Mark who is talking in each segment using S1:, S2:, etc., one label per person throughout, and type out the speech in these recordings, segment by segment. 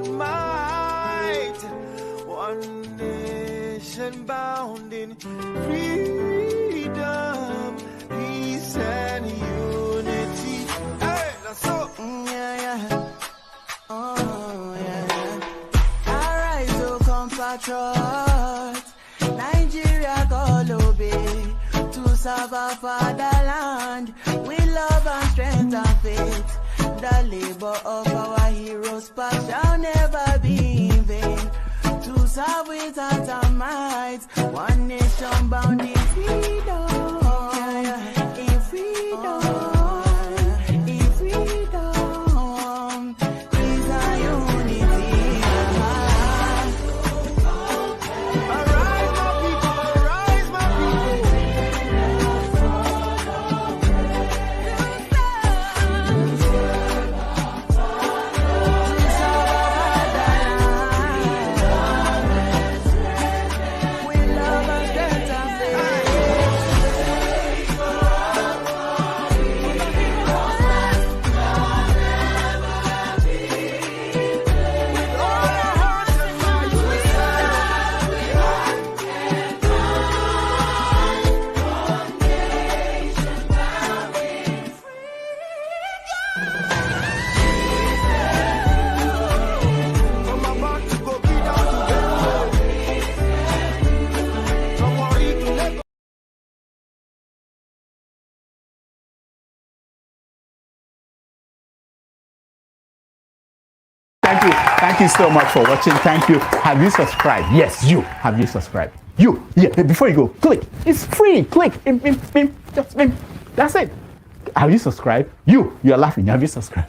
S1: and might. One nation bound in freedom, peace and unity. Hey, that's all. Oh, yeah. Arise, oh compatriots, Nigeria call obey, to serve our fatherland with love and strength and faith. The labor of our heroes past shall never be in vain. To serve with heart and might, one nation bound in freedom, in freedom, in freedom, peace and unity. Arise, my people, arise, my
S2: Thank you so much for watching. Thank you. Have you subscribed? Yes, you. Have you subscribed? You. Yeah, before you go, click. It's free. Click. Just that's it. Have you subscribed? You are laughing. Have you subscribed?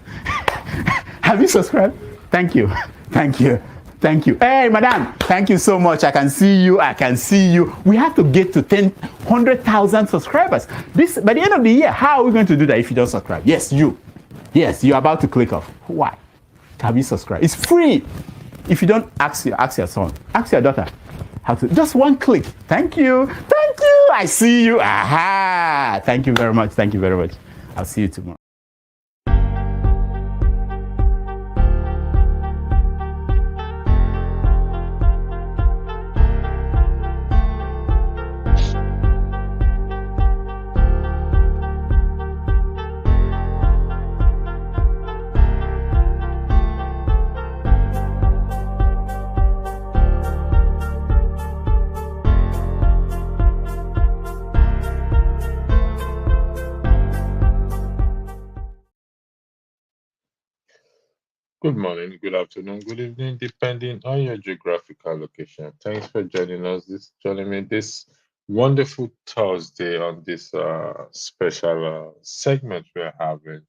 S2: Have you subscribed? Thank you. Thank you. Thank you. Hey, madam. Thank you so much. I can see you. I can see you. We have to get to 100,000 subscribers. This by the end of the year. How are we going to do that if you don't subscribe? Yes, you. Yes, you're about to click off. Why? Have you subscribed? It's free. If you don't, ask your son, ask your daughter how to. Just one click. Thank you. Thank you. I see you. Aha. Thank you very much. Thank you very much. I'll see you tomorrow.
S3: Good morning, good afternoon, good evening, depending on your geographical location. Thanks for joining me this wonderful Thursday on this special segment we're having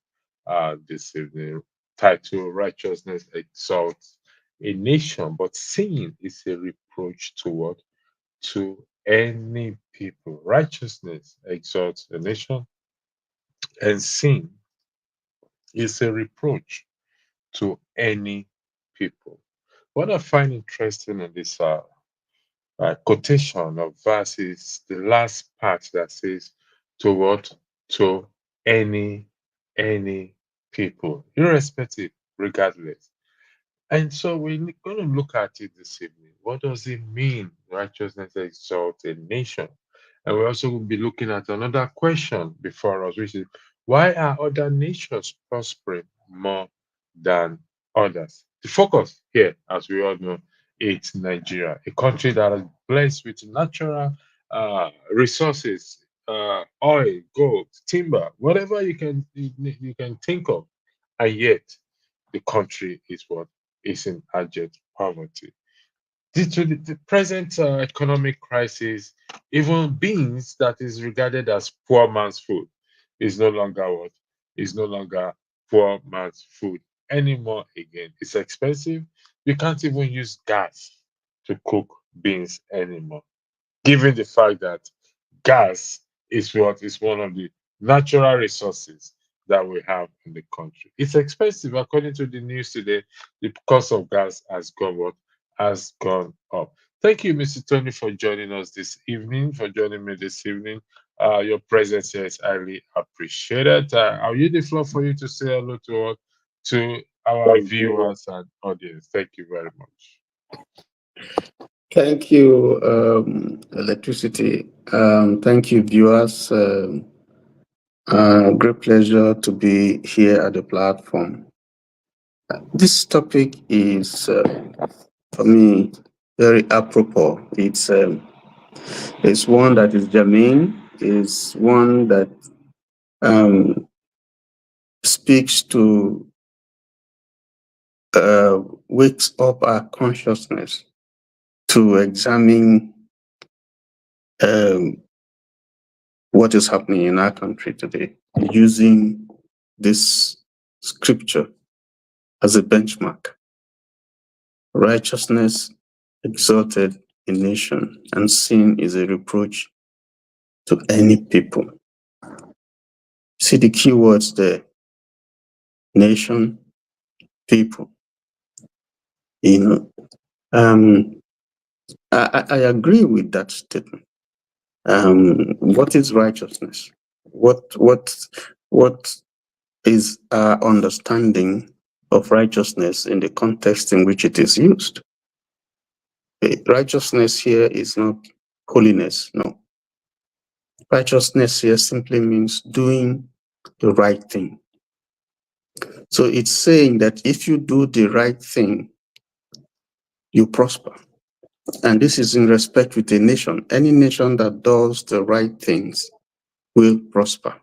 S3: this evening, titled "Righteousness Exalts a Nation, but Sin is a Reproach to what? To any people. Righteousness exalts a nation, and sin is a reproach to any people. What I find interesting in this quotation of verse is the last part that says, "To what? To any people, irrespective, regardless." And so we're going to look at it this evening. What does it mean, righteousness exalts a nation? And we're also going to be looking at another question before us, which is, why are other nations prospering more than others? The focus here, as we all know, it's Nigeria, a country that is blessed with natural resources, oil, gold, timber, whatever you can think of, and yet the country is what is in abject poverty. Due to the present economic crisis, even beans that is regarded as poor man's food is no longer what? Is no longer poor man's food anymore again. It's expensive. You can't even use gas to cook beans anymore. Given the fact that gas is what is one of the natural resources that we have in the country. It's expensive. According to the news today, the cost of gas has gone what? Has gone up. Thank you, Mr. Tony, for joining us this evening, for joining me this evening. Your presence here is highly appreciated. I'll use the floor for you to say hello to to our viewers and audience. Thank you very much.
S4: Thank you, Electricity. Thank you, viewers. Great pleasure to be here at the platform. This topic is, for me, very apropos. It's one that is germane. It's one that um, speaks to wakes up our consciousness to examine um, what is happening in our country today, using this scripture as a benchmark. Righteousness exalted a nation, and sin is a reproach to any people. See the key words there: nation, people. You know, I agree with that statement. What is righteousness? What is our understanding of righteousness in the context in which it is used? Righteousness here is not holiness, no. Righteousness here simply means doing the right thing. So it's saying that if you do the right thing, you prosper. And this is in respect with a nation. Any nation that does the right things will prosper.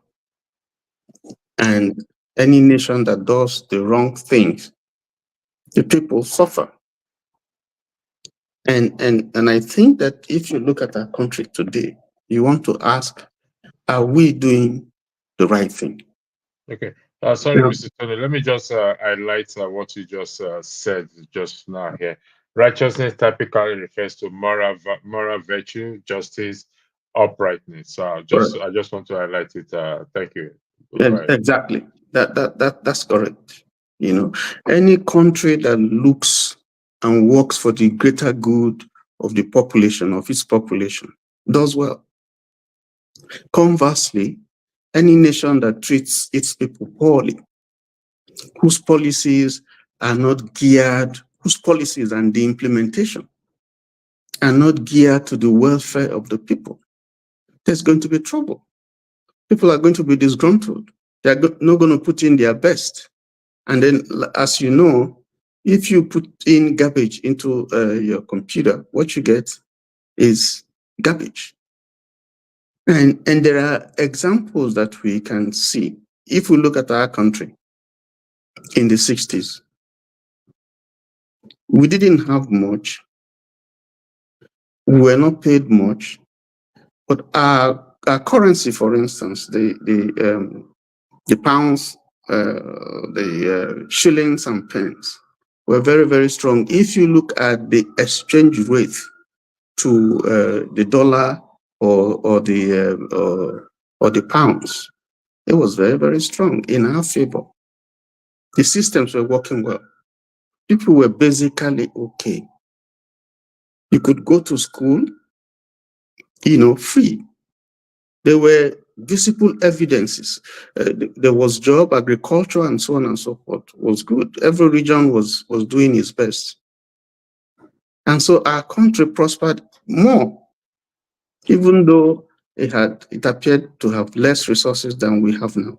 S4: And any nation that does the wrong things, the people suffer. And I think that if you look at our country today, you want to ask, are we doing the right thing?
S3: Okay. Sorry, Mr. Tony. Let me just highlight what you just said just now here. Righteousness typically refers to moral virtue, justice, uprightness. So I just want to highlight it. Thank you. Go ahead.
S4: Exactly. That's correct. You know, any country that looks and works for the greater good of the population, of its population, does well. Conversely, any nation that treats its people poorly, whose policies are not geared, whose policies and the implementation are not geared to the welfare of the people, there's going to be trouble. People are going to be disgruntled. They're not going to put in their best. And then, as you know, if you put in garbage into your computer, what you get is garbage. And there are examples that we can see. If we look at our country in the 60s, we didn't have much. We were not paid much. But our currency, for instance, the pounds, the shillings and pence were very, very strong. If you look at the exchange rate to the dollar or the pounds, it was very, very strong in our favor. The systems were working well. People were basically okay. You could go to school, free. There were visible evidences. There was job, agriculture, and so on and so forth was good. Every region was doing its best. And so our country prospered more, even though it appeared to have less resources than we have now.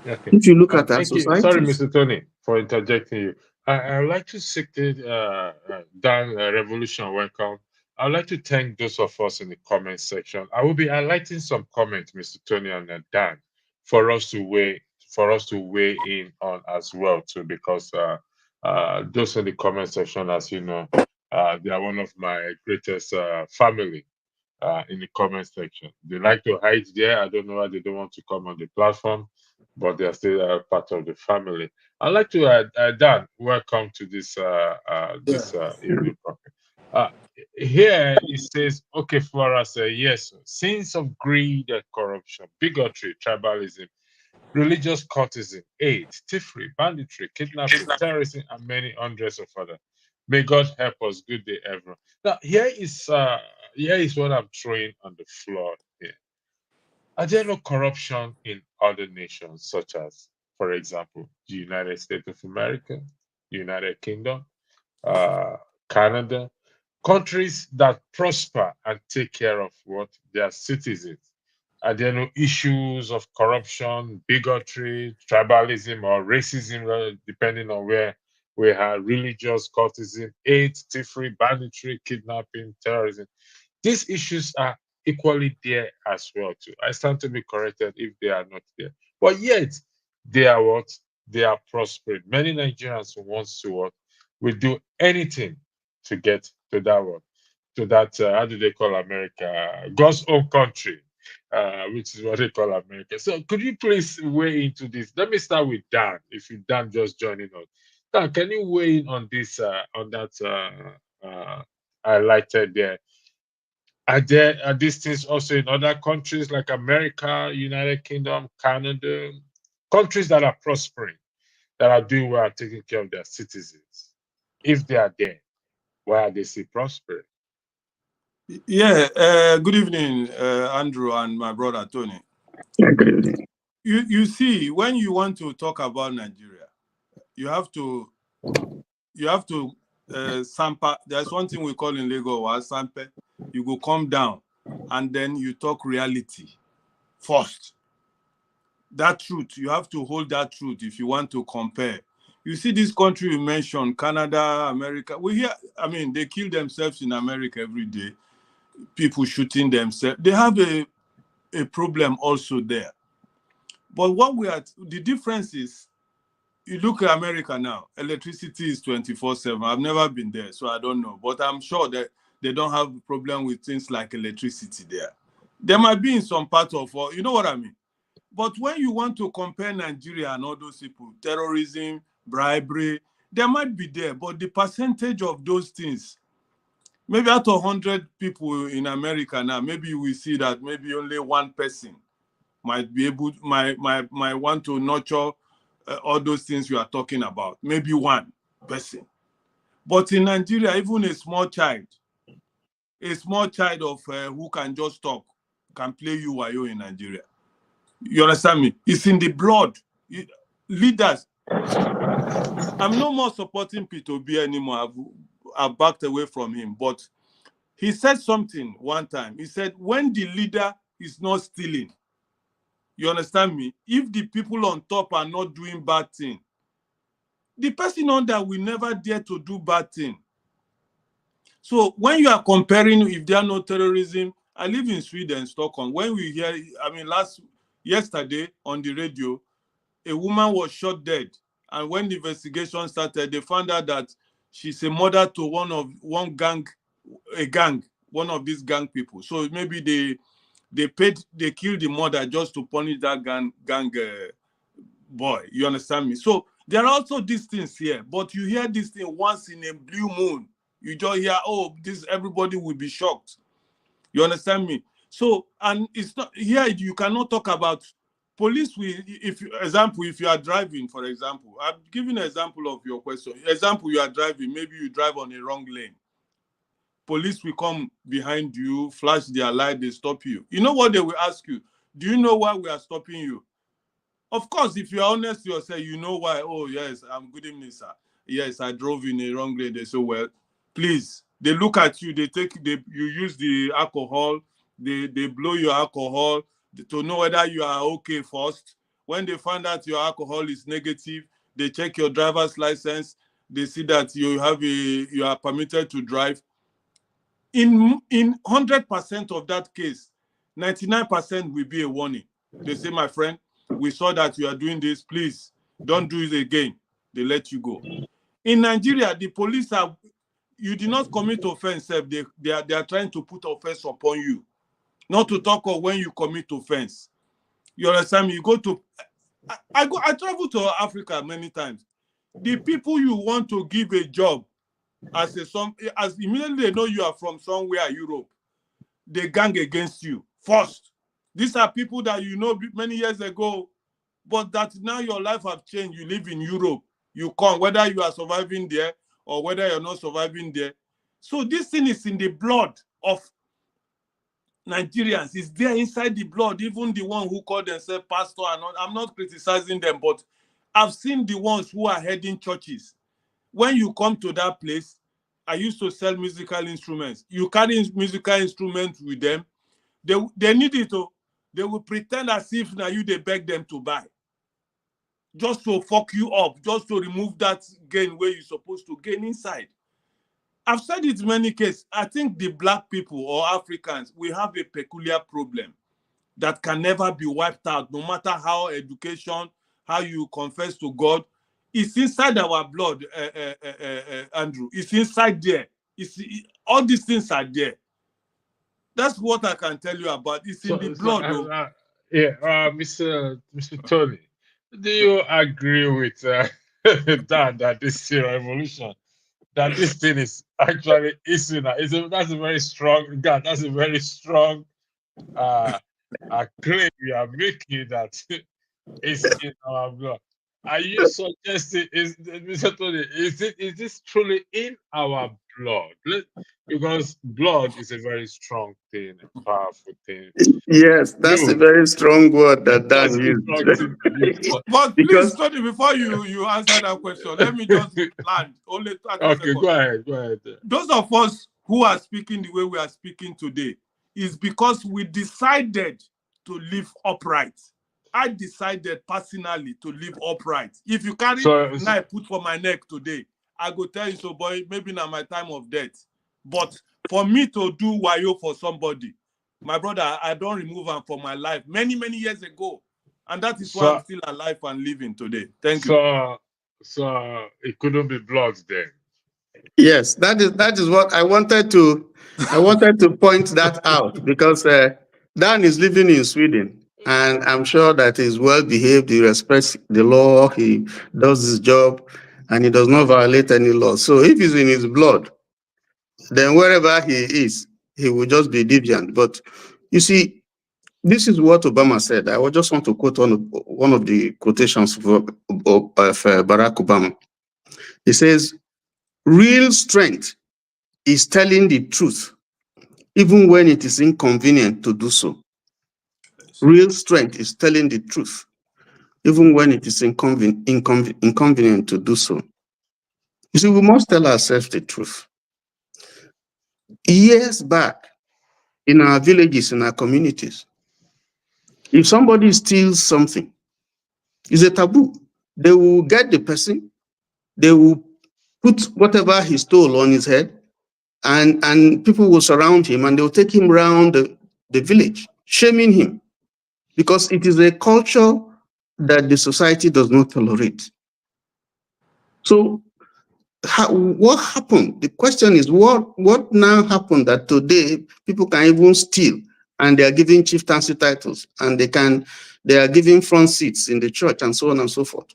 S3: Okay.
S4: If you look at our
S3: Thank you.
S4: society.
S3: Sorry, Mr. Tony, for interjecting you. I'd like to seek Dan Revolution. Welcome. I'd like to thank those of us in the comment section. I will be highlighting some comments, Mr. Tony and Dan, for us to weigh in on as well too, because those in the comment section, as you know, they are one of my greatest family. In the comment section, they like to hide there. I don't know why they don't want to come on the platform, but they are still part of the family. I'd like to Dan, welcome to this evening program. Here it says, okay, for us, yes, sins of greed and corruption, bigotry, tribalism, religious cultism, AIDS, thievery, banditry, kidnapping, terrorism, and many hundreds of others. May God help us. Good day, everyone. Now, here is what I'm throwing on the floor here. Are there no corruption in other nations, such as, for example, the United States of America, United Kingdom, Canada, countries that prosper and take care of what their citizens. Are there no issues of corruption, bigotry, tribalism, or racism, depending on where we have religious cultism, AIDS, thievery, banditry, kidnapping, terrorism? These issues are equally there as well too. I stand to be corrected if they are not there. But yet, they are what? They are prospering. Many Nigerians who wants to what? Will do anything to get to that one. To that, how do they call America? God's own country, which is what they call America. So could you please weigh into this? Let me start with Dan, if you Dan just joining us. Dan, can you weigh in on this, on that highlighted there? Are these things also in other countries like America, United Kingdom, Canada, countries that are prospering, that are doing well and taking care of their citizens? If they are there, why are they still prospering?
S5: Yeah, good evening, Andrew and my brother Tony.
S4: Yeah, good evening.
S5: You see, when you want to talk about Nigeria, you have to sample. There's one thing we call in Lagos sample. You go come down, and then you talk reality first. That truth, you have to hold that truth if you want to compare. You see, this country you mentioned, Canada, America. We hear, I mean, they kill themselves in America every day. People shooting themselves. They have a problem also there. But what the difference is, you look at America now, electricity is 24/7. I've never been there, so I don't know. But I'm sure that they don't have a problem with things like electricity there. There might be in some part of, you know what I mean? But when you want to compare Nigeria and all those people, terrorism, bribery, they might be there. But the percentage of those things, maybe out of 100 people in America now, maybe we see that maybe only one person might be able, might want to nurture all those things you are talking about. Maybe one person. But in Nigeria, even a small child of who can just talk, can play UYO in Nigeria. You understand me? It's in the blood. Leaders. I'm no more supporting P2B anymore. I've backed away from him. But he said something one time. He said, when the leader is not stealing, you understand me? If the people on top are not doing bad thing, the person under will never dare to do bad thing. So when you are comparing, if there are no terrorism, I live in Sweden, Stockholm. When we hear, I mean, yesterday on the radio, a woman was shot dead. And when the investigation started, they found out that she's a mother to one of these gang people. So maybe they killed the mother just to punish that gang boy. You understand me? So there are also these things here, but you hear this thing once in a blue moon. You just hear, oh, everybody will be shocked. You understand me? So, and it's not here, you cannot talk about police. If you are driving, for example, I'm giving an example of your question. Example, you are driving, maybe you drive on a wrong lane. Police will come behind you, flash their light, they stop you. You know what they will ask you? Do you know why we are stopping you? Of course, if you are honest to yourself, you know why. Oh, yes, I'm good evening, sir. Yes, I drove in a wrong lane. They say, well, please. They look at you, you use the alcohol, they blow your alcohol to know whether you are okay first. When they find out your alcohol is negative, they check your driver's license, they see that you are permitted to drive. In 100% of that case, 99% will be a warning. They say, my friend, we saw that you are doing this, please don't do it again. They let you go. In Nigeria, the police you did not commit offense, they are trying to put offense upon you. Not to talk of when you commit offense. You understand me? You go to I travel to Africa many times. The people you want to give a job as immediately they know you are from somewhere Europe, they gang against you first. These are people that you know many years ago, but that now your life have changed. You live in Europe. You come, whether you are surviving there or whether you're not surviving there. So this thing is in the blood of Nigerians. It's there inside the blood. Even the one who call themselves pastor, I'm not criticizing them, but I've seen the ones who are heading churches. When you come to that place, I used to sell musical instruments. You carry musical instruments with them. They need it. They will pretend as if now they beg them to buy. Just to fuck you up, just to remove that gain where you're supposed to gain inside. I've said it in many cases. I think the black people or Africans, we have a peculiar problem that can never be wiped out, no matter how education, how you confess to God. It's inside our blood, Andrew. It's inside there. All these things are there. That's what I can tell you about. It's in the blood, though.
S3: Mr. Tony, do you agree with that this revolution, that this thing is actually that's a very strong God, that's a very strong claim you are making, that it's in our blood. Are you suggesting, Mr. Tony, is this truly in our blood? Because blood is a very strong thing, a powerful thing.
S4: Yes, that's a very strong word that Dan used.
S5: But please, Tony, before you answer that question, let me just land. Only 30
S3: okay,
S5: seconds.
S3: go ahead.
S5: Those of us who are speaking the way we are speaking today is because we decided to live upright. I decided personally to live upright. If you carry knife put for my neck today, I go tell you, so boy, maybe now my time of death. But for me to do wayo for somebody, my brother, I don't remove him from my life many years ago. And that is why I'm still alive and living today. Thank you.
S3: So it couldn't be blood then.
S4: Yes, that is what I wanted to point that out, because Dan is living in Sweden, and I'm sure that he's well behaved. He respects the law. He does his job, and he does not violate any law. So if it's in his blood, then wherever he is, he will just be deviant. But you see, this is what Obama said. I just want to quote one of the quotations of Barack Obama. He says, "Real strength is telling the truth, even when it is inconvenient to do so." Real strength is telling the truth, even when it is inconvenient to do so. You see, we must tell ourselves the truth. Years back, in our villages, in our communities, if somebody steals something, it's a taboo. They will get the person, they will put whatever he stole on his head, and people will surround him, and they will take him around the village, shaming him, because it is a culture that the society does not tolerate. So what happened? The question is, what now happened that today people can even steal, and they are giving chieftaincy titles, and they are giving front seats in the church, and so on and so forth.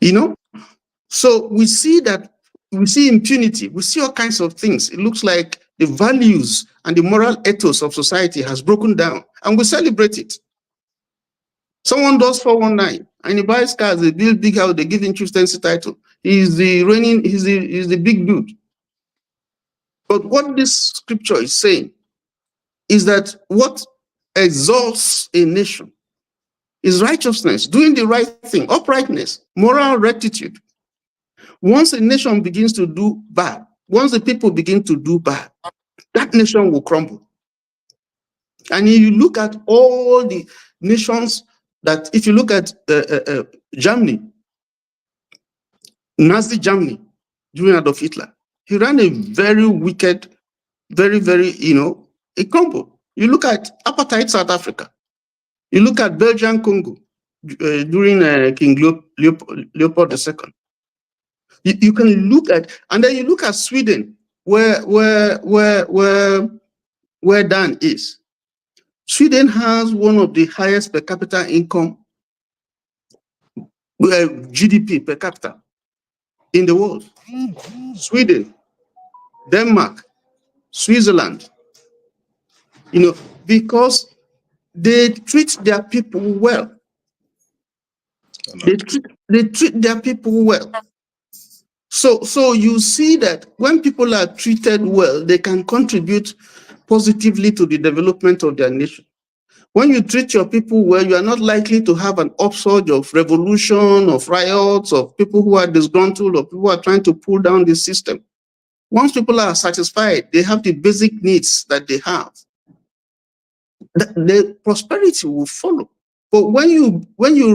S4: You know, so we see impunity, we see all kinds of things. It looks like the values and the moral ethos of society has broken down, and we celebrate it. Someone does 419 and he buys cars, they build big house, they give him chieftaincy title. He's the big dude. But what this scripture is saying is that what exalts a nation is righteousness, doing the right thing, uprightness, moral rectitude. Once a nation begins to do bad, once the people begin to do bad, that nation will crumble. And if you look at all the nations that, if you look at Germany, Nazi Germany, during Adolf Hitler, he ran a very wicked, very, it crumbled. You look at apartheid South Africa. You look at Belgian Congo during King Leopold II. You can look at, and then you look at Sweden, where Dan is. Sweden has one of the highest per capita income, GDP per capita in the world. Sweden, Denmark, Switzerland, because they treat their people well. They treat their people well. So you see that when people are treated well, they can contribute positively to the development of their nation. When you treat your people well, you are not likely to have an upsurge of revolution, of riots, of people who are disgruntled, or people who are trying to pull down the system. Once people are satisfied, they have the basic needs that they have, the prosperity will follow. But when you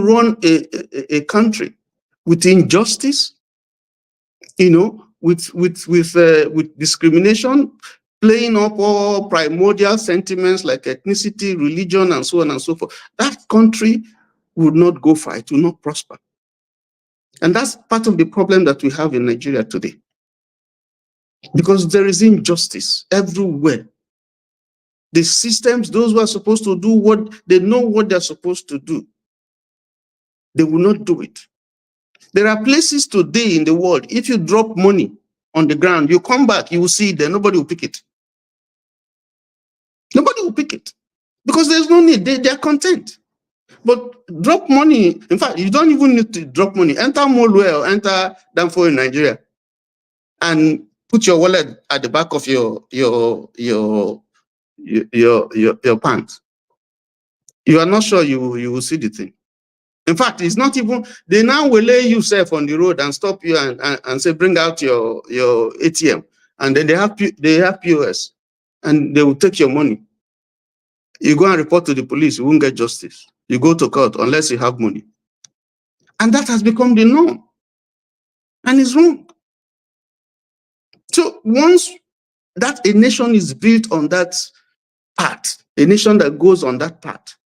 S4: run a country with injustice, with discrimination, playing up all primordial sentiments like ethnicity, religion, and so on and so forth, that country would not go far. It will not prosper. And that's part of the problem that we have in Nigeria today. Because there is injustice everywhere. The systems, those who are supposed to do what they know what they're supposed to do, they will not do it. There are places today in the world, if you drop money on the ground, you come back, you will see it there, nobody will pick it. Nobody will pick it because there's no need, they're content. But drop money, in fact, you don't even need to drop money. Enter Molwell, enter Danfo in Nigeria, and put your wallet at the back of your pants. You are not sure you will see the thing. In fact, it's not even, they now will lay you safe on the road and stop you and say, bring out your ATM. And then they have POS and they will take your money. You go and report to the police, you won't get justice. You go to court unless you have money. And that has become the norm. And it's wrong. So once that a nation is built on that path, a nation that goes on that path,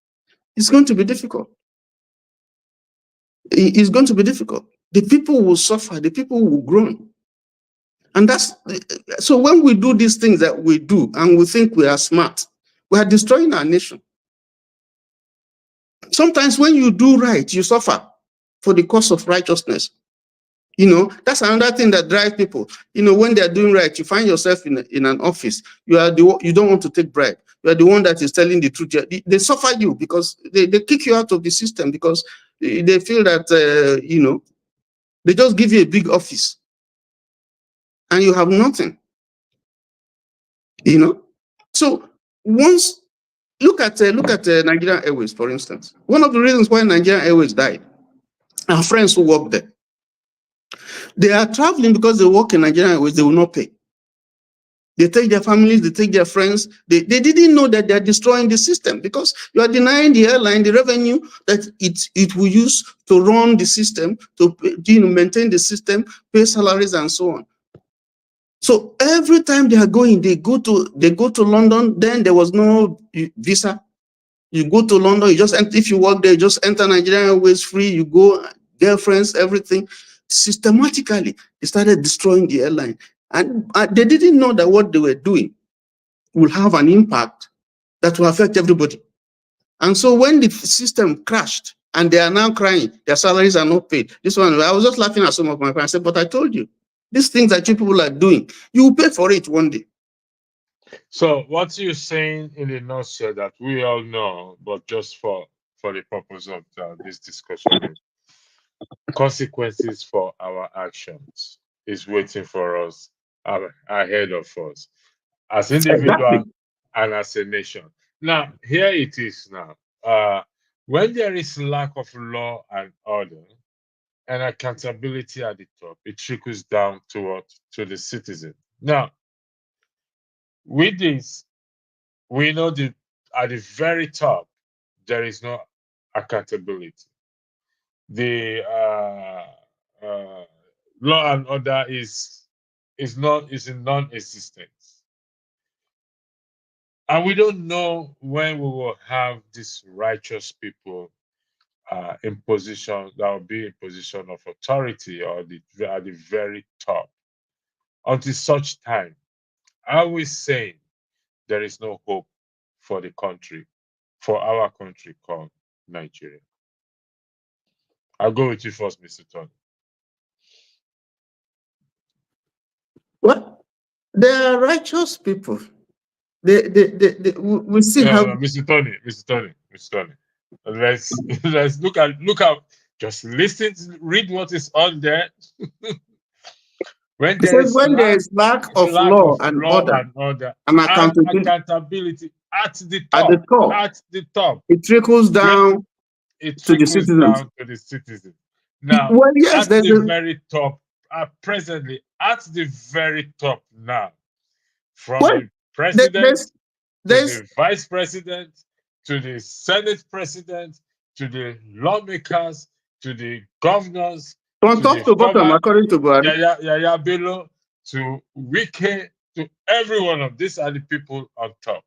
S4: it's going to be difficult. It's going to be difficult. The people will suffer, the people will groan. And so when we do these things that we do and we think we are smart, we are destroying our nation. Sometimes when you do right, you suffer for the cause of righteousness. That's another thing that drives people. When they're doing right, you find yourself in an office. You don't want to take bribe. You are the one that is telling the truth. They suffer you because they kick you out of the system because they feel that, they just give you a big office and you have nothing. So once, look at Nigerian Airways, for instance. One of the reasons why Nigerian Airways died, our friends who work there, they are traveling because they work in Nigerian Airways, they will not pay. They take their families, they take their friends. They didn't know that they're destroying the system because you are denying the airline the revenue that it will use to run the system, to maintain the system, pay salaries and so on. So every time they are going, they go to London. Then there was no visa. You go to London, if you work there, you just enter Nigerian Airways free. You go, girlfriends, everything. Systematically, they started destroying the airline. And they didn't know that what they were doing will have an impact that will affect everybody. And so when the system crashed and they are now crying, their salaries are not paid. This one, I was just laughing at some of my friends. I said, but I told you, these things that you people are doing, you will pay for it one day.
S3: So what you're saying in a nutshell that we all know, but just for the purpose of this discussion, is consequences for our actions is waiting for us ahead of us as individuals and as a nation. Now, here it is now. When there is lack of law and order and accountability at the top, it trickles down to the citizen. Now, with this, we know that at the very top, there is no accountability. The law and order is in non-existence, and we don't know when we will have these righteous people in position that will be in position of authority or at the very top. Until such time, are we saying there is no hope for the country, for our country called Nigeria? I'll go with you first, Mr. Tony.
S4: Well, there are righteous people. We see how.
S3: Mr. Tony. Let's look at. Just listen, read what is on there. When there is
S4: lack of law and order and accountability,
S3: at the
S4: At
S3: top.
S4: the top.
S3: At the top.
S4: It trickles down
S3: It
S4: to the
S3: trickles
S4: citizens.
S3: down to the citizens. Now,
S4: Well, yes,
S3: at
S4: there's
S3: the
S4: a,
S3: very top, presently, at the very top now, from
S4: well,
S3: the president to
S4: there's
S3: the vice president, to the Senate president, to the lawmakers, to the governors,
S4: from
S3: to the
S4: top to bottom,
S3: former
S4: according to Buhari.
S3: Yaya Bello, to Wike, to every one of these are the people on top.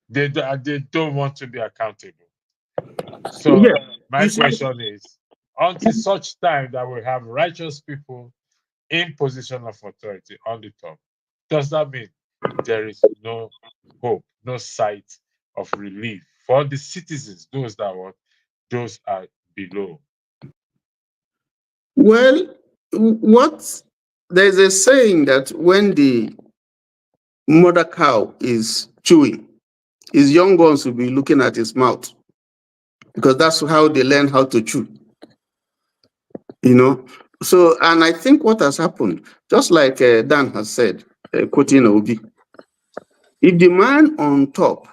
S3: They don't want to be accountable. So
S4: Yeah.
S3: my
S4: You see,
S3: question is, until such time that we have righteous people in position of authority on the top, does that mean there is no hope, no sight of relief for the citizens, those that want, those are below?
S4: well, what there's a saying that when the mother cow is chewing, his young ones will be looking at his mouth because that's how they learn how to chew. You know, so and I think what has happened, just like Dan has said, quoting Obi, if the man on top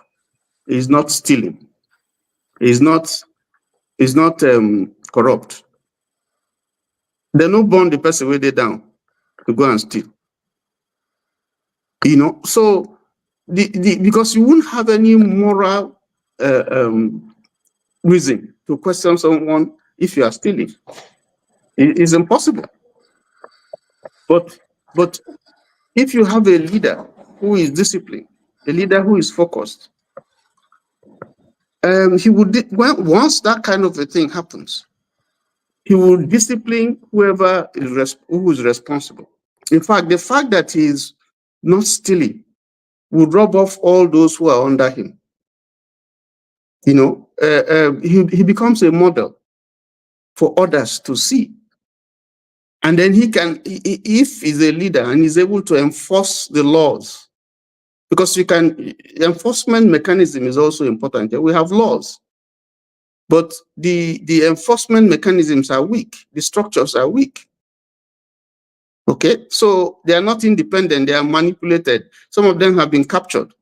S4: is not stealing, is not corrupt, they no burn the person where they down to go and steal. You know, so because you wouldn't have any moral reason to question someone if you are stealing. It's impossible. But if you have a leader who is disciplined, a leader who is focused, he would once that kind of a thing happens, he will discipline whoever who is responsible. In fact, the fact that he is not stealing would rub off all those who are under him. You know, he becomes a model for others to see. And then he can, if he's a leader and is able to enforce the laws, because enforcement mechanism is also important. We have laws, but the enforcement mechanisms are weak. The structures are weak. Okay, so they are not independent. They are manipulated. Some of them have been captured,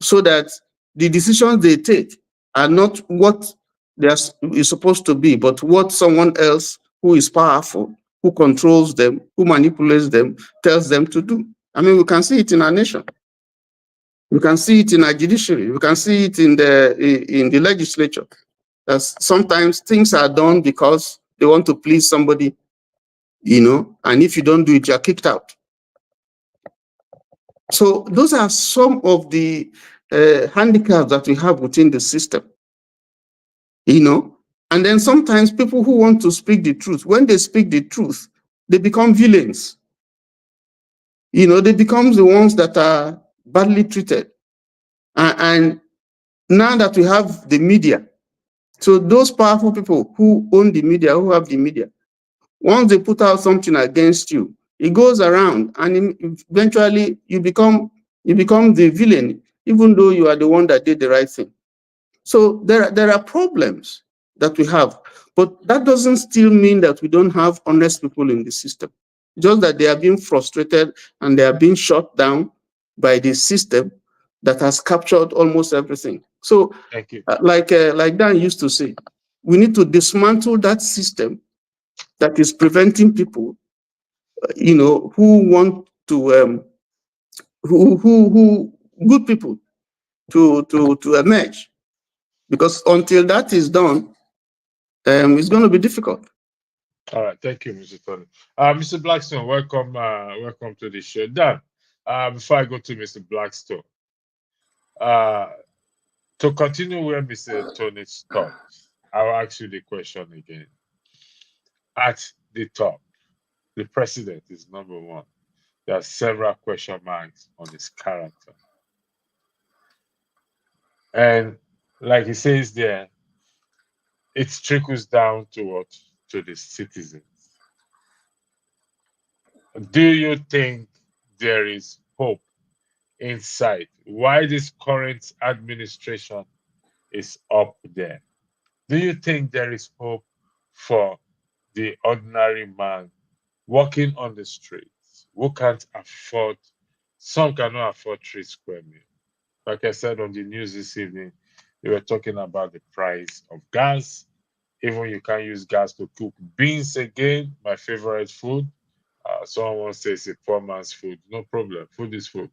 S4: so that the decisions they take are not what they are supposed to be, but what someone else who is powerful, who controls them, who manipulates them, tells them to do. I mean, we can see it in our nation. We can see it in our judiciary. We can see it in the legislature. That sometimes things are done because they want to please somebody, you know, and if you don't do it, you're kicked out. So those are some of the handicaps that we have within the system, you know. And then sometimes people who want to speak the truth, when they speak the truth, they become villains. You know, they become the ones that are badly treated. And now that we have the media, so those powerful people who own the media, who have the media, once they put out something against you, it goes around, and eventually you become the villain, even though you are the one that did the right thing. So there are problems that we have, but that doesn't still mean that we don't have honest people in the system. Just that they are being frustrated and they are being shut down by the system that has captured almost everything. So,
S3: Thank you.
S4: like Dan used to say, we need to dismantle that system that is preventing people, you know, who want to, who good people to emerge. Because until that is done, it's going to be difficult.
S3: All right, thank you, Mr. Tony. Mr. Blackstone, welcome, welcome to the show. Dan, before I go to Mr. Blackstone, to continue where Mr. Tony stopped, I'll ask you the question again. At the top, the president is number one. There are several question marks on his character. And like he says there, it trickles down to what? To the citizens. Do you think there is hope inside why this current administration is up there? Do you think there is hope for the ordinary man walking on the streets who can't afford, some cannot afford 3 square meals? like I said on the news this evening, they were talking about the price of gas. Even you can't use gas to cook beans again, my favorite food. Someone says a poor man's food. No problem. Food is food.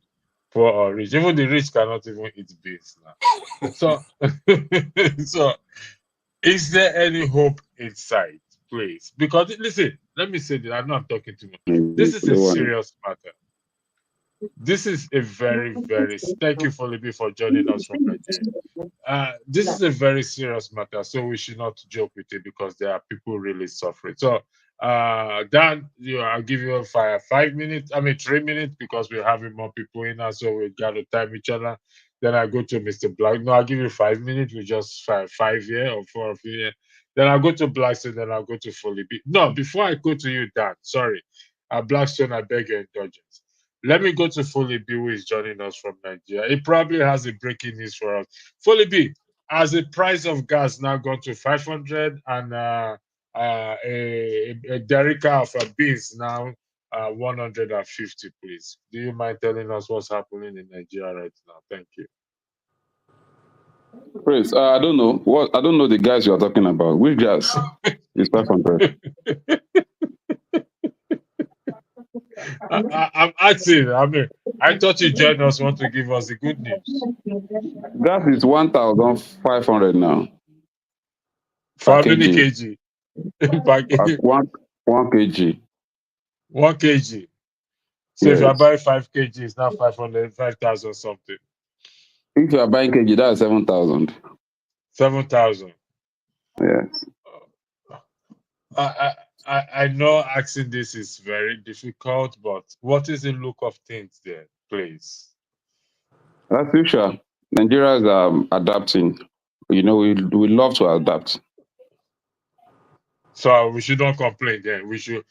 S3: Poor or rich. Even the rich cannot even eat beans now. So, so is there any hope in sight, please? Because listen, let me say that I'm not talking too much. This is a serious matter. This is a very, very thank you for Libby for joining us from Nigeria. This is a very serious matter, so we should not joke with it because there are people really suffering. So, Dan, I'll give you 5 minutes. I mean 3 minutes because we're having more people in now, so we got to time each other. Then I go to Mr. Black. No, I'll give you 5 minutes. We just five here or 4 of you here. Then I'll go to Blackstone. Then I'll go to Foley. No, before I go to you, Dan, sorry, Blackstone, I beg your indulgence. Let me go to Foley B, who is joining us from Nigeria. He probably has a breaking news for us. Foley B, has the price of gas now gone to 500 and a derica of beans now 150, please? Do you mind telling us what's happening in Nigeria right now? Thank you.
S6: Chris, I don't know I don't know the guys you are talking about. Which gas is 500?
S3: I'm asking. I mean, I thought you joined us. Want to give us the good news?
S6: Gas is 1,500 now.
S3: For how many kg?
S6: One kg.
S3: 1 kg. So yes. If you are buying 5 kg, it's now 500, 5,000 something.
S6: If you are buying kg, that's 7,000.
S3: 7,000.
S6: Yes.
S3: I know asking this is very difficult, but what is the look of things there, please?
S6: As usual, Nigeria is adapting. You know, we love to adapt.
S3: So we should not complain then. We should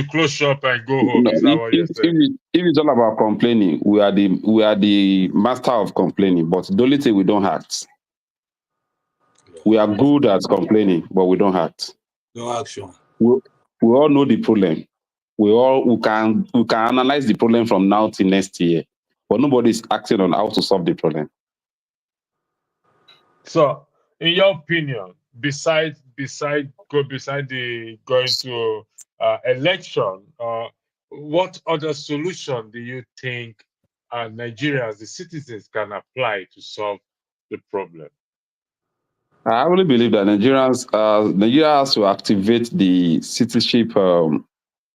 S3: close shop and go home. No, is that what you're saying?
S6: If it's all about complaining, we are the master of complaining, but the only thing we don't act. We are good at complaining, but we don't act.
S5: No action.
S6: We all know the problem. We can analyze the problem from now till next year, but nobody is acting on how to solve the problem.
S3: So, in your opinion, besides the going to election, what other solution do you think Nigerians, the citizens, can apply to solve the problem?
S6: I really believe that Nigeria has to activate the citizenship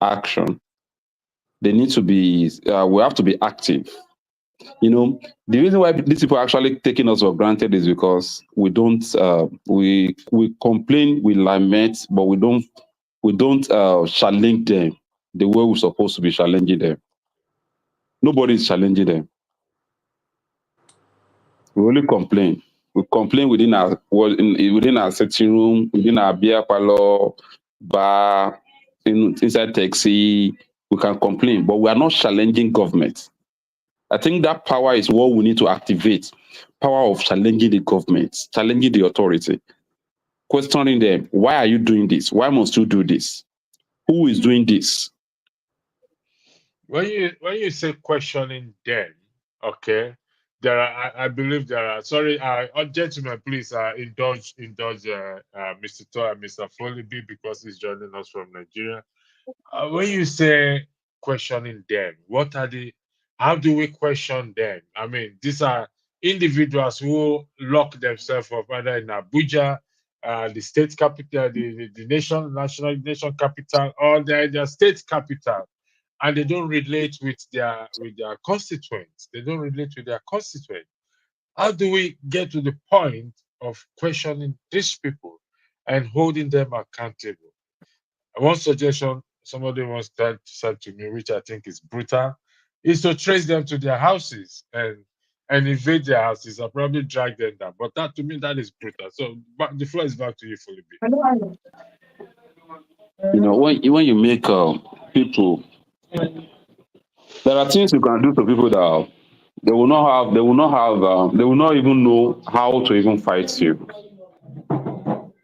S6: action. They need to be. We have to be active. You know, the reason why these people are actually taking us for granted is because we don't. We complain, we lament, but we don't challenge them the way we're supposed to be challenging them. Nobody is challenging them. We only complain. We complain within our sitting room, within our beer parlor, bar, inside taxi. We can complain, but we are not challenging government. I think that power is what we need to activate. Power of challenging the government, challenging the authority, questioning them. Why are you doing this? Why must you do this? Who is doing this?
S3: When you say questioning them, okay, I believe there are. Sorry, gentlemen, please indulge Mr. Toa and Mr. Foley B because he's joining us from Nigeria. When you say questioning them, what are the? How do we question them? I mean, these are individuals who lock themselves up either in Abuja, the state capital, the national capital, or their state capital. And they don't relate with their constituents. They don't relate with their constituents. How do we get to the point of questioning these people and holding them accountable? One suggestion somebody once said to me, which I think is brutal, is to trace them to their houses and invade their houses or probably drag them down. But that, to me, that is brutal. So the floor is back to you, Philip.
S6: You know, when you make people, there are things you can do to people that they will not even know how to even fight you,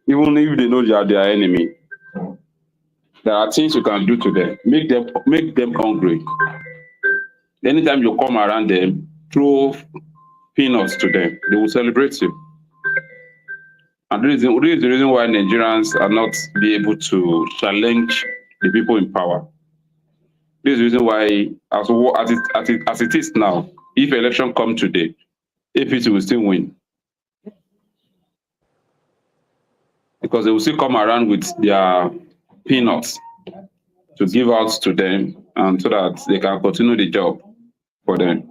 S6: even if they know you are their enemy. There are things you can do to them, make them hungry. Anytime you come around them, throw peanuts to them. They will celebrate you. And this is the reason why Nigerians are not be able to challenge the people in power. This is the reason why, as it is now, if election come today, APC will still win. Because they will still come around with their peanuts to give out to them, and so that they can continue the job for them.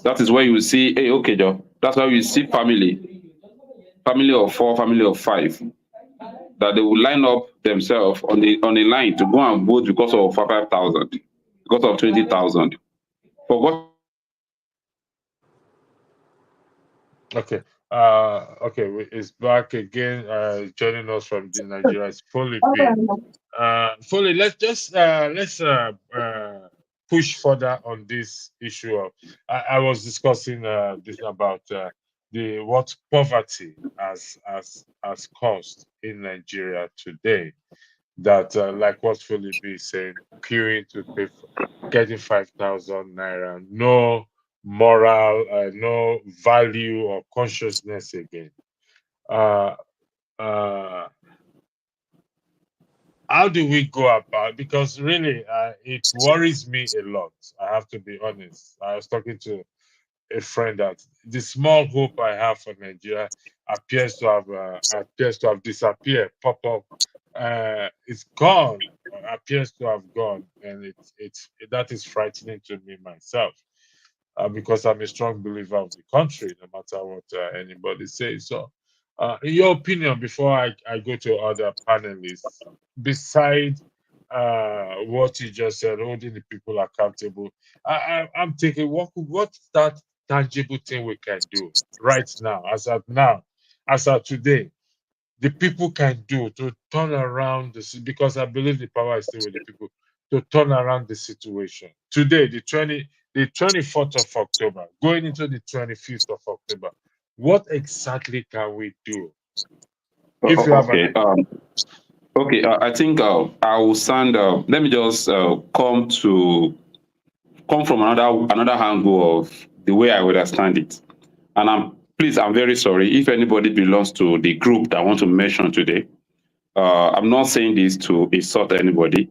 S6: That is where you will see, hey, okay, Joe. That's why you see family of 4, family of 5, that they will line up themselves on a line to go and vote because of 5,000, because of 20,000. For what?
S3: Okay. It's back again. Joining us from the Nigeria is Foley B. Foley, let's just push further on this issue of. I was discussing this about what poverty has caused in Nigeria today. That like what Foley B is saying, queuing to pay for getting 5,000 naira, no moral, no value or consciousness again. Uh, uh, how do we go about? Because really, it worries me a lot. I have to be honest. I was talking to a friend that the small hope I have for Nigeria appears to have disappeared. Pop up, it's gone. Appears to have gone, and that is frightening to me myself. Because I'm a strong believer of the country, no matter what anybody says. So, in your opinion, before I go to other panelists, besides what you just said, holding the people accountable, I'm thinking, what's that tangible thing we can do right now, as of today, the people can do to turn around this, because I believe the power is still with the people, to turn around the situation. Today, the 24th of October, going into the 25th of October, what exactly can we do? If you have
S6: Okay. Okay, I think I will stand. Let me just come from another angle of the way I understand it. And I'm very sorry if anybody belongs to the group that I want to mention today. I'm not saying this to insult anybody,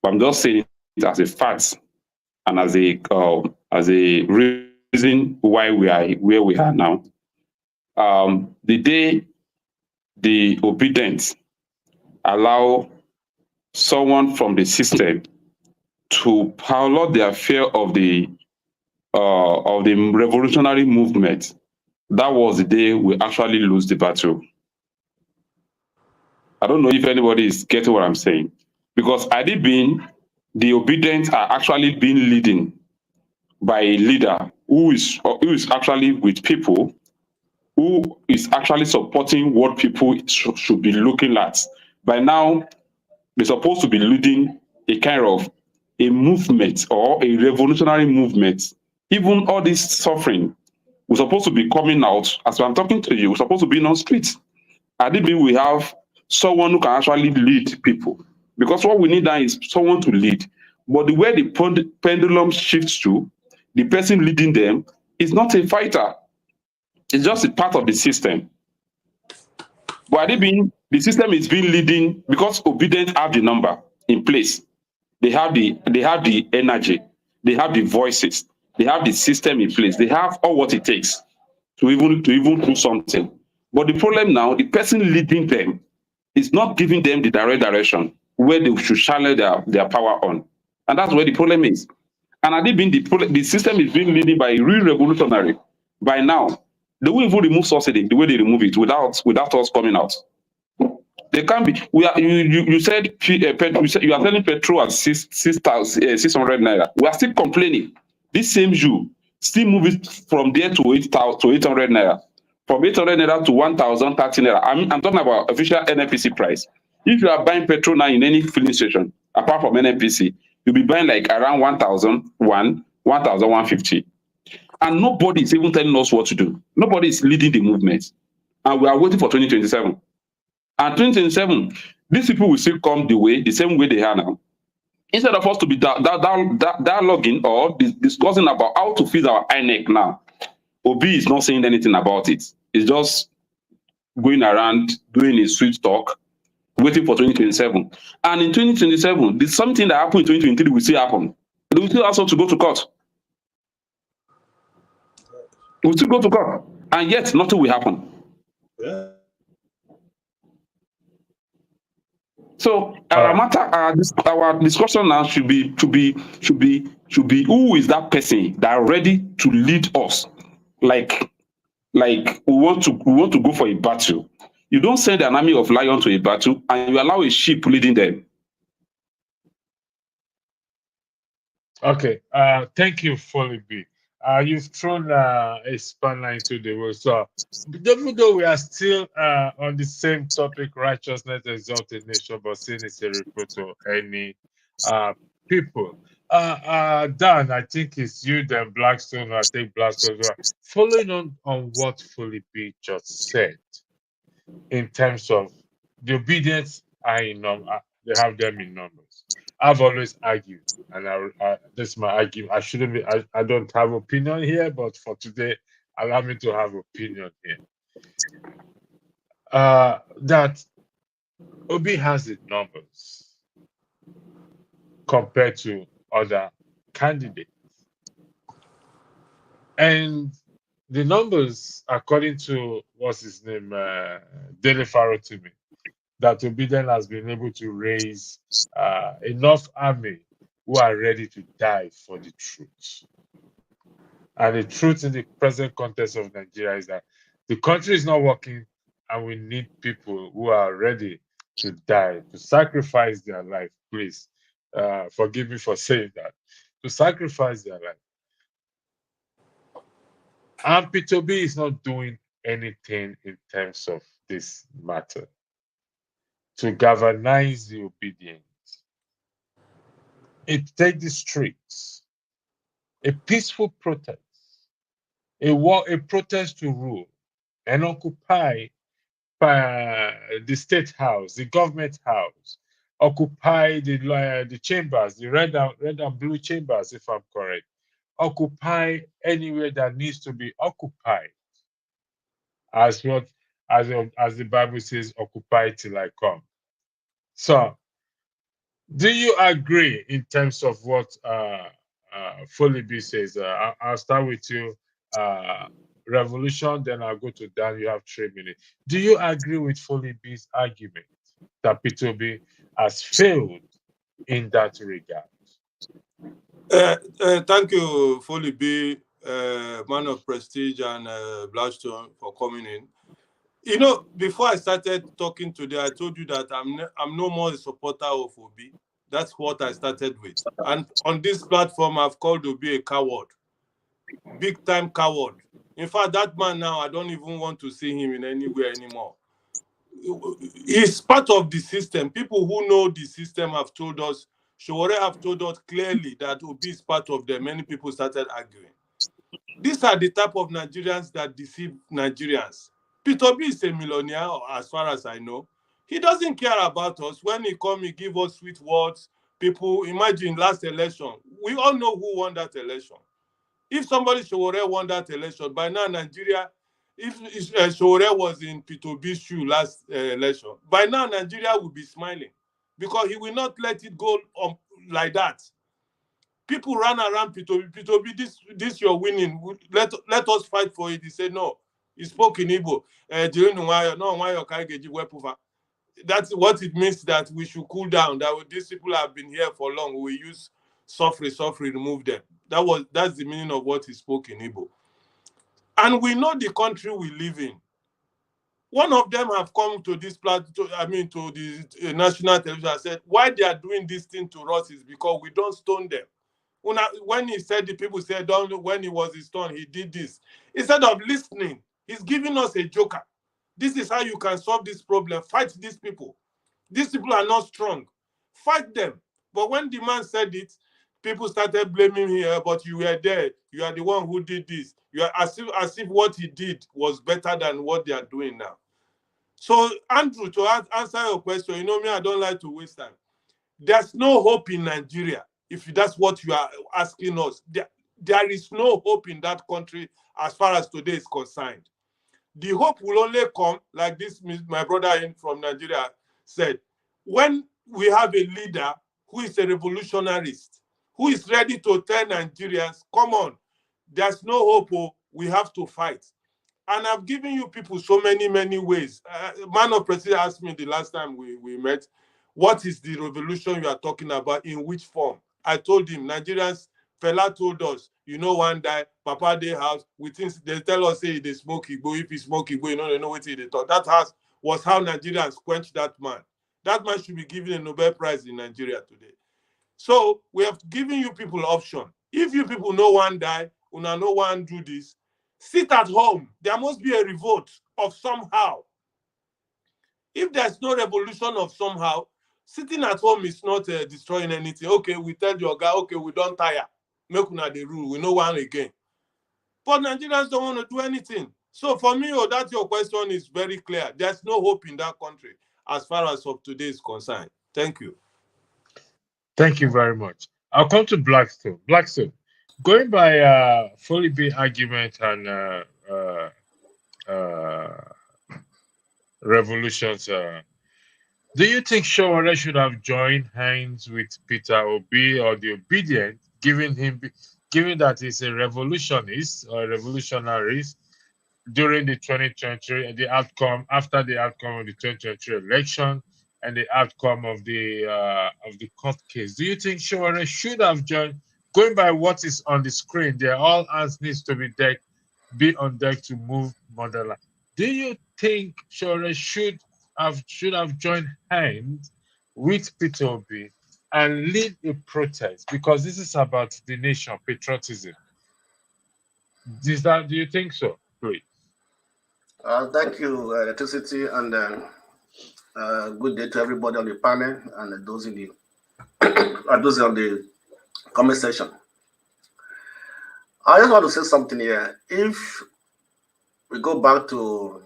S6: but I'm just saying it as a fact and as a reason why we are where we are now. The day the obedient allow someone from the system to pilot the affair of the revolutionary movement, that was the day we actually lose the battle. I don't know if anybody is getting what I'm saying, because had it been the obedient are actually being leading by a leader who is actually with people, who is actually supporting what people should be looking at. By now, they're supposed to be leading a kind of a movement or a revolutionary movement. Even all this suffering, we're supposed to be coming out. As I'm talking to you, we're supposed to be on streets. At the we have someone who can actually lead people. Because what we need now is someone to lead. But the way the pendulum shifts to, the person leading them is not a fighter. It's just a part of the system. But the system is being leading because obedient have the number in place. They have the energy, they have the voices, they have the system in place, they have all what it takes to even do something. But the problem now, the person leading them is not giving them the direct direction where they should channel their power on. And that's where the problem is. And had it been the system is being leading by a real revolutionary, by now, they will even remove subsidy the way they remove it without us coming out. They can't be. You said you are selling petrol at 600 naira. We are still complaining. This same you still move it from there to 800 naira, from 800 naira to 1,030 naira. I'm talking about official NNPC price. If you are buying petrol now in any filling station, apart from NNPC, you'll be buying like around 1,150. And nobody is even telling us what to do. Nobody is leading the movement. And we are waiting for 2027. And 2027, these people will still come the same way they are now. Instead of us to be dialoguing or discussing about how to fix our INEC now, Obi is not saying anything about it. He's just going around doing his sweet talk, waiting for 2027. And in 2027, there's something that happened in 2023 will still happen. They will still also to go to court. We'll still go to court. And yet nothing will happen.
S5: Yeah.
S6: So our matter, our discussion now should be who is that person that are ready to lead us? Like we want to go for a battle. You don't send an army of lions to a battle and you allow a sheep leading them.
S3: Okay. Thank you, Foley B. You've thrown a spanner into the works. So, even though we are still on the same topic, righteousness exalted nation, but sin is a reproach to any people. Dan, I think it's you, then Blackstone. I think Blackstone. Well. Following on what Foley B just said, in terms of the obedience are in they have them in numbers. I've always argued, and this is my argument. I shouldn't be. I don't have opinion here, but for today, allow me to have opinion here. That Obi has the numbers compared to other candidates, and the numbers, according to what's his name, Dele Farotimi, that Obi then has been able to raise enough army who are ready to die for the truth. And the truth in the present context of Nigeria is that the country is not working, and we need people who are ready to die, to sacrifice their life. Please, forgive me for saying that. To sacrifice their life. And Peter B is not doing anything in terms of this matter to galvanize the obedient. It takes the streets, a peaceful protest, a protest to rule and occupy the state house, the government house, occupy the chambers, the red and blue chambers, if I'm correct, occupy anywhere that needs to be occupied, as the Bible says, occupy till I come. So, do you agree in terms of what Foley B says? I'll start with you, Revolution, then I'll go to Dan. You have 3 minutes. Do you agree with Foley B's argument that Peter B has failed in that regard?
S5: Thank you, Foley B, man of prestige, and Blackstone for coming in. You know, before I started talking today, I told you that I'm no more a supporter of Obi. That's what I started with. And on this platform, I've called Obi a coward. Big time coward. In fact, that man now, I don't even want to see him in anywhere anymore. He's part of the system. People who know the system have told us, Showore have told us clearly that Obi is part of them. Many people started arguing. These are the type of Nigerians that deceive Nigerians. Peter Obi is a millionaire, as far as I know. He doesn't care about us. When he come, he give us sweet words. People, imagine last election. We all know who won that election. If somebody Showore won that election, by now Nigeria, if Showore was in Peter Obi's shoe last election, by now Nigeria will be smiling because he will not let it go like that. People ran around Peter Obi, this you're winning. Let us fight for it. He said no. He spoke in Igbo. That's what it means, that we should cool down. That these people have been here for long. We use suffering, remove them. That's the meaning of what he spoke in Igbo. And we know the country we live in. One of them have come to this platform, to the national television and said, why they are doing this thing to us is because we don't stone them. When he said, the people said, when he was his turn, he did this. Instead of listening, he's giving us a joker. This is how you can solve this problem. Fight these people. These people are not strong. Fight them. But when the man said it, people started blaming him. But you were there. You are the one who did this. You are as if what he did was better than what they are doing now. So, Andrew, to answer your question, you know me, I don't like to waste time. There's no hope in Nigeria, if that's what you are asking us. there is no hope in that country as far as today is concerned. The hope will only come, like this, my brother in from Nigeria said, when we have a leader who is a revolutionarist, who is ready to tell Nigerians, come on, there's no hope, oh, we have to fight. And I've given you people so many ways. Man of President asked me the last time we met, what is the revolution you are talking about, in which form? I told him, Nigerians, fella told us, you know, one day, Papa Day house, we think they tell us, say they smoke Igbo, if he smoke Igbo, you know, they know what they thought. That house was how Nigerians quenched that man. That man should be given a Nobel Prize in Nigeria today. So we have given you people option. If you people know one die, una no one do this, sit at home. There must be a revolt of somehow. If there's no revolution of somehow, sitting at home is not destroying anything. Okay, we tell your guy, okay, we don't tire. Make una the rule. We know one again. But Nigerians don't want to do anything. So for me, oh, that your question is very clear. There's no hope in that country as far as of today is concerned. Thank you.
S3: Thank you very much. I'll come to Blackstone. Blackstone, going by Foley B argument and revolutions, do you think Showore should have joined hands with Peter Obi or the Obedient, given that he's a revolutionist or a revolutionarist during the 2020, the outcome after the outcome of the 2023 election and the outcome of the court case? Do you think Showore should have joined? Going by what is on the screen, there all hands needs to be on deck to move Mandela. Do you think Showore should have joined hands with Peter Obi and lead a protest? Because this is about the nation, patriotism. Do you think so? Please.
S7: Thank you, Electricity, and good day to everybody on the panel and those in those on the comment section. I just want to say something here. If we go back to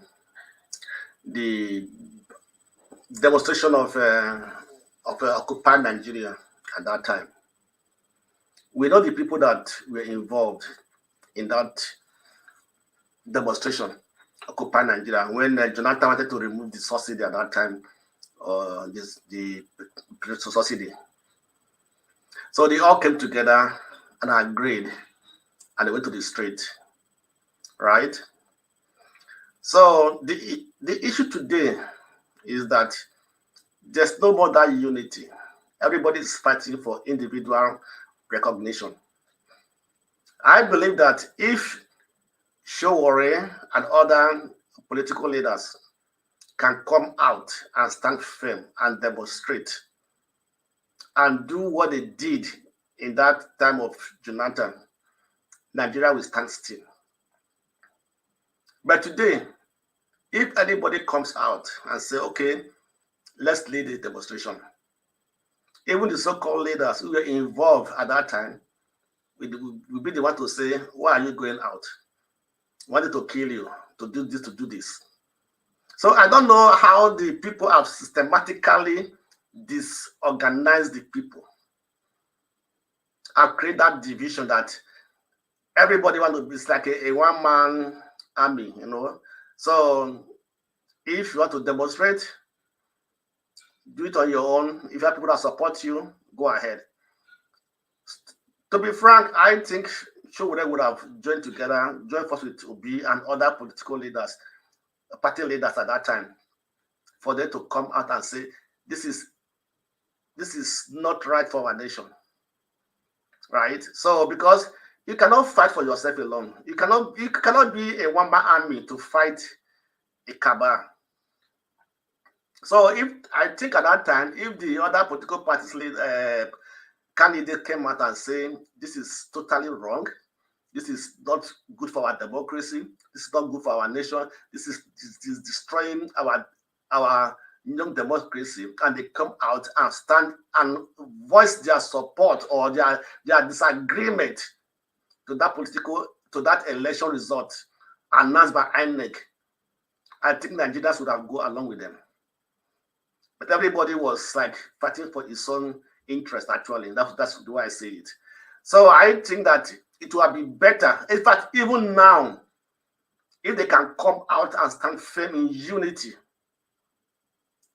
S7: the demonstration of occupied Nigeria at that time, we know the people that were involved in that demonstration, Occupy Nigeria, when Jonathan wanted to remove the subsidy at that time, the subsidy. So they all came together and agreed, and they went to the street, right? So the issue today is that there's no more that unity. Everybody is fighting for individual recognition. I believe that if Showore and other political leaders can come out and stand firm and demonstrate and do what they did in that time of Jonathan, Nigeria will stand still. But today, if anybody comes out and say, okay, let's lead the demonstration, even the so-called leaders who were involved at that time will be the one to say, why are you going out? Wanted to kill you, to do this, to do this. So I don't know how the people have systematically disorganized the people and create that division that everybody wants to be like a one-man army, you know. So if you want to demonstrate, do it on your own. If you have people that support you, go ahead. To be frank, I think Showore would have joined forces with Obi and other political leaders, party leaders at that time, for them to come out and say, this is not right for our nation, right? So because you cannot fight for yourself alone. You cannot be a one-man army to fight a cabal. So I think at that time, if the other political parties candidate came out and saying this is totally wrong, this is not good for our democracy, this is not good for our nation, this is destroying our young democracy, and they come out and stand and voice their support or their disagreement to that election result announced by INEC, I think Nigerians would have gone along with them. But everybody was like fighting for his own interest, actually. That's the way I say it. So I think that it will be better. In fact, even now, if they can come out and stand firm in unity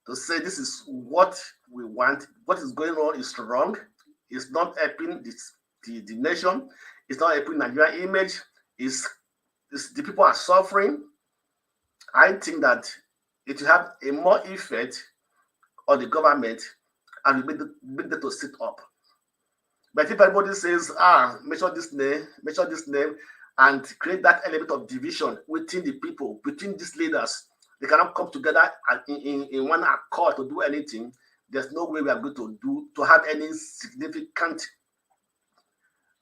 S7: to say this is what we want, what is going on is wrong, it's not helping the nation, it's not helping Nigeria image, is the people are suffering. I think that it will have a more effect on the government and make them to sit up. But if everybody says, mention this name, and create that element of division within the people, between these leaders, they cannot come together in one accord to do anything. There's no way we are going to have any significant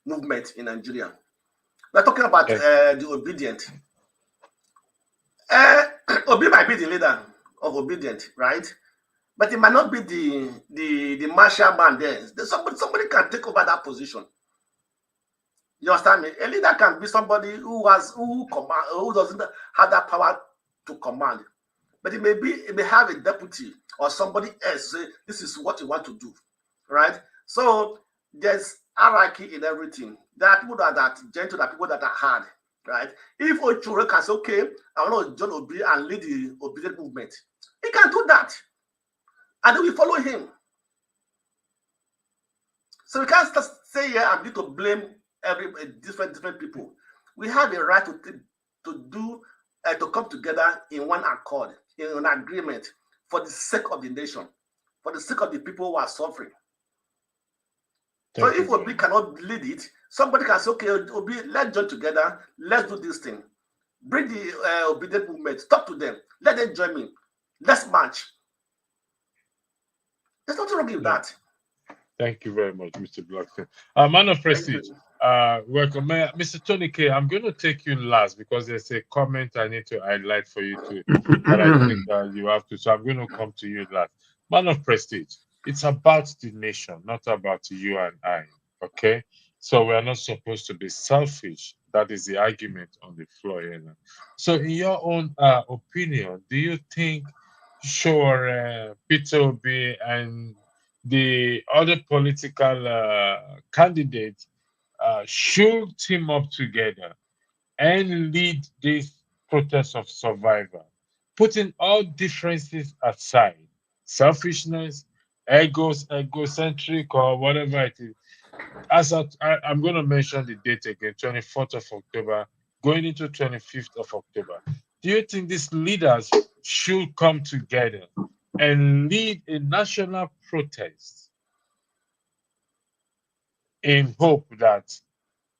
S7: movement in Nigeria. We're talking about the obedient. Obi might be the leader of obedient, right? But it might not be the martial man there. Somebody can take over that position. You understand me? A leader can be somebody who doesn't have that power to command. But it may have a deputy or somebody else say, this is what you want to do. Right? So there's hierarchy in everything. There are people that are gentle, there are people that are hard. Right? If Ochure can say, okay, I want to join Obi and lead the obedient movement, he can do that. And then we follow him. So we can't say here I'm going to blame different people. We have a right to come together in one accord, in an agreement for the sake of the nation, for the sake of the people who are suffering. So if Obi cannot lead it, somebody can say, okay, Obi, let's join together, let's do this thing. Bring the obedient movement, talk to them, let them join me, let's march. There's nothing wrong with that.
S3: Thank you very much, Mr. Blackstone. Man of Prestige, welcome. Mr. Tony K, I'm going to take you last because there's a comment I need to highlight for you too. But I think you have to, so I'm going to come to you last. Man of Prestige, it's about the nation, not about you and I, okay? So we're not supposed to be selfish. That is the argument on the floor here now. So in your own opinion, do you think Peter Obi and the other political candidates should team up together and lead this protest of survival, putting all differences aside, selfishness, egocentric, or whatever it is? As I'm going to mention the date again, 24th of October, going into 25th of October. Do you think these leaders should come together and lead a national protest in hope that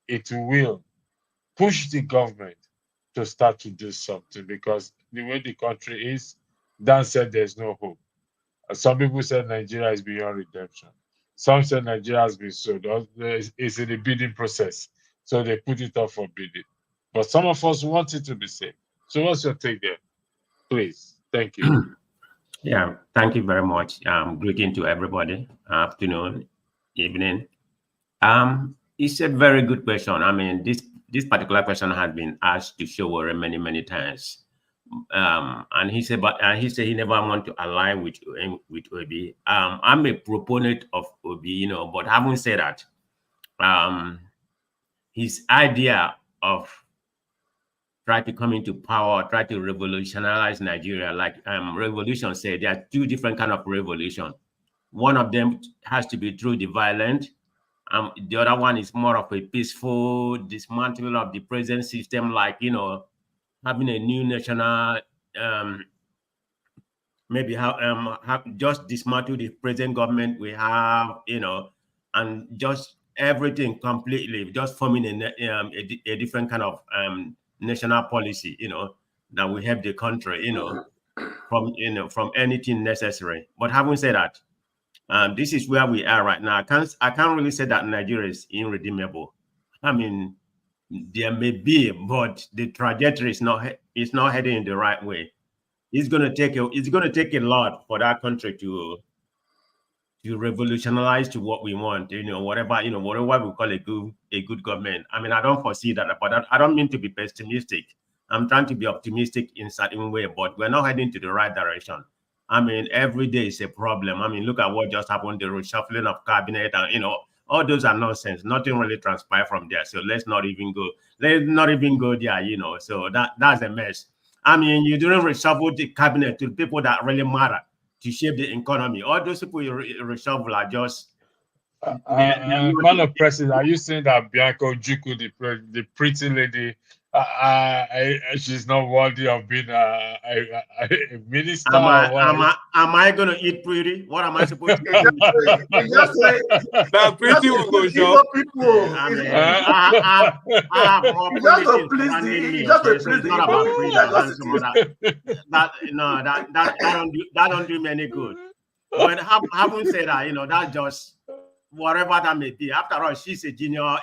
S3: it will push the government to start to do something? Because the way the country is, Dan said there's no hope. Some people said Nigeria is beyond redemption. Some said Nigeria has been sold. It's in the bidding process. So they put it up for bidding. But some of us want it to be safe. So what's your take there? Please. Thank you.
S8: Yeah, thank you very much. Greeting to everybody. Afternoon, evening. It's a very good question. I mean, this particular question has been asked to Showore many times. And he said, he never want to align with Obi. I'm a proponent of Obi, but having said that, his idea of try to come into power, try to revolutionize Nigeria, like Revolution said, there are two different kind of revolution. One of them has to be through the violent. The other one is more of a peaceful dismantling of the present system, like, having a new national, maybe have just dismantle the present government we have, and just everything completely, just forming a different kind of national policy, that will help the country, from anything necessary. But having said that, this is where we are right now. I can't really say that Nigeria is irredeemable. I mean, there may be, but the trajectory is not heading in the right way. It's gonna take a lot for that country to revolutionize to what we want. Whatever we call a good government. I mean, I don't foresee that, but I don't mean to be pessimistic. I'm trying to be optimistic in certain way, but we're not heading to the right direction. I mean, every day is a problem. I mean, look at what just happened, the reshuffling of cabinet and, All those are nonsense. Nothing really transpired from there. So let's not even go. Let's not even go there, you know. So that's a mess. I mean, you didn't reshuffle the cabinet to people that really matter to shape the economy. All those people you reshuffle are just
S3: Madam President, are you saying that Bianca Ojukwu, the pretty lady, she's not worthy of being a minister?
S8: Am I going to eat pretty? What am I supposed to do?
S5: That pretty will go shop.
S8: I mean, I have more politics surrounding me. Okay? So it's not about freedom and some of that. That don't do me any good. But having said that, you know, that just whatever that may be. After all, she's a junior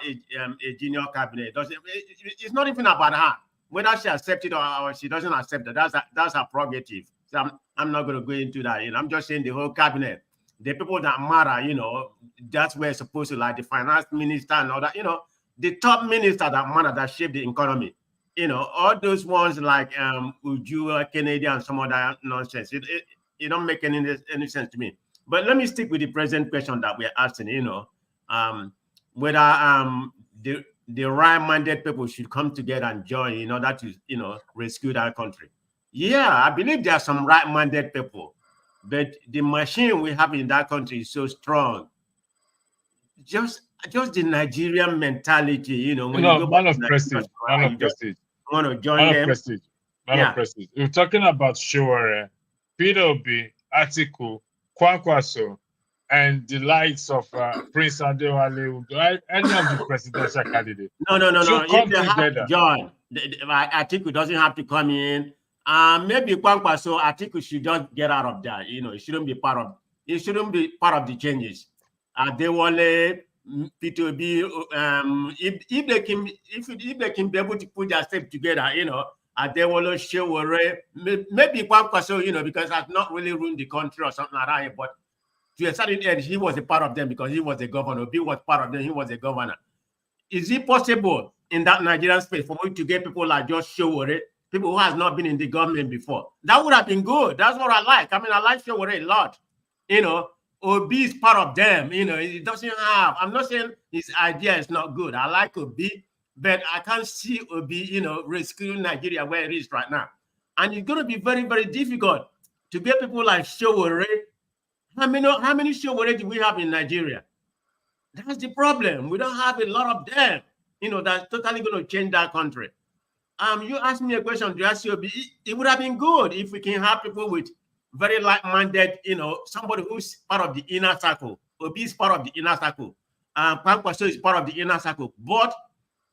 S8: cabinet. It's not even about her. Whether she accepts it or she doesn't accept it, that's her prerogative. So I'm not going to go into that. You know, I'm just saying the whole cabinet, the people that matter, you know, that's where it's supposed to, like the finance minister and all that, you know, the top minister that matter, that shape the economy. You know, all those ones like Uju, Kennedy, and some other nonsense. It don't make any sense to me. But let me stick with the present question that we're asking, you know, whether the right-minded people should come together and join in order to, you know, rescue that country. Yeah, I believe there are some right-minded people, but the machine we have in that country is so strong. Just the Nigerian mentality, you know. When you go
S3: man of prestige,
S8: want to join them.
S3: Man of prestige. We're talking about Showore, Peter Obi, Atiku, Kwankwaso, and the likes of Prince Adewale, any of the presidential candidates.
S8: No. If they have to join, Atiku doesn't have to come in. Maybe Kwankwaso, Atiku should just get out of that. You know, it shouldn't be part of the changes. Adewale, P2B, if they can be able to put their steps together, you know, Adewale, Showore, maybe Kwankwaso, you know, because I've not really ruined the country or something like that, but to a certain end, he was a part of them because he was the governor. Obi was part of them, he was the governor. Is it possible in that Nigerian space for me to get people like just Showore, people who has not been in the government before? That would have been good. That's what I like. I mean, I like Showore a lot. You know, Obi is part of them. You know, it doesn't have, I'm not saying his idea is not good. I like Obi, but I can't see Obi, you know, rescuing Nigeria where it is right now. And it's going to be very, very difficult to get people like Showore. How many Showore do we have in Nigeria? That's the problem. We don't have a lot of them, you know, that's totally going to change that country. You asked me a question, do I see Obi? It would have been good if we can have people with very like-minded, you know, somebody who's part of the inner circle. Obi is part of the inner circle. Kwankwaso is part of the inner circle. But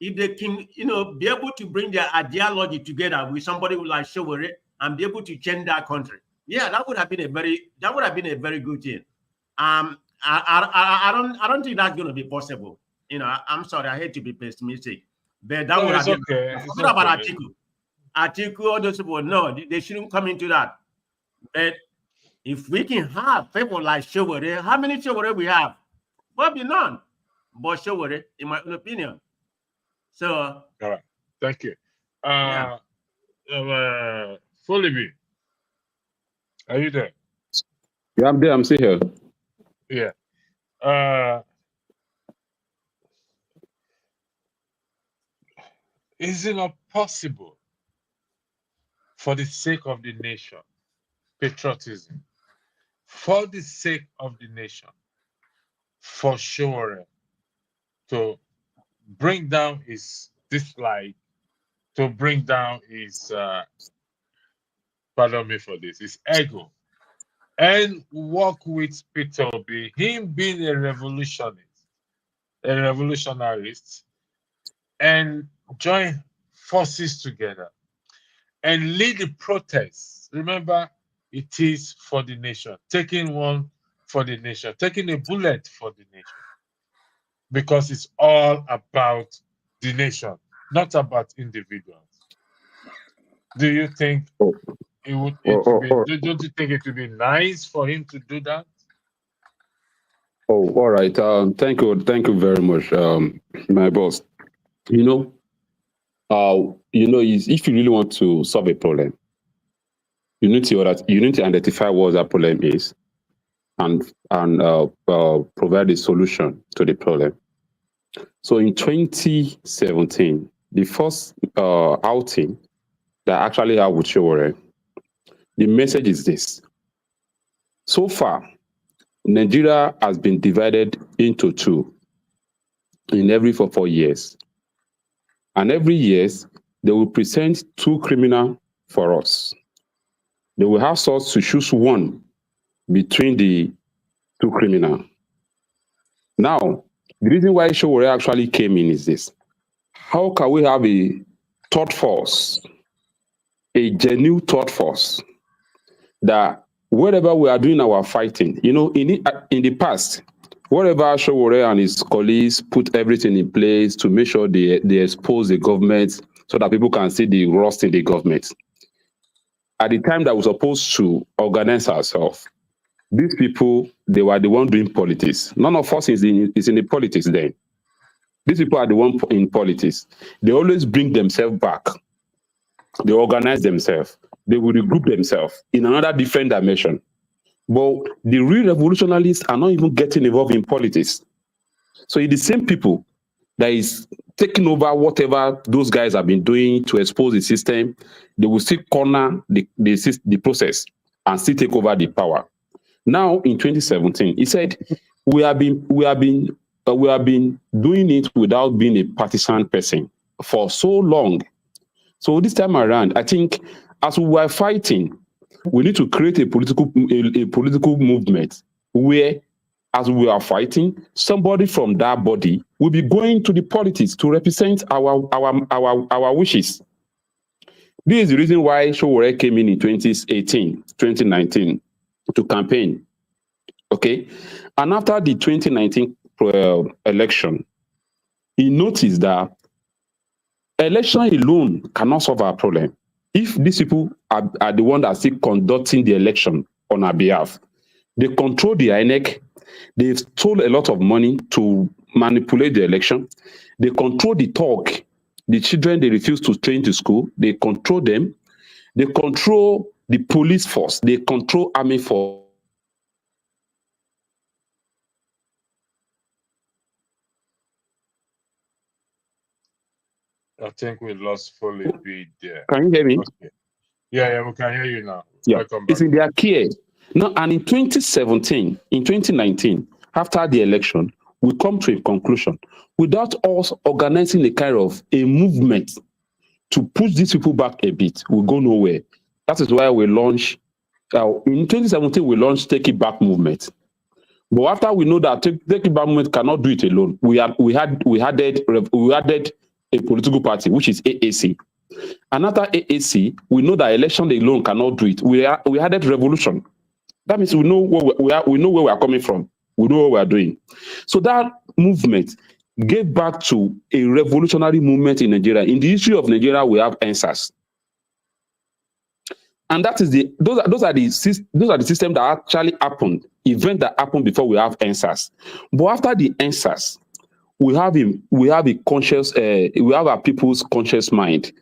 S8: if they can, you know, be able to bring their ideology together with somebody who like Showore and be able to change that country, yeah, that would have been a very good thing. I don't think that's going to be possible. You know, I'm sorry, I hate to be pessimistic, but that would have been okay. What about Atiku? Atiku, all those people, no, they shouldn't come into that. But if we can have people like Showore, how many Showore we have? Probably none. But Showore, in my opinion. So,
S3: all right, thank you. Folibi, are you there?
S6: Yeah, I'm there. I'm still here.
S3: Yeah. Is it not possible, for the sake of the nation, patriotism, for the sake of the nation, for Showore to bring down his dislike, to bring down his, pardon me for this, his ego, and work with Peter Obi, him being a revolutionist, and join forces together and lead the protests. Remember, it is for the nation, taking one for the nation, taking a bullet for the nation, because it's all about the nation, not about individuals. Do you think it would? Don't you think it would be nice for him to do that?
S6: Oh, all right. Thank you very much, my boss. You know, if you really want to solve a problem, you need to identify what that problem is, and provide a solution to the problem. So in 2017, the first outing that I actually have with Showore, the message is this. So far, Nigeria has been divided into two in every 4 years. And every year, they will present two criminals for us. They will have us to choose one between the two criminals. Now, the reason why Showore actually came in is this. How can we have a thought force, a genuine thought force, that wherever we are doing our fighting, you know, in the past, wherever Showore and his colleagues put everything in place to make sure they expose the government so that people can see the rust in the government. At the time that we're supposed to organize ourselves, these people, they were the one doing politics. None of us is in the politics then. These people are the one in politics. They always bring themselves back. They organize themselves. They will regroup themselves in another different dimension. But the real revolutionaries are not even getting involved in politics. So it's the same people that is taking over whatever those guys have been doing to expose the system. They will still corner the process and still take over the power. Now in 2017, he said, we have been doing it without being a partisan person for so long. So this time around, I think as we were fighting, we need to create a political movement where, as we are fighting, somebody from that body will be going to the politics to represent our wishes. This is the reason why Showore came in 2018, 2019 to campaign. Okay, and after the 2019 election, he noticed that election alone cannot solve our problem. If these people are the ones that are still conducting the election on our behalf, they control the INEC, they've stole a lot of money to manipulate the election, they control the talk, the children they refuse to train to school, they control them, they control the police force, they control army force.
S3: I think we lost fully beat there.
S6: Can you hear me?
S3: Okay. Yeah, we can hear you now.
S6: Yeah,
S3: Welcome back.
S6: it's in their care. Now, and in 2017, in 2019, after the election, we come to a conclusion. Without us organizing a kind of a movement to push these people back a bit, we go nowhere. That is why we launched, in 2017, we launched Take It Back movement. But after we know that Take It Back movement cannot do it alone, we added a political party, which is AAC. And after AAC, we know that election alone cannot do it. We added revolution. That means we know where we are coming from. We know what we are doing. So that movement gave back to a revolutionary movement in Nigeria. In the history of Nigeria, we have answers. And that is those are the systems that actually happened, events that happened before we have answers. But after the answers, we have a conscious, we have our people's conscious mind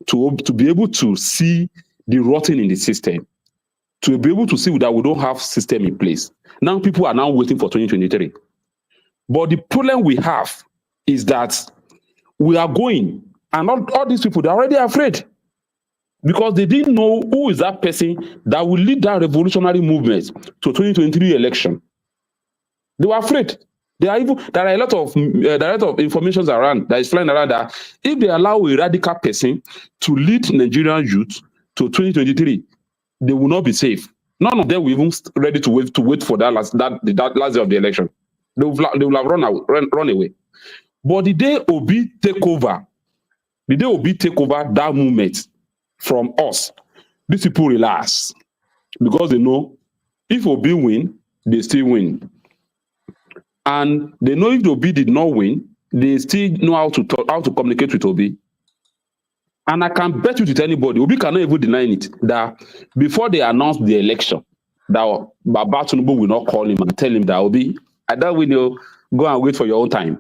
S6: to be able to see the rotting in the system, to be able to see that we don't have system in place. Now people are now waiting for 2023. But the problem we have is that we are going, and all these people, they're already afraid because they didn't know who is that person that will lead that revolutionary movement to 2023 election. They were afraid. There are a lot of information around that is flying around that if they allow a radical person to lead Nigerian youth to 2023, they will not be safe. None of them will even ready to wait for that last day of the election. They will have run away. But the day Obi take over that movement from us, these people relax because they know if Obi win, they still win. And they know if Obi did not win, they still know how to communicate with Obi. And I can bet you to anybody, Obi cannot even deny it, that before they announced the election, that Baba Tinubu will not call him and tell him that Obi, I don't win you, go and wait for your own time.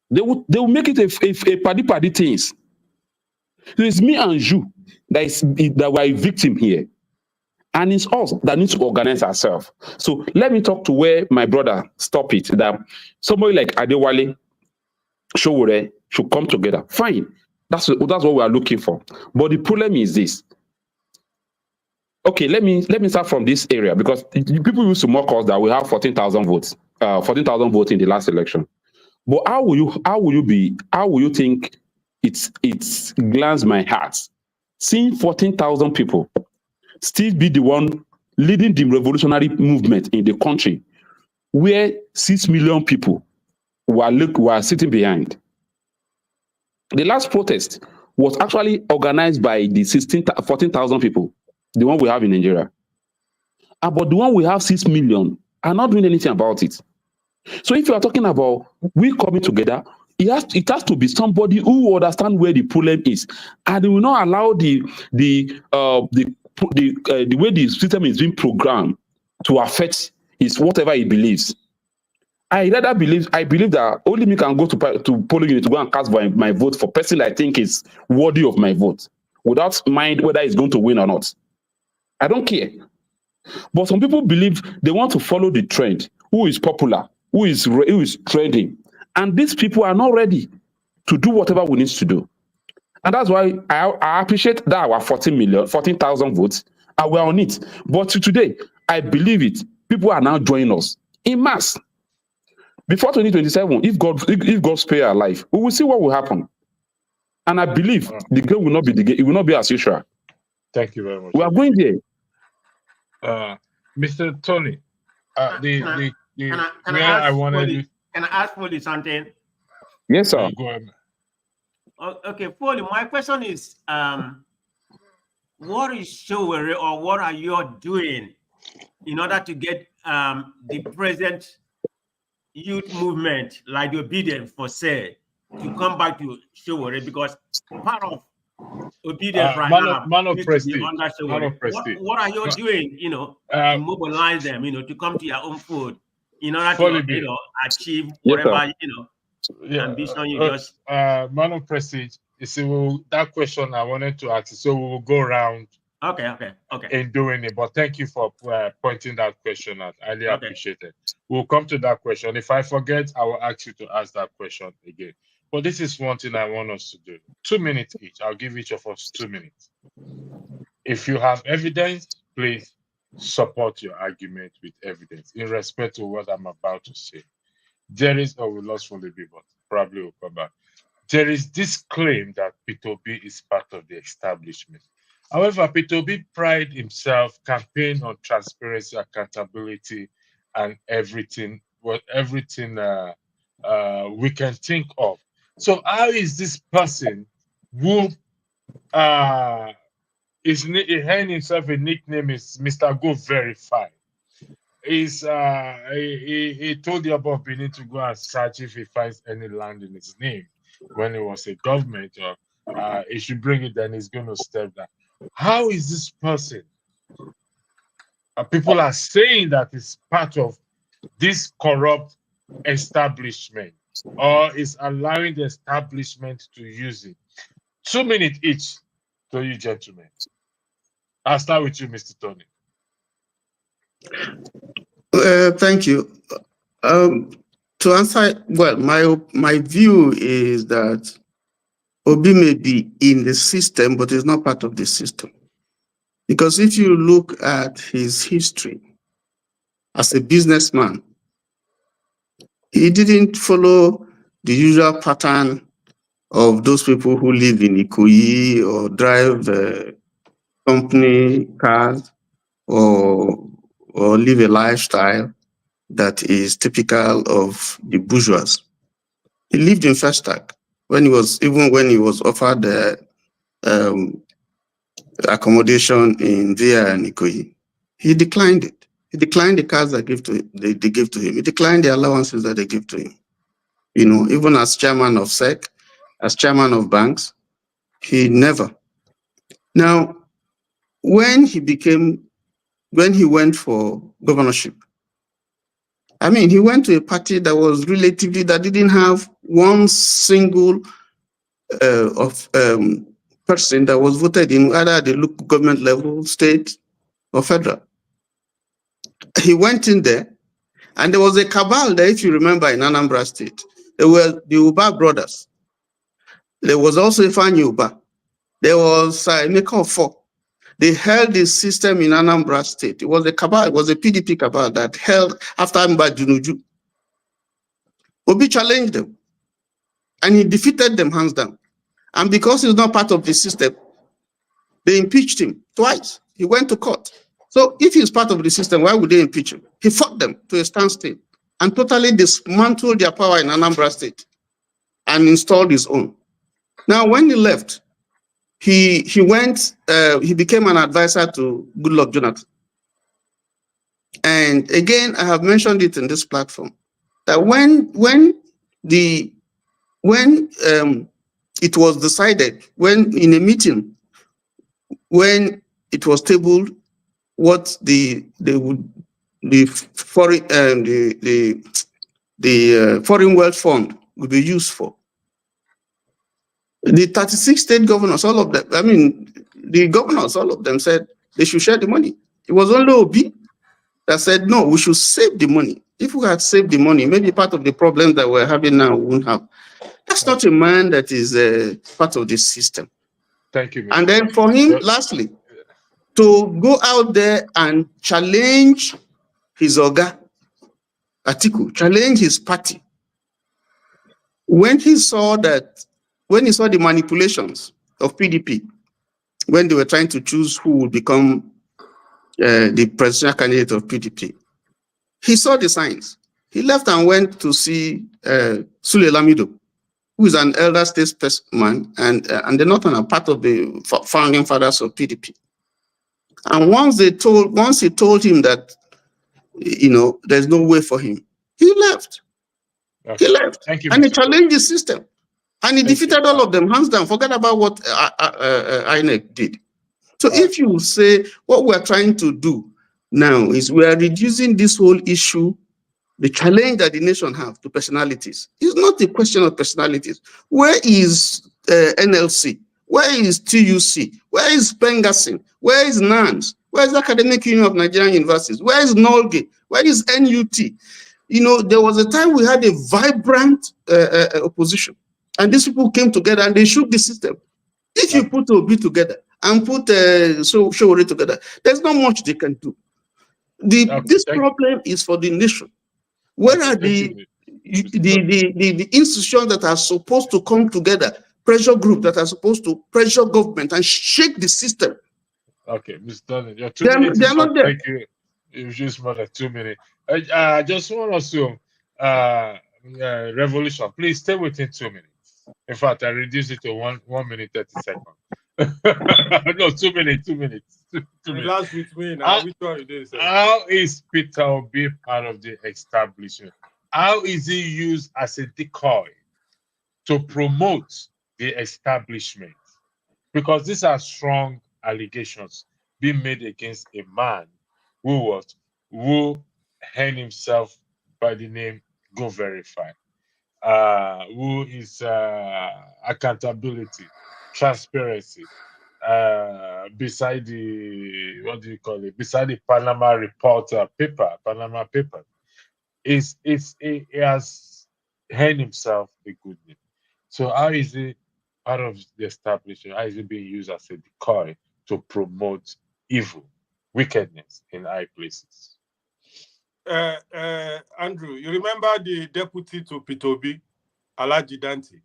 S6: They will make it a paddy things. So it's me and you that were a victim here. And it's us that need to organize ourselves. So let me talk to where my brother stop it, that somebody like Adewale, Showore should come together. Fine. That's what we are looking for. But the problem is this. Okay, let me start from this area, because people used to mock us that we have 14,000 votes, 14,000 votes in the last election. But how will you think it's glanced my heart seeing 14,000 people still be the one leading the revolutionary movement in the country, where 6 million people were sitting behind? The last protest was actually organized by the 14,000 people, the one we have in Nigeria. But the one we have 6 million are not doing anything about it. So if you are talking about we coming together, it has to be somebody who understands where the problem is, and they will not allow the way the system is being programmed to affect is whatever he believes. I believe that only me can go to polling unit to go and cast my vote for person I think is worthy of my vote, without mind whether it's going to win or not. I don't care. But some people believe they want to follow the trend, who is popular, who is trending, and these people are not ready to do whatever we need to do. And that's why I appreciate that our 14,000 votes, and we're on it. But today, I believe it. People are now joining us in mass. Before 2027, if God spare our life, we will see what will happen. And I believe the game will not be the game. It will not be as usual.
S3: Thank you very much.
S6: We are going there.
S3: Mr. Tony,
S8: Can I ask Foley something?
S6: Yes, sir.
S3: Go ahead.
S8: Okay, Foley, my question is, what is Showere, or what are you doing in order to get the present youth movement, like the obedience for say, to come back to Showere? Because part of obedience right now is to be under Showere. What are you doing, to mobilize them, to come to your own fold in order to, achieve whatever, ambition you just...
S3: Man of Prestige, you see, that question I wanted to ask you, so we will go around
S8: Okay.
S3: in doing it. But thank you for pointing that question out. I really appreciate it. We'll come to that question. If I forget, I will ask you to ask that question again. But this is one thing I want us to do. 2 minutes each. I'll give each of us 2 minutes. If you have evidence, please support your argument with evidence in respect to what I'm about to say. There is, we lost Folibi, but probably will come back. There is this claim that P2B is part of the establishment. However, P2B pride himself, campaign on transparency, accountability, and everything we can think of. So how is this person who is earning himself a nickname is Mr. Go Verified? He told the above Benin to go and search if he finds any land in his name when it was a government, or he should bring it, then he's going to step down. How is this person? People are saying that it's part of this corrupt establishment, or is allowing the establishment to use it. 2 minutes each to you, gentlemen. I'll start with you, Mr. Tony.
S4: Thank you. To answer, well, my view is that Obi may be in the system, but is not part of the system. Because if you look at his history as a businessman, he didn't follow the usual pattern of those people who live in Ikoyi or drive company cars or live a lifestyle that is typical of the bourgeois. He lived in Festac when he was offered accommodation in Via and Ikoyi. He declined it. He declined the cars they gave to him. He declined the allowances that they give to him. Even as chairman of SEC, as chairman of banks, he never. Now, when he went for governorship, he went to a party that didn't have one single person that was voted in, either at the local government level, state, or federal. He went in there, and there was a cabal there, if you remember, in Anambra State. There were the Uba brothers. There was also Ifeanyi Uba. There was Emeka Ofo. They held the system in Anambra State. It was a cabal, it was a PDP cabal that held after Mba Junuju. Obi challenged them, and he defeated them hands down. And because he's not part of the system, they impeached him twice. He went to court. So if he's part of the system, why would they impeach him? He fought them to a standstill and totally dismantled their power in Anambra State and installed his own. Now, when he left, he became an advisor to Goodluck Jonathan. And again, I have mentioned it in this platform, that when it was decided, when in a meeting, when it was tabled, what the foreign wealth fund would be used for, the 36 state governors, all of them, I mean, the governors, all of them said they should share the money. It was only Obi that said, no, we should save the money. If we had saved the money, maybe part of the problem that we're having now wouldn't have. That's not a man that is part of the system.
S3: Thank you.
S4: And then for him, lastly, to go out there and challenge his Oga, Atiku, challenge his party. When he saw the manipulations of PDP, when they were trying to choose who would become the presidential candidate of PDP, he saw the signs. He left and went to see Sule Lamido, who is an elder statesman and the Northern are part of the founding fathers of PDP. And once he told him that, there's no way for him, he left.
S3: Okay.
S4: He left.
S3: Thank you,
S4: And he
S3: Mr.
S4: challenged the system. And he defeated all of them, hands down. Forget about what INEC did. So if you say what we're trying to do now is we are reducing this whole issue, the challenge that the nation have to personalities. It's not a question of personalities. Where is NLC? Where is TUC? Where is Pengasin? Where is NANS? Where is the Academic Union of Nigerian Universities? Where is NOLGE? Where is NUT? There was a time we had a vibrant opposition. And these people came together and they shook the system. If you put Obi together and put Showore together, there's not much they can do. This problem is for the nation. Where are the institutions that are supposed to come together, pressure group that are supposed to pressure government and shake the system?
S3: Okay, Mr. Donald, your 2 minutes.
S4: They're not there.
S3: Thank you. You've used more than 2 minutes. I just want us to revolution. Please stay within 2 minutes. In fact, I reduced it to 1 minute 30 seconds. No, 2 minutes. 2 minutes. 2 minutes.
S5: Last with me now. Which one you did?
S3: How is Peter Obi part of the establishment? How is he used as a decoy to promote the establishment? Because these are strong allegations being made against a man who hanged himself by the name Go Verify, who is accountability, transparency, beside the Panama Panama paper, he has hanged himself a good name. So how is he part of the establishment? How is he being used as a decoy to promote evil, wickedness in high places?
S5: Andrew, you remember the deputy to Peter Obi, Alhaji Dante?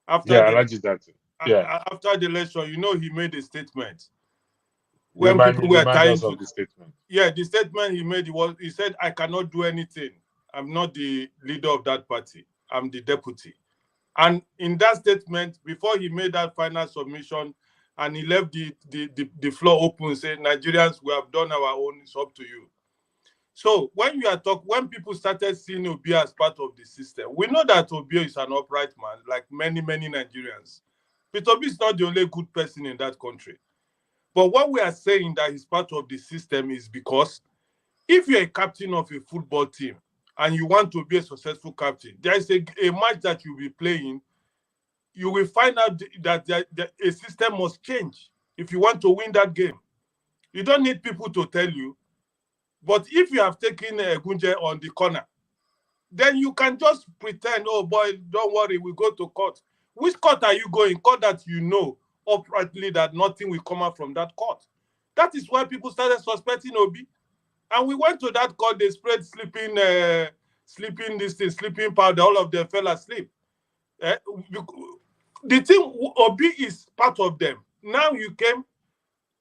S3: Alhaji Dante. Yeah.
S5: After the election, he made a statement.
S3: When people were trying to the statement.
S5: Yeah, the statement he made he said, "I cannot do anything. I'm not the leader of that party. I'm the deputy." And in that statement, before he made that final submission, and he left the floor open, saying, "Nigerians, we have done our own. It's up to you." So when people started seeing Obi as part of the system, we know that Obi is an upright man, like many, many Nigerians. Peter Obi is not the only good person in that country. But what we are saying that he's part of the system is because if you're a captain of a football team and you want to be a successful captain, there is a match that you'll be playing, you will find out that a system must change if you want to win that game. You don't need people to tell you. But if you have taken a Gunje on the corner, then you can just pretend, oh boy, don't worry, we go to court. Which court are you going? Court that you know uprightly that nothing will come out from that court. That is why people started suspecting Obi. And we went to that court, they spread sleeping powder, all of them fell asleep. The thing, Obi is part of them. Now you came,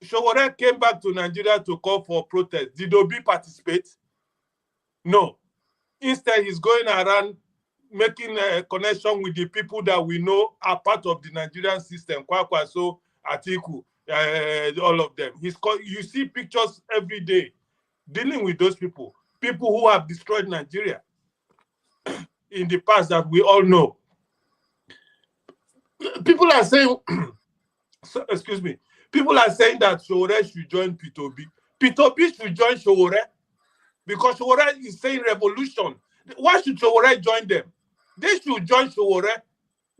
S5: Showore came back to Nigeria to call for protest. Did Obi participate? No. Instead, he's going around making a connection with the people that we know are part of the Nigerian system. Kwakwaso, Atiku, all of them. You see pictures every day dealing with those people who have destroyed Nigeria in the past that we all know. People are saying, excuse me, people are saying that Showore should join P2B. P2B should join Showore because Showore is saying revolution. Why should Showore join them? They should join Showore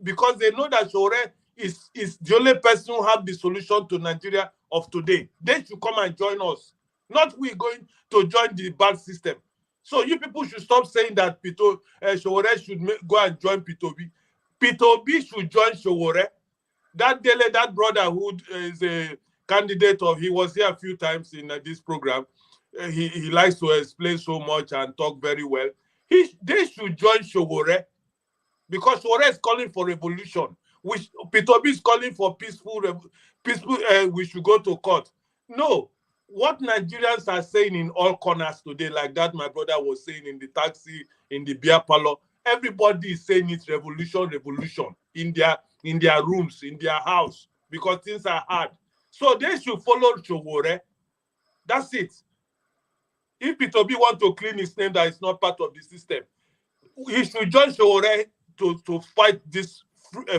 S5: because they know that Showore is the only person who has the solution to Nigeria of today. They should come and join us. Not we going to join the bad system. So you people should stop saying that Showore should go and join P2B. P2B should join Showore. That Dele, that brother who is a candidate of, he was here a few times in this program. He likes to explain so much and talk very well. They should join Showore because Showore is calling for revolution. Which P2B is calling for peaceful. We should go to court. No. What Nigerians are saying in all corners today, like that my brother was saying in the taxi, in the beer parlor, everybody is saying it's revolution, revolution in their rooms, in their house, because things are hard. So they should follow Showore. That's it. If P2B want to clean his name that is not part of the system, he should join Showore to fight this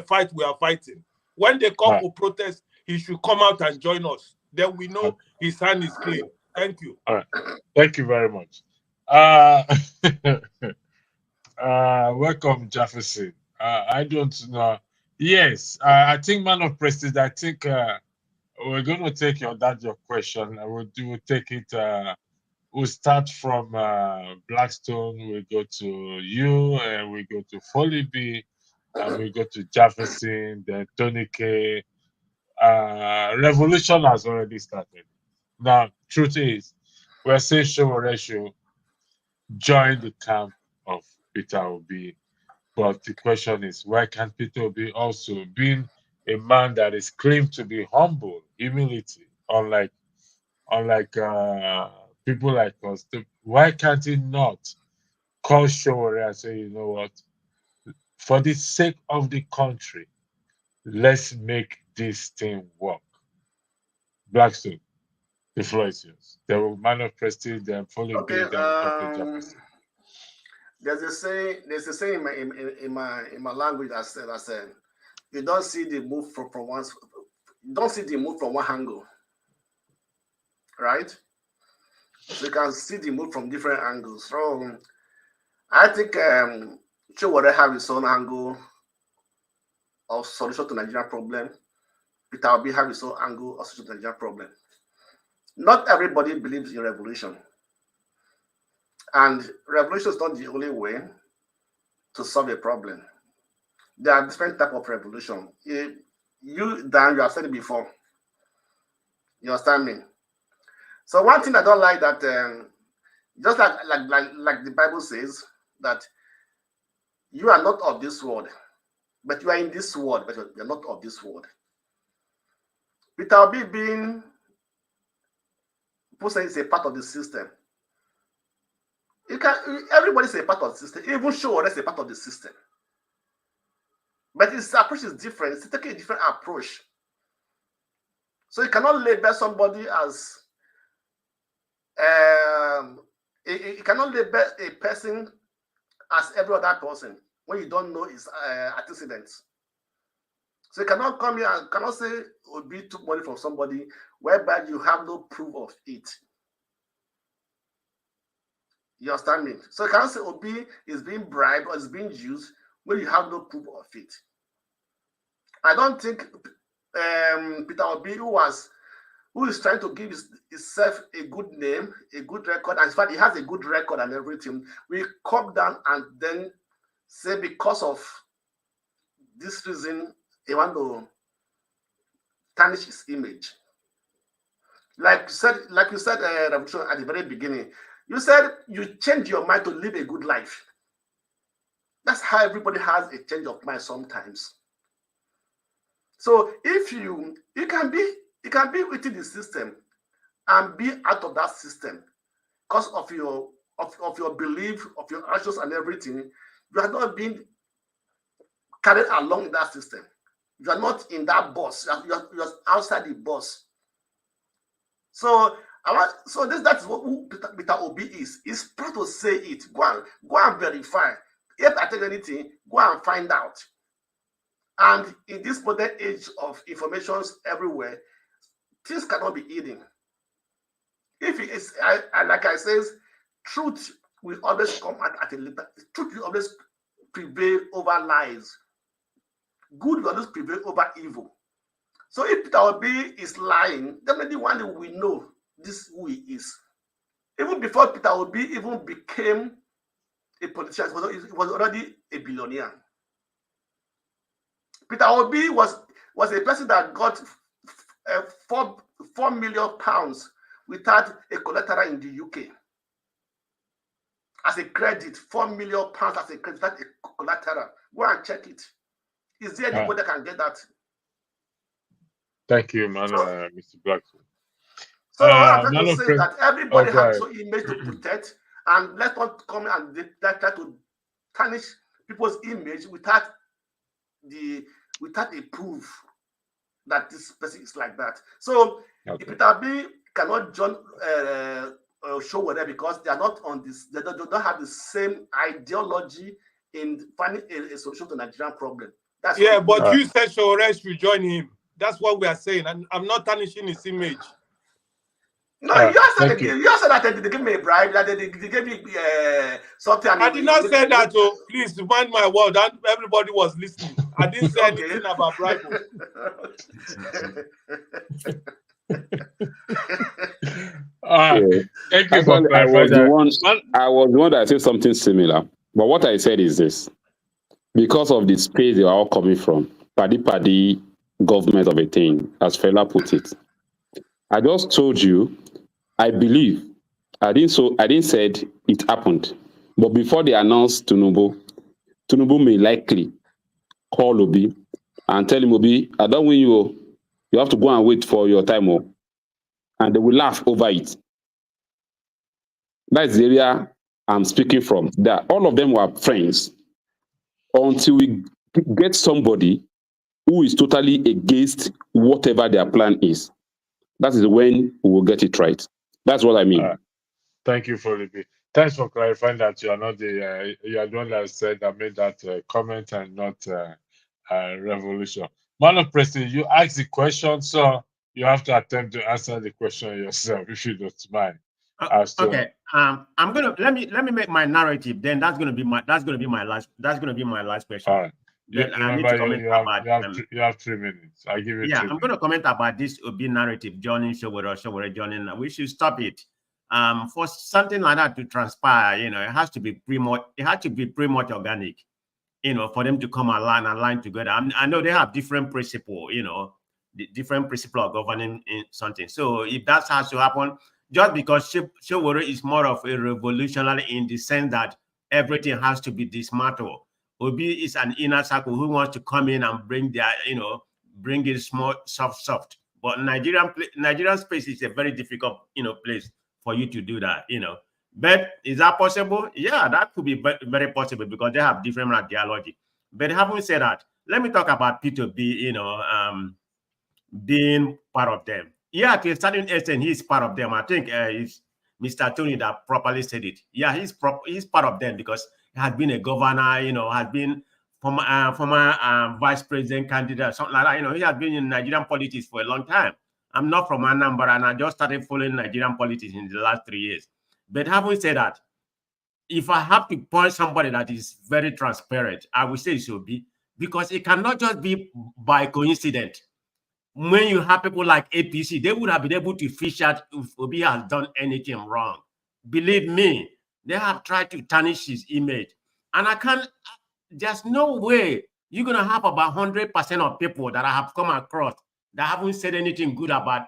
S5: fight we are fighting. When they come for protest, he should come out and join us. Then we know his hand is clean. Thank you.
S3: All right. Thank you very much. Welcome, Jefferson. I don't know. Yes, I think, man of prestige, I think we're going to take your question. We'll take it. We'll start from Blackstone. We'll go to you, and we go to Foley B, and we go to Jefferson, then Tony K. Revolution has already started. Now, truth is, we're saying Showore should join the camp of Peter Obi. But the question is, why can't Peter Obi also, being a man that is claimed to be humble, humility, unlike people like us, why can't he not call Showore and say, you know what, for the sake of the country, let's make this thing work? Blackstone, the floor is yours. The man of prestige, then following
S7: There's a saying in my language that said, you don't see the move from one, you don't see the move from one angle, right? So you can see the move from different angles. So I think Showore have his own angle of solution to Nigerian problem. Peter Obi have his own angle of solution to Nigerian problem. Not everybody believes in revolution. And revolution is not the only way to solve a problem. There are different types of revolution. You have said it before. You understand me? So one thing I don't like that, just like the Bible says, that you are not of this world, but you are in this world, but you are not of this world. Peter Obi being, people say it's a part of the system. Everybody's a part of the system. Even Showore is a part of the system. But his approach is different. It's taking a different approach. So you cannot label somebody as you cannot label a person as every other person when you don't know his antecedents. So you cannot come here and cannot say Obi took money from somebody whereby you have no proof of it. You understand me? So you cannot say Obi is being bribed or is being used when you have no proof of it. I don't think Peter Obi, who who is trying to give himself a good name, a good record, and in fact, he has a good record and everything, will come down and then say because of this reason, they want to tarnish his image. Like you said, Revolution, at the very beginning, you said you change your mind to live a good life. That's how everybody has a change of mind sometimes. So if you can be within the system and be out of that system because of your belief, of your actions and everything. You are not being carried along in that system. You are not in that bus. You are outside the bus. So that's what who Peter Obi is. He's proud to say it. Go and verify. If I tell you anything, go and find out. And in this modern age of informations everywhere, things cannot be hidden. If it is, like I says, truth will always come at a later. Truth will always prevail over lies. Good will always prevail over evil. So if Peter Obi is lying, definitely one day we know this who he is. Even before Peter Obi even became a politician, he was already a billionaire. Peter Obi was a person that got 4 million pounds without a collateral in the UK. As a credit, 4 million pounds as a credit without a collateral. Go and check it. Is there anybody that can get that?
S3: Thank you, man, Mr. Blackson.
S7: So what I'm trying to say is that everybody has an image to protect, and let's not come and try to tarnish people's image without a proof that this person is like that. So if Peter B cannot join show whatever because they are not on this, they don't have the same ideology in finding a solution to the Nigerian problem. That's
S5: but you said Shores will join him. That's what we are saying, and I'm not tarnishing his image.
S7: No, you said that they gave me a bribe, that they gave me something.
S5: I did not say that. Oh, please mind my word. And everybody was listening. I didn't say anything about bribe.
S3: Thank you
S6: for clarifying. I was the one that said something similar. But what I said is this: because of the space they are all coming from, paddy government of a thing, as Fela put it. I just told you, I believe. I didn't say it happened. But before they announced Tinubu may likely call Obi and tell him, Obi, I don't win you. You have to go and wait for your time. And they will laugh over it. That's the area I'm speaking from. That all of them were friends until we get somebody who is totally against whatever their plan is. That is when we will get it right. That's what I mean.
S3: Thank you, Felipe. Thanks for clarifying that you are not you are the one that said that made that comment and not revolution. Man of Prestige, you asked the question, so you have to attempt to answer the question yourself, if you don't mind.
S8: Okay. I'm gonna let me make my narrative. Then that's gonna be my last question.
S3: All right.
S8: Then I need to comment
S3: you have 3 minutes. I give you.
S8: Yeah, I'm going to comment about this Obi narrative, joining Showore joining. We should stop it. For something like that to transpire, it has to be pretty much organic, for them to come align together. I know they have different principle, the different principle of governing in something. So if that has to happen, just because Showore is more of a revolutionary in the sense that everything has to be dismantled. Obi is an inner circle who wants to come in and bring their, bring it small, soft. But Nigerian space is a very difficult, place for you to do that, But is that possible? Yeah, that could be very possible because they have different ideology. But having said that, let me talk about P2B, being part of them. Yeah, to a certain extent, he's part of them. I think it's Mr. Tony that properly said it. Yeah, he's part of them because he has been a governor, has been former vice president candidate, something like that. He has been in Nigerian politics for a long time. I'm not from Anambra, and I just started following Nigerian politics in the last 3 years. But having said that, if I have to point somebody that is very transparent, I would say it should be, because it cannot just be by coincidence. when you have people like APC, they would have been able to fish out if Obi has done anything wrong. Believe me, they have tried to tarnish his image. And I can't, there's no way you're going to have about 100% of people that I have come across that haven't said anything good about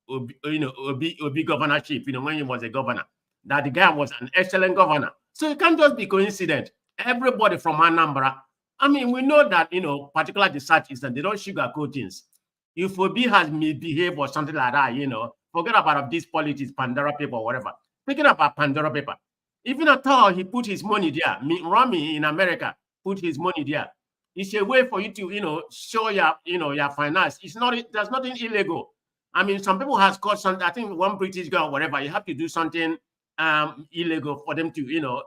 S8: Obi governorship, when he was a governor, that the guy was an excellent governor. So it can't just be coincident. Everybody from Anambra, I mean, we know that, particularly the South Eastern, they don't sugarcoat things. If Obi has misbehaved or something like that, forget about this politics, Pandora paper or whatever. Speaking about Pandora paper, even at all, he put his money there. Rami in America put his money there. It's a way for you to, show your finance. There's nothing illegal. I mean, some people has caused something. I think one British girl or whatever, you have to do something illegal for them to,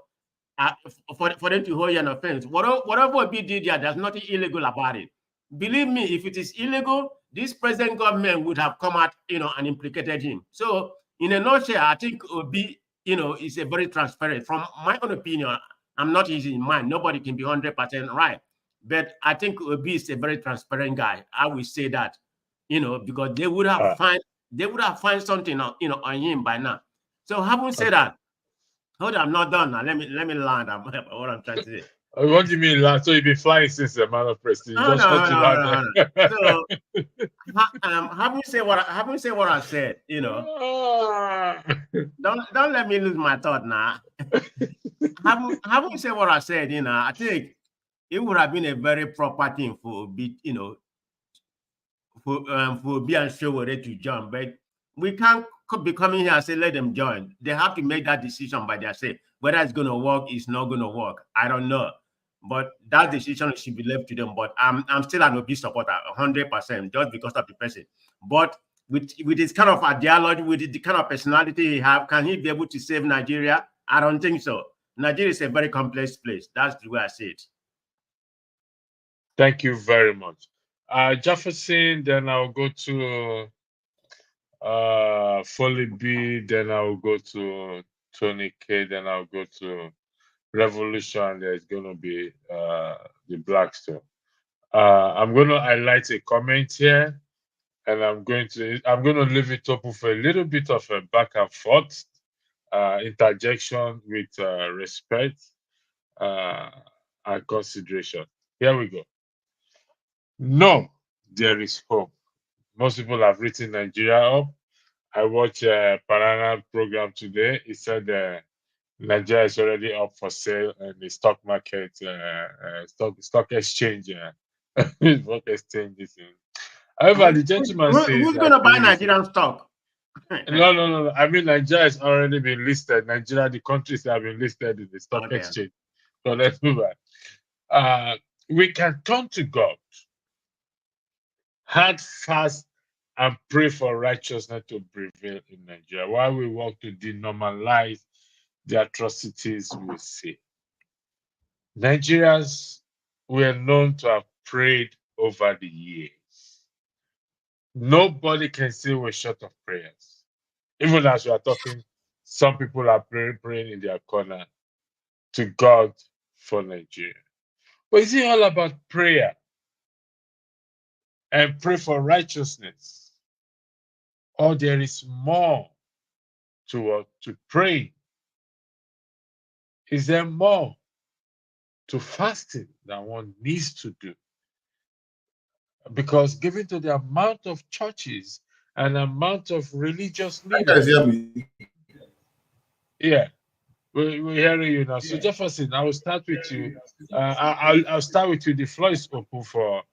S8: for them to hold you an offense. Whatever Obi did there, there's nothing illegal about it. Believe me, if it is illegal, this present government would have come out, and implicated him. So, in a nutshell, I think Obi, is a very transparent. From my own opinion, I'm not easy in mind. Nobody can be 100% right. But I think Obi is a very transparent guy. I will say that, because they would have find something, on him by now. So having said that, hold on, I'm not done now. Let me land on what I'm trying to say.
S3: What do you mean land? So you've been flying since the man of prestige.
S8: No. So having said what I said, don't let me lose my thought now. having said what I said, I think it would have been a very proper thing for Obi, for Obi and Showore to join, but we can't be coming here and say let them join. They have to make that decision by themselves. Whether it's going to work, it's not going to work. I don't know, but that decision should be left to them. But I'm still an Obi supporter, 100%, just because of the person. But with this kind of ideology, with the kind of personality he have, can he be able to save Nigeria? I don't think so. Nigeria is a very complex place. That's the way I see it.
S3: Thank you very much. Jefferson, then I'll go to Foley B, then I'll go to Tony K, then I'll go to Revolution. There's going to be the Blackstone. I'm going to highlight a comment here, and I'm going to leave it open for a little bit of a back and forth interjection with respect and consideration. Here we go. No, there is hope. Most people have written Nigeria up. I watched a Parana program today. It said Nigeria is already up for sale and the stock market, stock exchange, stock exchanges. However, the gentleman says
S8: who's going to buy Nigerian stock?
S3: No. I mean, Nigeria has already been listed. Nigeria, the countries have been listed in the stock exchange. So let's move on. We can turn to God, hard, fast, and pray for righteousness to prevail in Nigeria while we work to denormalize the atrocities we see. Nigerians were known to have prayed over the years. Nobody can say we're short of prayers. Even as we are talking, some people are praying in their corner to God for Nigeria. But is it all about prayer and pray for righteousness? Or there is more to pray? Is there more to fasting that one needs to do? Because given to the amount of churches and amount of religious leaders, we're hearing you now. So Jefferson, I will start with you. I'll start with you. The floor is open for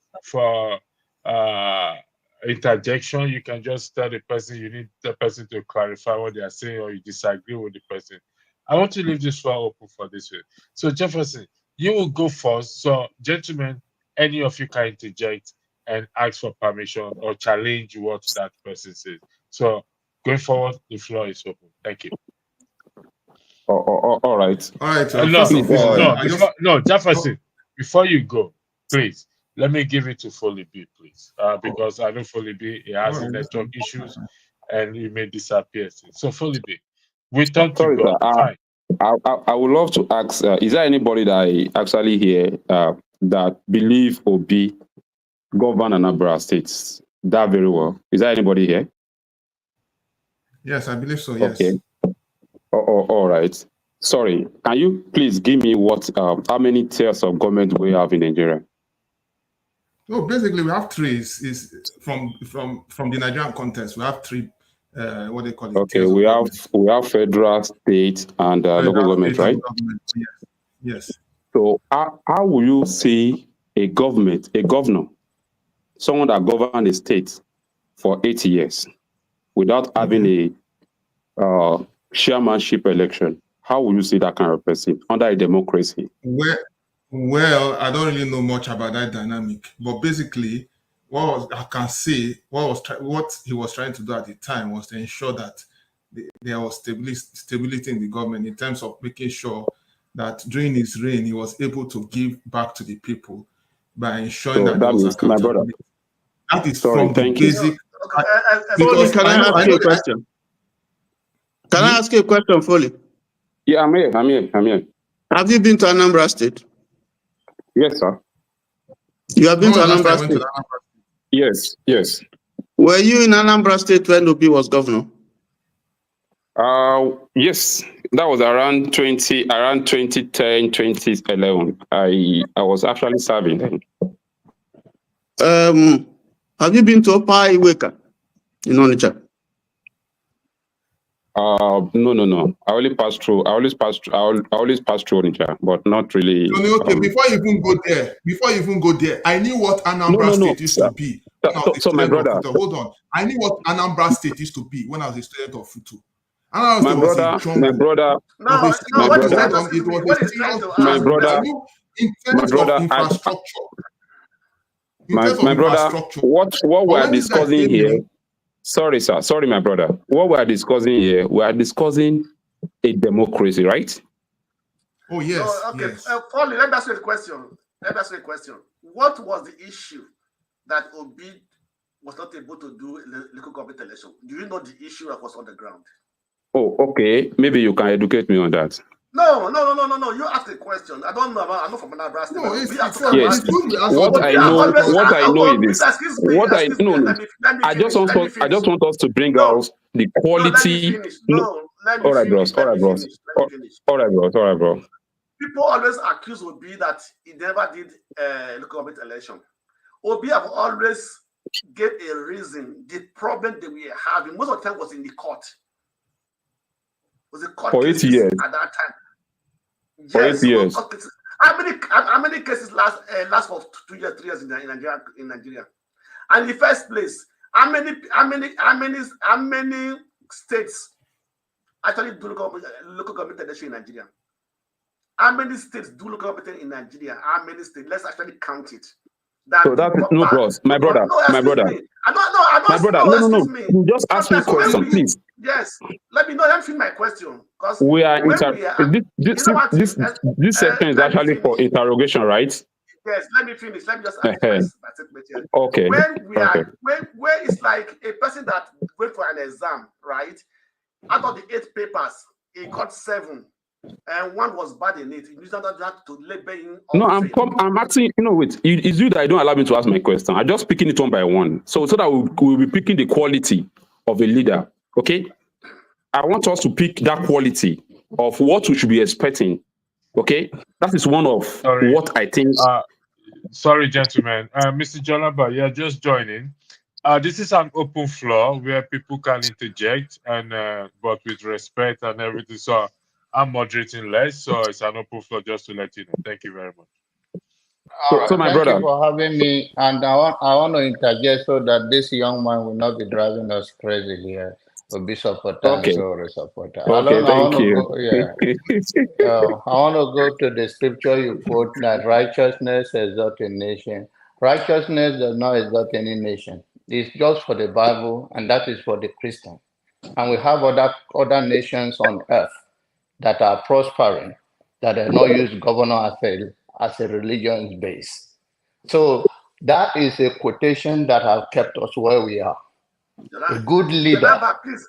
S3: interjection. You can just tell the person you need the person to clarify what they are saying, or you disagree with the person. I want to leave this floor open for this way. So Jefferson, you will go first. So gentlemen, any of you can interject and ask for permission or challenge what that person says. So going forward, the floor is open. Thank you.
S6: All right.
S3: No, Jefferson, before you go, please, let me give it to Foley B, please. Because I know Foley B, he has network issues and he may disappear. So Foley B, we turn to God. Fine.
S6: I would love to ask, is there anybody that I actually hear that believe Obi govern Anambra states? that very well. Is there anybody here?
S9: Yes, I believe so. Yes.
S6: Okay. All right. Sorry. Can you please give me how many tiers of government we have in Nigeria?
S9: No, basically we have three. Is from the Nigerian context, we have three. What they call it?
S6: Okay, we have federal, state, and local government, right?
S9: Yes.
S6: So how will you see a governor, someone that governed a state for 8 years without having a chairmanship election? How will you see that kind of person under a democracy?
S9: Well, I don't really know much about that dynamic, but basically, what he was trying to do at the time was to ensure that there was stability in the government in terms of making sure that during his reign he was able to give back to the people by ensuring that there was accountability. That is from the basic.
S4: Foley, can I ask you a question? Can I ask you a question, Foley?
S6: Yeah, I'm here.
S4: Have you been to Anambra State?
S6: Yes, sir.
S4: You have been to Anambra State?
S6: Yes.
S4: Were you in Anambra State when Obi was governor?
S6: Yes. That was around 2010, 2011. I was actually serving then.
S4: Have you been to Opa Iweka in Onitsha?
S6: No. I always pass through Onitsha, but not really.
S9: Okay, before you even go there, I knew what Anambra State used to be.
S6: So my brother,
S9: hold on. I knew what Anambra State used to be when I was a student of Futu.
S6: My brother. What we are discussing here. Sorry, sir. Sorry, my brother. What we are discussing here, we are discussing a democracy, right?
S9: Oh, yes.
S7: Oh, okay.
S9: Yes.
S7: Foley, let me ask you a question. What was the issue that Obi was not able to do local government election? Do you know the issue that was on the ground?
S6: Oh, okay. Maybe you can educate me on that.
S7: No. You asked a question. I don't know about. I'm not from Anambra State.
S9: No,
S6: yes. What I know is this. I just want us to bring out the quality. All right, bros.
S7: People always accuse Obi that he never did local government election. Obi have always gave a reason. The problem that we are having most of the time was in the court. Was the court
S6: for 8 years
S7: at that time? Yes,
S6: for 8 years.
S7: How many cases last for 2 years, 3 years in Nigeria? And in the first place, how many states actually do local government election in Nigeria? How many states do local government in Nigeria? How many states? Let's actually count it.
S6: So that is no, bros. My brother. No. You just ask me a question, please.
S7: Yes. Let me finish my question. Because
S6: we are this section is actually for interrogation, right?
S7: Yes. Let me finish. Let me just ask my statement here.
S6: Okay.
S7: Where it's like a person that went for an exam, right? Out of the 8 papers, he got 7. And one was bad in it. You just have to label in.
S6: No, I'm asking. Wait. It's you that you don't allow me to ask my question. I'm just picking it one by one, so that we'll be picking the quality of a leader. Okay. I want us to pick that quality of what we should be expecting. Okay, that is one of what I think.
S3: Sorry, gentlemen. Mr. Jonaba, you're just joining. This is an open floor where people can interject and but with respect and everything. So I'm moderating less, so it's an open floor just to let you know. Thank you very much.
S6: So my brother,
S10: thank you for having me, and I want to interject so that this young man will not be driving us crazy here. Will be supporter and so supporter.
S6: Okay, thank you.
S10: I want to go to the scripture you quote that righteousness exalts a nation. Righteousness does not exalt any nation. It's just for the Bible, and that is for the Christian. And we have other nations on earth that are prospering, that are not use governor as a religion base. So that is a quotation that has kept us where we are. A good leader.
S7: Please.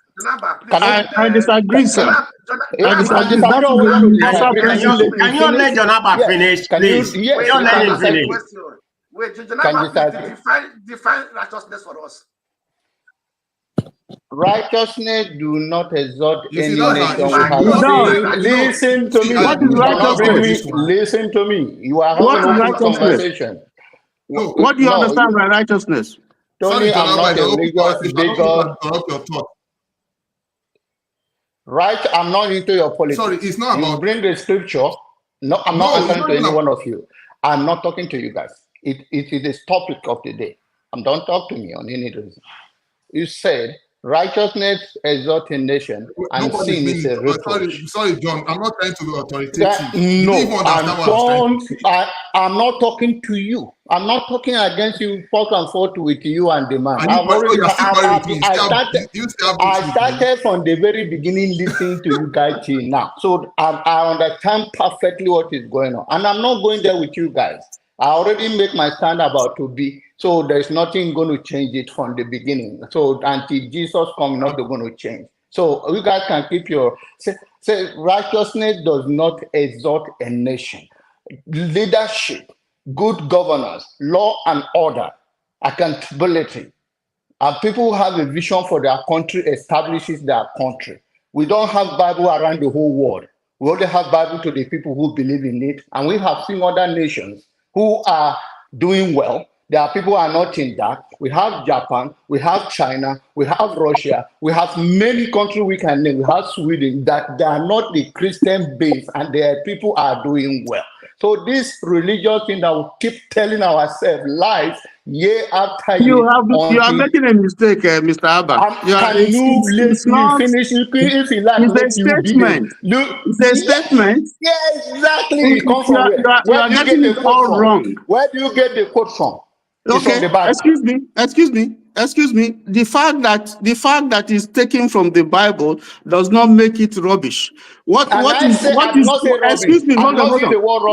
S4: I disagree, sir.
S10: Can you let Jonaba finish, please? Can you let him finish?
S7: Wait,
S10: Can
S7: Jonathan,
S10: you start?
S7: define righteousness for us.
S10: Righteousness do not exalt
S9: You see,
S10: any
S9: that's
S10: nation.
S9: how
S10: We
S9: you
S10: have
S2: It does.
S10: seen. Listen to
S9: see,
S10: me.
S2: What
S9: we
S2: is
S10: You cannot
S9: cannot
S10: bring
S9: go
S2: righteousness?
S9: this
S10: me.
S9: one.
S10: Listen to me. You are
S2: What
S10: having
S2: is
S10: open
S2: righteousness?
S10: conversation.
S9: No,
S2: What do you
S10: No,
S2: understand by righteousness?
S9: sorry,
S10: Tony, I'm
S9: Jonathan,
S10: not
S9: it's
S10: a
S9: an open
S10: religious
S9: conversation. I don't
S10: bigot.
S9: want to interrupt your thought.
S10: Right? I'm not into your politics.
S9: Sorry, it's not
S10: You
S9: about.
S10: bring the scripture. No, I'm
S9: No,
S10: not
S9: it's
S10: answering
S9: not
S10: to
S9: even
S10: any
S9: about.
S10: one of you. I'm not talking to you guys. It is the topic of the day. Don't talk to me on any reason. You said righteousness exalts a nation and
S9: Nobody's
S10: sin is
S9: meaning.
S10: a reproach.
S9: Sorry, John. I'm not trying to be authoritative. You don't even
S10: No,
S9: understand what I was trying to say.
S10: I'm not talking to you. I'm not talking against you, forth and forth with you and the man.
S9: And you, you're still married with me. You still have
S10: I
S9: issues with me.
S10: started from the very beginning listening to you guys till now. So I understand perfectly what is going on. And I'm not going there with you guys. I already make my stand about to be. So there's nothing going to change it from the beginning. So until Jesus comes, not going to change. So you guys can keep your say righteousness does not exalt a nation. Leadership, good governance, law and order, accountability, and people who have a vision for their country establishes their country. We don't have Bible around the whole world. We only have Bible to the people who believe in it. And we have seen other nations who are doing well. There are people who are not in that. We have Japan, we have China, we have Russia, we have many countries we can name. We have Sweden that they are not the Christian base and their people are doing well. So this religious thing that we keep telling ourselves lies year after year.
S4: You are making a mistake, Mr. Abba.
S10: Can you let me finish? If you like,
S4: it's a statement. It's a statement.
S10: Yeah, exactly. You come from where?
S4: You are getting it all wrong.
S10: Where do you get the quote from? It's
S4: Okay,
S10: from the Bible.
S4: excuse me. The fact that is taken from the Bible does not make it rubbish. Excuse me, hold on.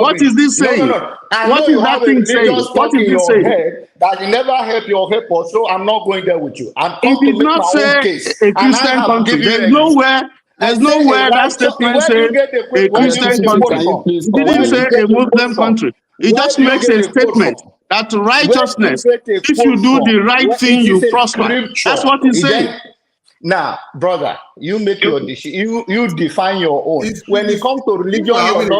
S4: What is this saying? What is that thing saying? What is this saying?
S10: That you never help your helper, so I'm not going there with you.
S4: It did not say a Christian country. There's nowhere that statement says a Christian country. It didn't say a Muslim country. It just makes a statement that righteousness, if you do the right thing, you prosper. That's what he's saying.
S10: Now, brother, you make your decision. You define your own. When it comes to religion,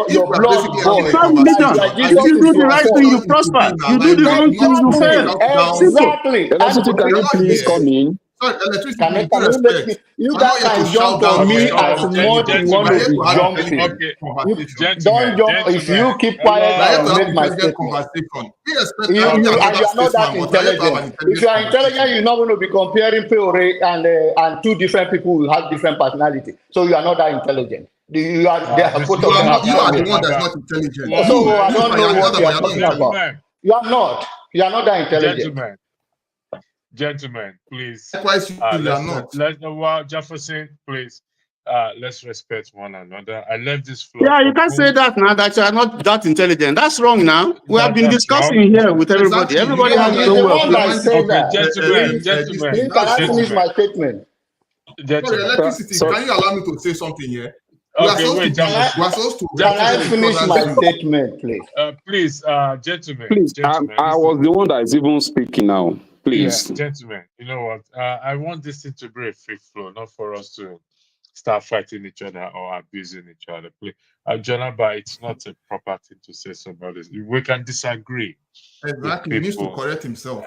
S10: your blood boils.
S4: It's not religion. If you do the right thing, you prosper. You do the wrong thing, you fail.
S10: Exactly.
S6: Can you please come in?
S10: You guys can jump on me as much you want to be jumping. Don't jump. If you keep quiet, I'll make my statement. You are not that intelligent. If you are intelligent, you're not going to be comparing Peore and two different people who have different personality. So you are not that intelligent. You are
S9: the one that's not intelligent.
S10: So I don't know what you are talking about. You are not. You are not that intelligent.
S3: Gentlemen, please. Jefferson, please. Let's respect one another. I left this floor.
S4: Yeah, you can't say that now, that you are not that intelligent. That's wrong now. We have been discussing here with everybody. Everybody has to know well.
S3: Gentlemen.
S10: Please, can I finish my statement?
S9: Sorry, electricity. Can you allow me to say something here?
S10: Can I finish my statement, please?
S3: Please, gentlemen.
S6: Please, I was the one that is even speaking now. Please.
S3: Yeah, gentlemen, you know what? I want this thing to be a free flow, not for us to start fighting each other or abusing each other. Please, Jonathan, it's not a proper thing to say somebody. We can disagree.
S9: Exactly, he needs to correct himself.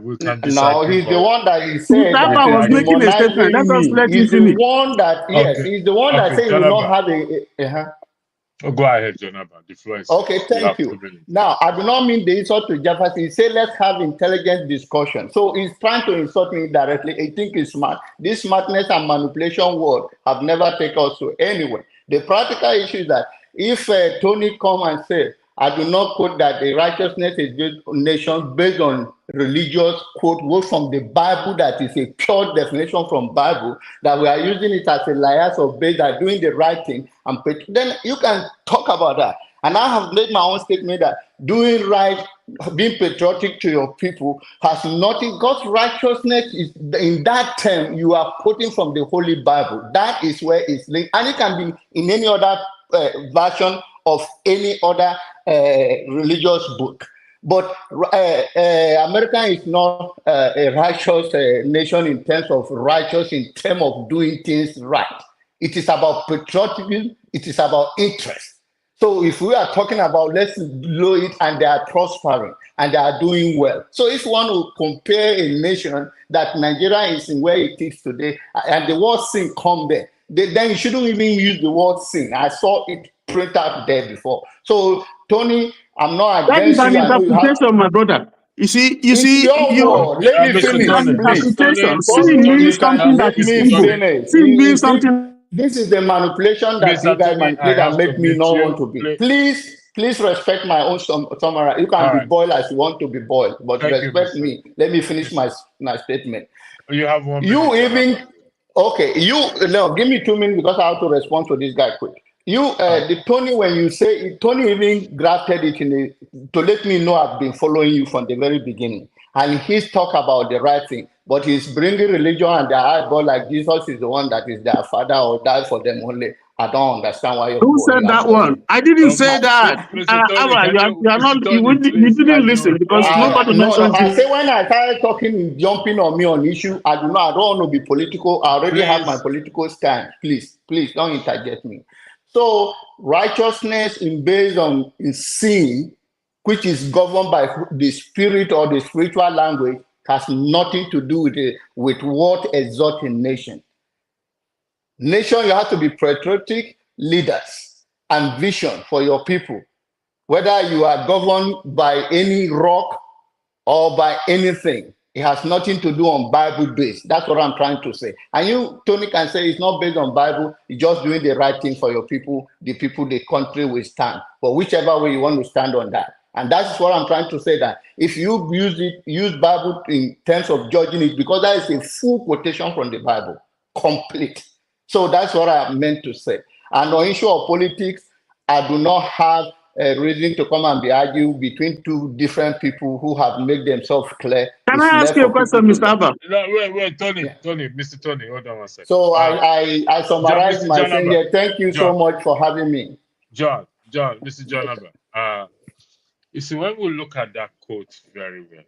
S3: We can disagree.
S10: No, he's the one that he said that
S4: was making a statement. Let us let him finish.
S10: He's the one that said he will not have a.
S3: Go ahead, Jonathan. The floor is
S10: okay. Thank you. Now, I do not mean the insult to Jefferson. He said, let's have intelligent discussion. So he's trying to insult me directly. I think he's smart. This smartness and manipulation word have never taken us to anywhere. The practical issue is that if Tony come and say, I do not quote that the righteousness is good nation based on religious quote word from the Bible that is a pure definition from Bible, that we are using it as a liars of base that doing the right thing, and then you can talk about that. And I have made my own statement that doing right, being patriotic to your people has nothing. God's righteousness is in that term you are quoting from the Holy Bible. That is where it's linked, and it can be in any other version of any other religious book. But America is not a righteous nation in terms of righteous, in terms of doing things right. It is about patriotism. It is about interest. So if we are talking about let's blow it and they are prospering and they are doing well. So if one will compare a nation that Nigeria is in where it is today and the word sin come there, then you shouldn't even use the word sin. I saw it print out there before. So Tony, I'm not
S4: That is
S10: against
S4: an
S10: you. I know you have
S4: interpretation, my brother. You see,
S10: it's your word. Let me
S3: Mr.
S10: finish,
S3: Tony,
S4: an
S10: please.
S3: Mr. Tony,
S4: interpretation.
S10: Tony,
S4: Sin
S3: Mr.
S4: means
S3: Tony,
S4: something that
S10: let
S4: is
S10: me
S3: Mr.
S4: evil.
S3: Tony,
S10: finish.
S4: Sin means something.
S10: This is the manipulation that you
S3: Mr.
S10: guys
S3: Tony, I
S10: manipulate and
S3: have to
S10: make me
S3: meet
S10: not want
S3: you.
S10: to be. Please respect my own summary. You
S3: All
S10: can be
S3: right.
S10: boiled as you want to be boiled, but
S3: Thank you,
S10: respect
S3: Mr.
S10: me. Let me finish
S3: Mr.
S10: my statement.
S3: You have 1
S10: You
S3: minute, John.
S10: even okay? No, give me 2 minutes because I have to respond to this guy quick. The Tony, when you say Tony even grafted it to let me know I've been following you from the very beginning, and he's talk about the right thing, but he's bringing religion and their eyeball like Jesus is the one that is their father or died for them only. I don't understand why
S4: Who said that one? I didn't say that.
S3: Mr. Tony,
S4: Abba,
S3: can
S4: you are
S3: Mr.
S4: not.
S3: Tony,
S4: You
S3: please,
S4: didn't listen because nobody
S10: No,
S4: mentioned
S10: I
S4: it.
S10: say when I started talking, jumping on me on issue, I don't want to be political. I already have my political stand. Please don't interject me. So righteousness is based on sin, which is governed by the spirit or the spiritual language, has nothing to do with what exalts a nation. Nation, you have to be patriotic leaders and vision for your people. Whether you are governed by any rock or by anything, it has nothing to do on Bible base. That's what I'm trying to say. And you, Tony, can say it's not based on Bible. You're just doing the right thing for your people, the country will stand. But whichever way you want to stand on that. And that's what I'm trying to say, that if you use Bible in terms of judging it, because that is a full quotation from the Bible, complete. So that's what I meant to say. And on issue of politics, I do not have a reason to come and be arguing between two different people who have made themselves clear.
S4: Can I ask you a question, Mr. Abba?
S3: No, wait, Tony, Mr. Tony, hold on 1 second.
S10: So I summarize my thing here. Thank you so much for having me.
S3: Mr. John Abba. You see, when we look at that quote very well,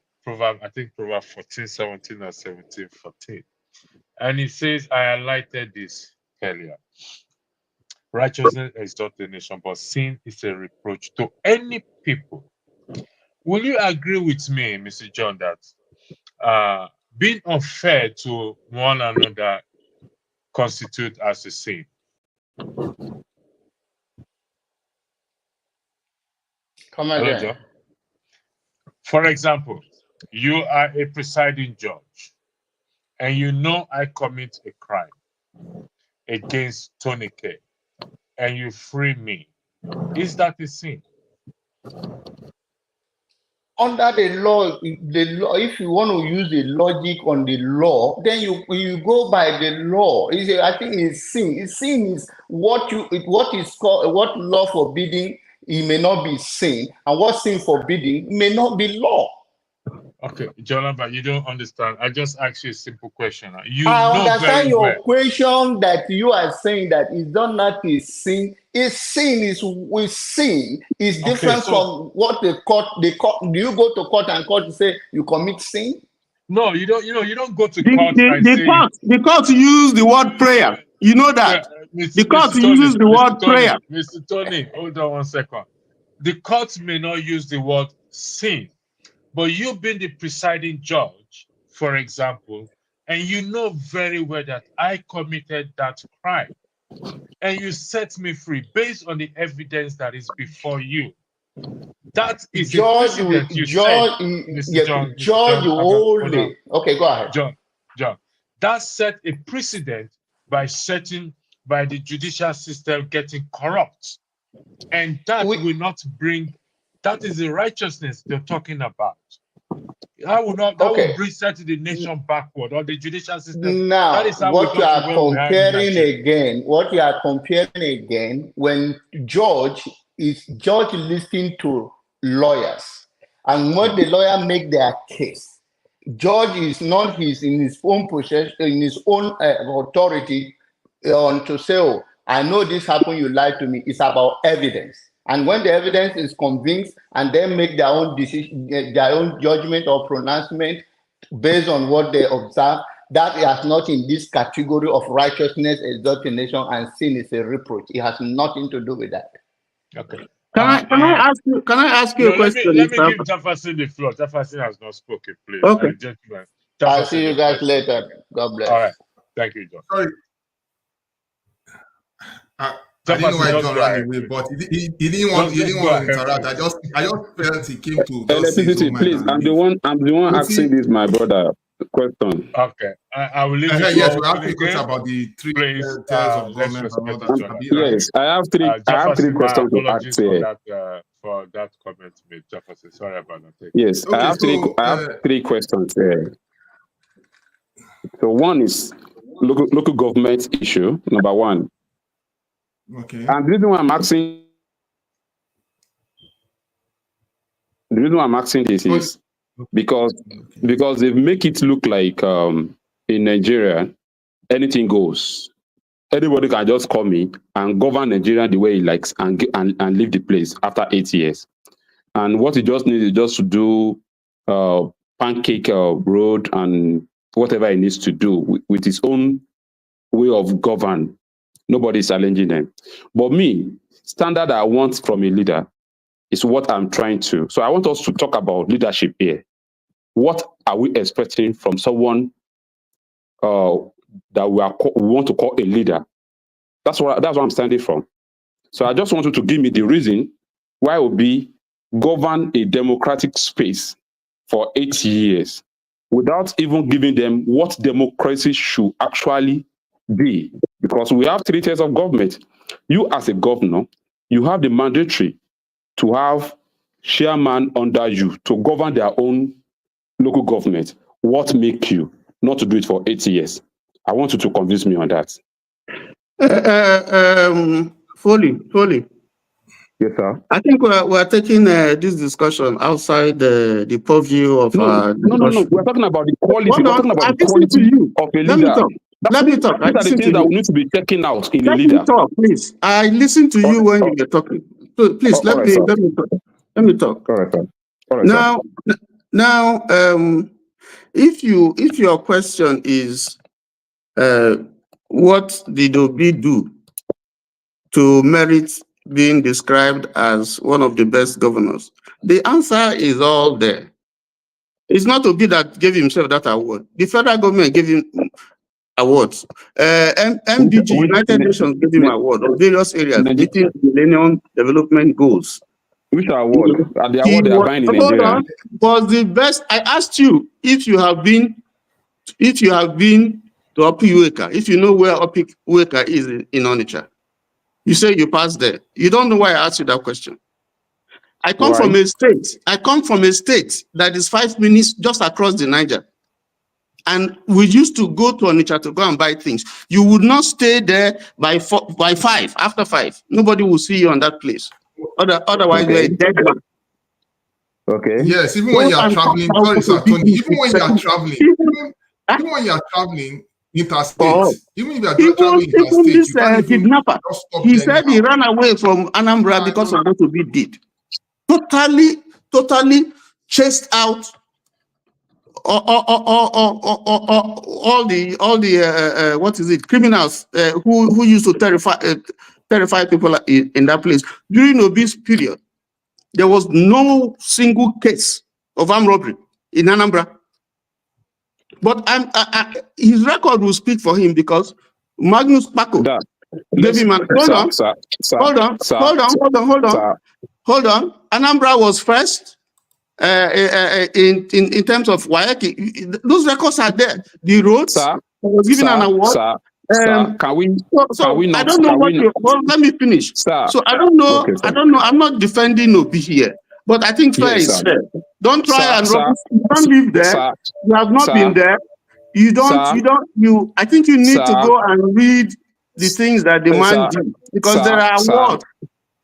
S3: I think Proverbs 14:17 or 17:14, and it says, I highlighted this earlier. Righteousness exalts the nation, but sin is a reproach to any people. Will you agree with me, Mr. John, that being unfair to one another constitutes as a sin?
S10: Come again.
S3: Hello, John. For example, you are a presiding judge, and you know I commit a crime against Tony K, and you free me. Is that a sin?
S10: Under the law, if you want to use the logic on the law, then you go by the law. I think it's sin. Sin is what is called, what law forbidding, it may not be sin, and what sin forbidding may not be law.
S3: Okay, John, but you don't understand. I just asked you a simple question.
S10: I understand your question that you are saying that is not a sin. Sin is different from what the court. Do you go to court and court say you commit sin?
S3: No, you don't. You don't go to court and say
S4: the court use the word prayer. You know that the court uses the word prayer.
S3: Mr. Tony, hold on 1 second. The court may not use the word sin, but you being the presiding judge, for example, and you know very well that I committed that crime, and you set me free based on the evidence that is before you. That is
S10: Judge, only. Okay, go ahead.
S3: John, that set a precedent by the judicial system getting corrupt. And that will not bring, that is the righteousness they're talking about. That will set the nation backward, or the judicial system.
S10: Now,
S3: that is how
S10: what you are comparing again, when judge listening to lawyers, and when the lawyer make their case, judge is not in his own possession, in his own authority to say, oh, I know this happened, you lied to me. It's about evidence. And when the evidence is convinced and they make their own decision, their own judgment or pronouncement based on what they observe, that is not in this category of righteousness, exaltation, and sin is a reproach. It has nothing to do with that.
S3: Okay.
S4: Can I ask you a question?
S3: Let me give Jefferson the floor. Jefferson has not spoken, please.
S4: Okay.
S3: Gentlemen,
S10: I'll see you guys later. God bless.
S3: All right. Thank you, John.
S9: Sorry. I didn't know why John ran away, but he didn't want to interact. I just felt he came to just say his own mind.
S6: Please, I'm the one asking this, my brother. Question.
S3: Okay, I will leave you.
S9: Yes, we have a question about the three tiers of government and all that.
S6: Yes, I have three questions to ask here.
S3: For that comment, with Jefferson. Sorry about that.
S6: Yes, okay, I have three questions here. So one is local government issue, number one.
S9: Okay.
S6: And the reason why I'm asking this is because they make it look like in Nigeria anything goes. Anybody can just come in and govern Nigeria the way he likes and leave the place after 8 years. And what he just needs is just to do pancake road and whatever he needs to do with his own way of govern. Nobody's challenging them. But me, standard I want from a leader is what I'm trying to. So I want us to talk about leadership here. What are we expecting from someone that we want to call a leader? That's what I'm standing from. So I just want you to give me the reason why Obi govern a democratic space for 8 years without even giving them what democracy should actually be. Because we have 3 tiers of government. You as a governor, you have the mandatory to have chairman under you to govern their own local government. What make you not to do it for 8 years? I want you to convince me on that.
S4: Fully.
S6: Yes, sir.
S4: I think we're taking this discussion outside the purview of
S6: no. We're talking about the quality. We're talking about the quality of a leader.
S4: Let me talk.
S6: These are the things that we need to be checking out in a leader.
S4: Let me talk, please. I listened to you when you were talking. So please let me talk. Let me talk.
S6: All right,
S4: now, if your question is what did Obi do to merit being described as one of the best governors, the answer is all there. It's not Obi that gave himself that award. The federal government gave him awards. MDG, United Nations, gave him award on various areas, meeting Millennium Development Goals.
S6: Which award? The award they are buying in Nigeria.
S4: Was the best. I asked you if you have been to Opi-Ueka, if you know where Opi-Ueka is in Onitsha. You say you passed there. You don't know why I asked you that question. I come from a state that is 5 minutes just across the Niger. And we used to go to Onitsha to go and buy things. You would not stay there by 5, after 5. Nobody will see you on that place. Otherwise, you're a dead man.
S6: Okay.
S9: Yes, even when you are traveling, sorry, sir, Tony, even when you are traveling interstate, even if you are traveling interstate,
S4: this kidnapper, he said he ran away from Anambra because of what Obi did. Totally chased out all the what is it, criminals who used to terrify people in that place. During Obi's period, there was no single case of armed robbery in Anambra. But his record will speak for him because Magnus Paco gave him an hold on. Anambra was first in terms of Waeki. Those records are there. The roads was given an award.
S6: Can we not?
S4: I don't know what you. Well, let me finish. So I don't know. Okay, I don't know. I'm not defending Obi here, but I think fair is fair. Don't try and don't live there. You have not been there. You don't. I think you need to go and read the things that the man did, because there are awards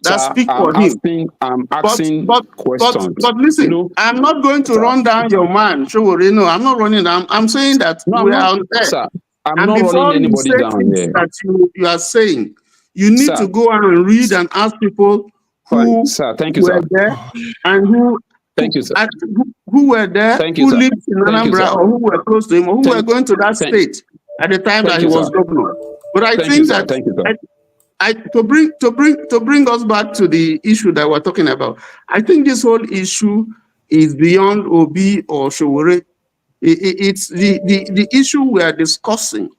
S4: that speak for him.
S6: I'm asking questions.
S4: But listen, I'm not going to run down your man. No, I'm not running down. I'm saying that we are on there.
S6: I'm not running anybody down here.
S4: That you are saying, you need to go and read and ask people
S6: Fine, sir. Thank you,
S4: were
S6: sir.
S4: there and
S6: Thank you, sir.
S4: who were there,
S6: Thank you,
S4: who
S6: sir.
S4: lived in Anambra, or who were close to him, or who were going to that state at the time that he was governor. But I think that
S6: thank you, sir.
S4: to bring us back to the issue that we're talking about, I think this whole issue is beyond Obi or Showore. It's the issue we are discussing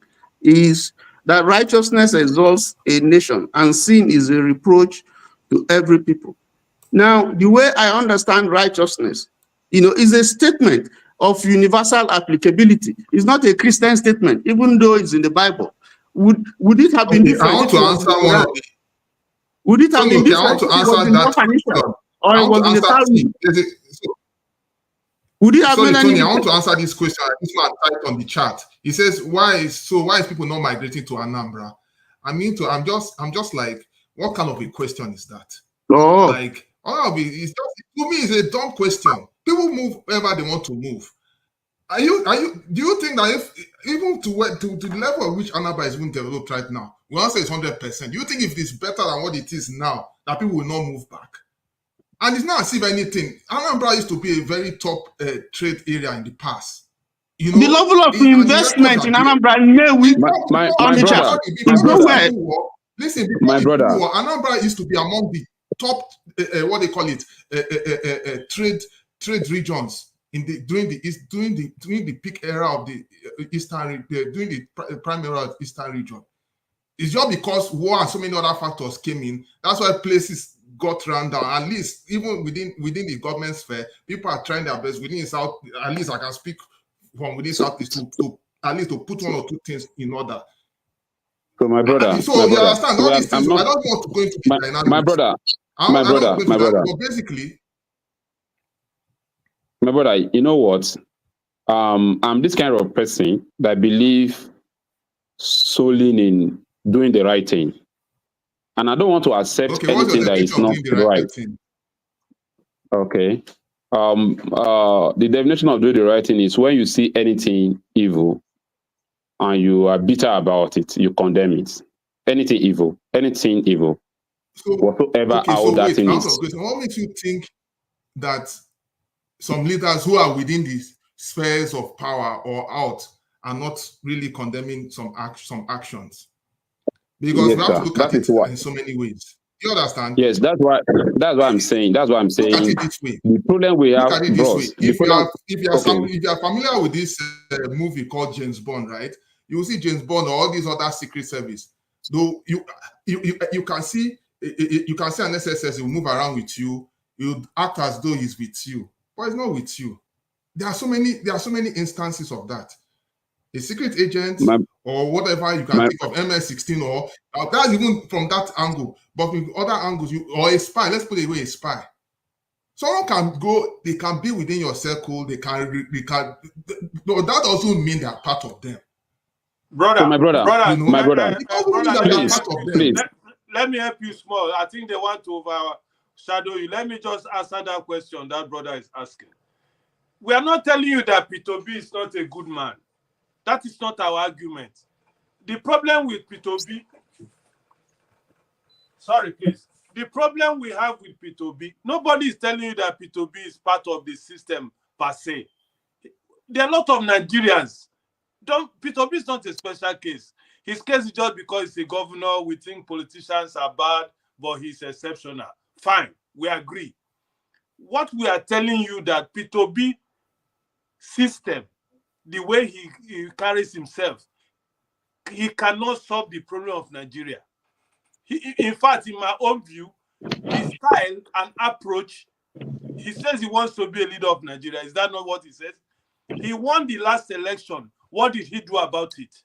S4: is that righteousness exalts a nation and sin is a reproach to every people. Now, the way I understand righteousness, is a statement of universal applicability. It's not a Christian statement, even though it's in the Bible. Would it have been different?
S9: I want to answer one of the.
S4: Would it have been different?
S9: I want to answer that question.
S4: Or it was in the Talmud? Would it have been
S9: Tony, I want to answer this question. This man typed on the chat. He says, why is people not migrating to Anambra? I'm just like, what kind of a question is that?
S4: Oh.
S9: Like, to me, it's a dumb question. People move wherever they want to move. Do you think that if even to the level at which Anambra is being developed right now, we want to say it's 100%. Do you think if it's better than what it is now, that people will not move back? And it's not as if anything. Anambra used to be a very top trade area in the past. The
S4: level of investment in Anambra,
S9: Listen,
S6: my brother,
S9: Anambra used to be among the top, what they call it, trade regions during the peak era of the eastern, during the prime era of eastern region. It's just because war and so many other factors came in. That's why places got run down. At least even within the government sphere, people are trying their best within South. At least I can speak from within Southeast to at least to put one or two things in order.
S6: So my brother,
S9: you understand all these things. I don't want to go into the dynamics.
S6: My brother.
S9: But basically,
S6: my brother, you know what? I'm this kind of person that believe solely in doing the right thing, and I don't want to accept anything that is not right. Okay. The definition of doing the right thing is when you see anything evil and you are bitter about it, you condemn it. Anything evil.
S9: So,
S6: whatsoever that thing is.
S9: What makes you think that some leaders who are within these spheres of power or out are not really condemning some actions? Because we have to look at it in so many ways. You understand?
S6: Yes, that's what I'm saying. That's what I'm saying.
S9: Look at it this way.
S6: The problem we have, bros.
S9: If you are familiar with this movie called James Bond, right? You will see James Bond or all these other secret service. Though you can see an SSS will move around with you. He'll act as though he's with you, but it's not with you. There are so many instances of that. A secret agent or whatever you can think of, MS-16 or that's even from that angle. But with other angles, or a spy. Let's put away a spy. Someone can go. They can be within your circle. They can. No, that doesn't mean they're part of them.
S5: Brother,
S6: my brother,
S5: please. Let me help you small. I think they want to overshadow you. Let me just answer that question that brother is asking. We are not telling you that P2B is not a good man. That is not our argument. The problem with P2B, sorry, please. The problem we have with P2B, nobody is telling you that P2B is part of the system per se. There are a lot of Nigerians. P2B is not a special case. His case is just because he's a governor. We think politicians are bad, but he's exceptional. Fine, we agree. What we are telling you that P2B system, the way he carries himself, he cannot solve the problem of Nigeria. In fact, in my own view, his style and approach, he says he wants to be a leader of Nigeria. Is that not what he says? He won the last election. What did he do about it?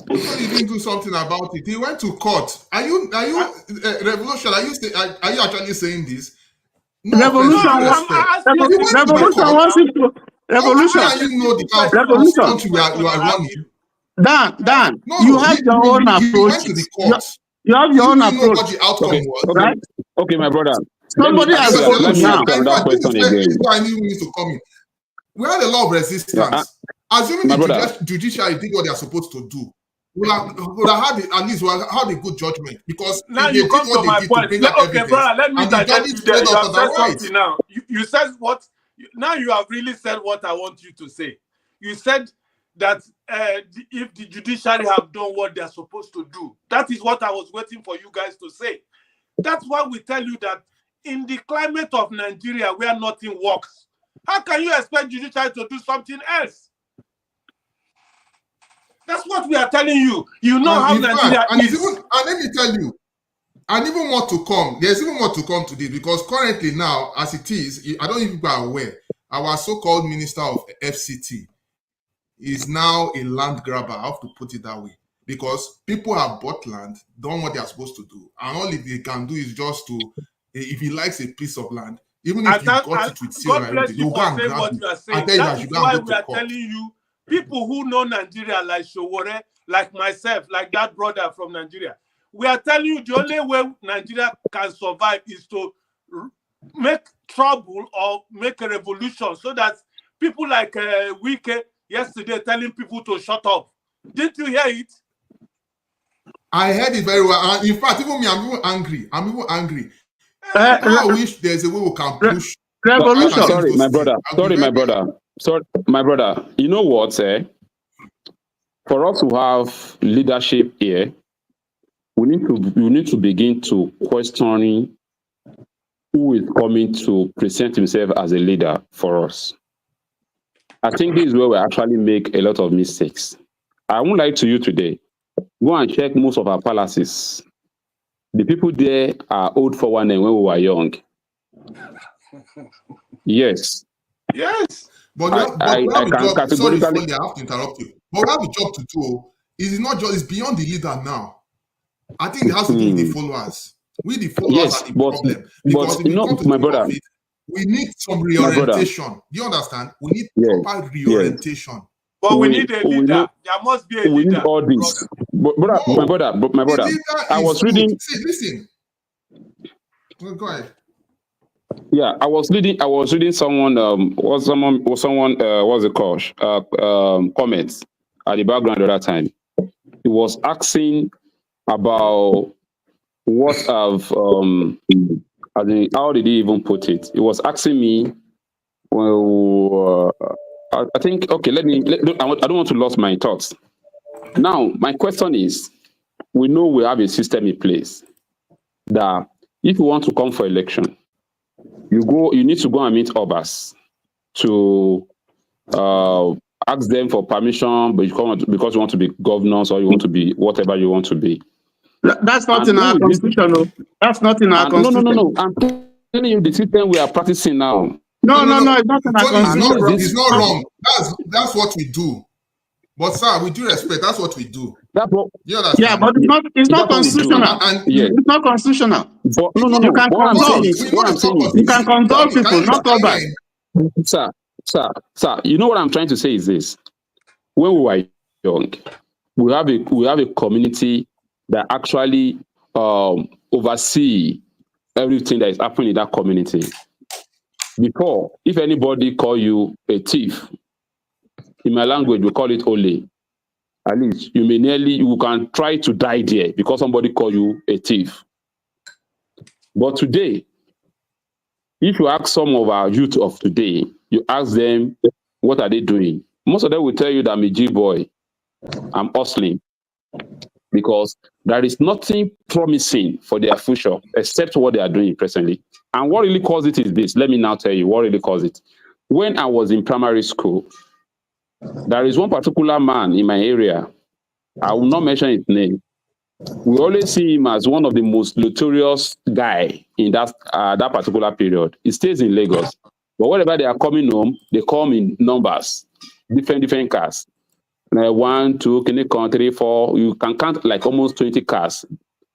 S9: He didn't do something about it. He went to court. Are you Revolution? Are you actually saying this? No,
S4: Revolution wants Revolution.
S9: How can you know the country you are running?
S4: Dan, you have your own approach. You have your own approach.
S9: Know what the outcome was,
S4: right?
S6: Okay, my brother.
S4: Somebody has spoken now.
S9: We had a lot of resistance. Assuming the judiciary did what they are supposed to do, would have had at least had a good judgment, because
S5: Now
S9: if they
S5: you
S9: did
S5: come
S9: what
S5: to
S9: they
S5: my
S9: did to
S5: point.
S9: bring out
S5: Okay,
S9: evidence,
S5: brother, let me
S9: and the
S5: interject
S9: judges
S5: you there.
S9: told
S5: You
S9: us
S5: have said
S9: otherwise.
S5: something now. You said what? Now you have really said what I want you to say. You said that if the judiciary have done what they are supposed to do, that is what I was waiting for you guys to say. That's why we tell you that in the climate of Nigeria where nothing works, how can you expect judiciary to do something else? That's what we are telling you. You know how Nigeria is.
S9: And let me tell you, and even more to come. There's even more to come to this, because currently now, as it is, I don't know if people are aware, our so-called minister of FCT is now a land grabber. I have to put it that way, because people have bought land, done what they are supposed to do, and all they can do is just to, if he likes a piece of land, even if you got it with seal and everything, they'll go and grab it and tell you that you go and go to court.
S5: Telling you, people who know Nigeria, like Showore, like myself, like that brother from Nigeria, we are telling you the only way Nigeria can survive is to make trouble or make a revolution, so that people like Wike yesterday telling people to shut up. Didn't you hear it?
S9: I heard it very well. And in fact, even me, I'm even angry. I wish there's a way we can push.
S6: Revolution. Sorry, my brother. Sorry, my brother. You know what, for us to have leadership here, we need to begin to questioning who is coming to present himself as a leader for us. I think this is where we actually make a lot of mistakes. I won't lie to you today. Go and check most of our palaces. The people there are old for one when we were young. Yes.
S5: Yes.
S9: But I have to interrupt you. But we have a job to do. It's not just, it's beyond the leader now. I think it has to do with the followers. We the followers are the problem. Because if you come to my brother, it, we need some reorientation. Do you understand? We need proper reorientation.
S5: Yes. But we need a leader. There must be a leader.
S6: We need all this. My brother. I was reading.
S9: See, listen. Go ahead.
S6: Yeah, I was reading someone what's it called? Comments at the background at that time. He was asking about what of how did he even put it? He was asking me, well, I think, okay, I don't want to lose my thoughts. Now, my question is, we know we have a system in place that if you want to come for election, you need to go and meet Obas to ask them for permission, but because you want to be governors or you want to be whatever you want to be.
S4: That's not in our constitution. That's not in our constitution.
S6: No. I'm telling you the system we are practicing now.
S4: No, it's not in our constitution.
S9: It's not wrong. That's what we do. But sir, with due respect, that's what we do.
S6: That's what.
S4: Yeah, but it's not constitutional. It's not constitutional.
S6: But no.
S4: You can consult. You can consult people, not Obas.
S6: Sir, you know what I'm trying to say is this: when we were young, we have a community that actually oversee everything that is happening in that community. Before, if anybody call you a thief, in my language we call it ole. At least you can try to die there because somebody call you a thief. But today, if you ask some of our youth of today, you ask them what are they doing, most of them will tell you that I'm a G boy, I'm hustling, because there is nothing promising for their future except what they are doing presently. And what really caused it is this. Let me now tell you what really caused it. When I was in primary school, there is one particular man in my area. I will not mention his name. We always see him as one of the most notorious guy in that particular period. He stays in Lagos. But whenever they are coming home, they come in numbers, different cars. 1, 2, 3, 4. You can count like almost 20 cars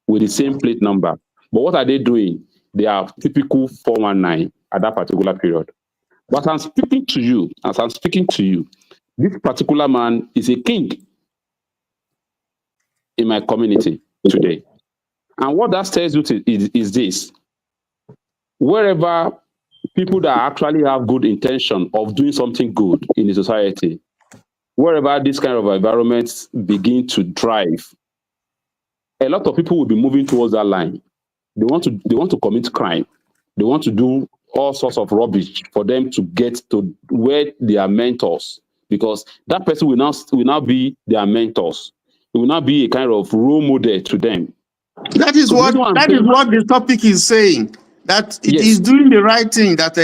S6: with the same plate number. But what are they doing? They are typical 419 at that particular period. But as I'm speaking to you, this particular man is a king in my community today. And what that tells you is this: wherever people that actually have good intention of doing something good in the society, wherever this kind of environments begin to thrive, a lot of people will be moving towards that line. They want to commit crime. They want to do all sorts of rubbish for them to get to where they are mentors, because that person will now be their mentors. It will not be a kind of role model to them.
S4: That is what the topic is saying. That it is doing the right thing. That's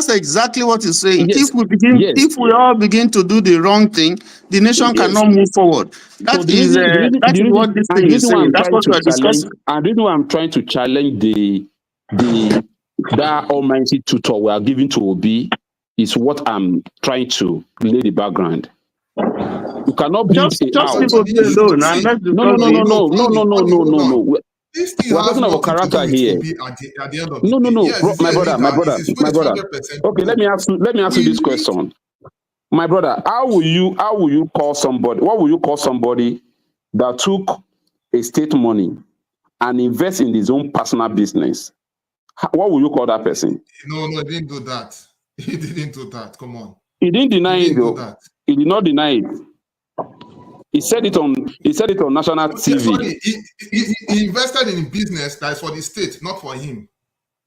S4: exactly what it's saying.
S6: Yes.
S4: If we all begin to do the wrong thing, the nation cannot move forward. That is what this thing is saying. That's what we are discussing.
S6: And the reason why I'm trying to challenge that almighty tutor we are giving to Obi is what I'm trying to lay the background. You cannot build
S4: just people be alone.
S6: No. We're talking about character here. No, yes, my brother. Okay, let me ask you this question. My brother, how will you call somebody? What will you call somebody that took a state money and invest in his own personal business? What will you call that person?
S9: No, he didn't do that. He didn't do that. Come on.
S6: He didn't deny it though. He did not deny it. He said it on national TV.
S9: Sorry, he invested in a business that is for the state, not for him.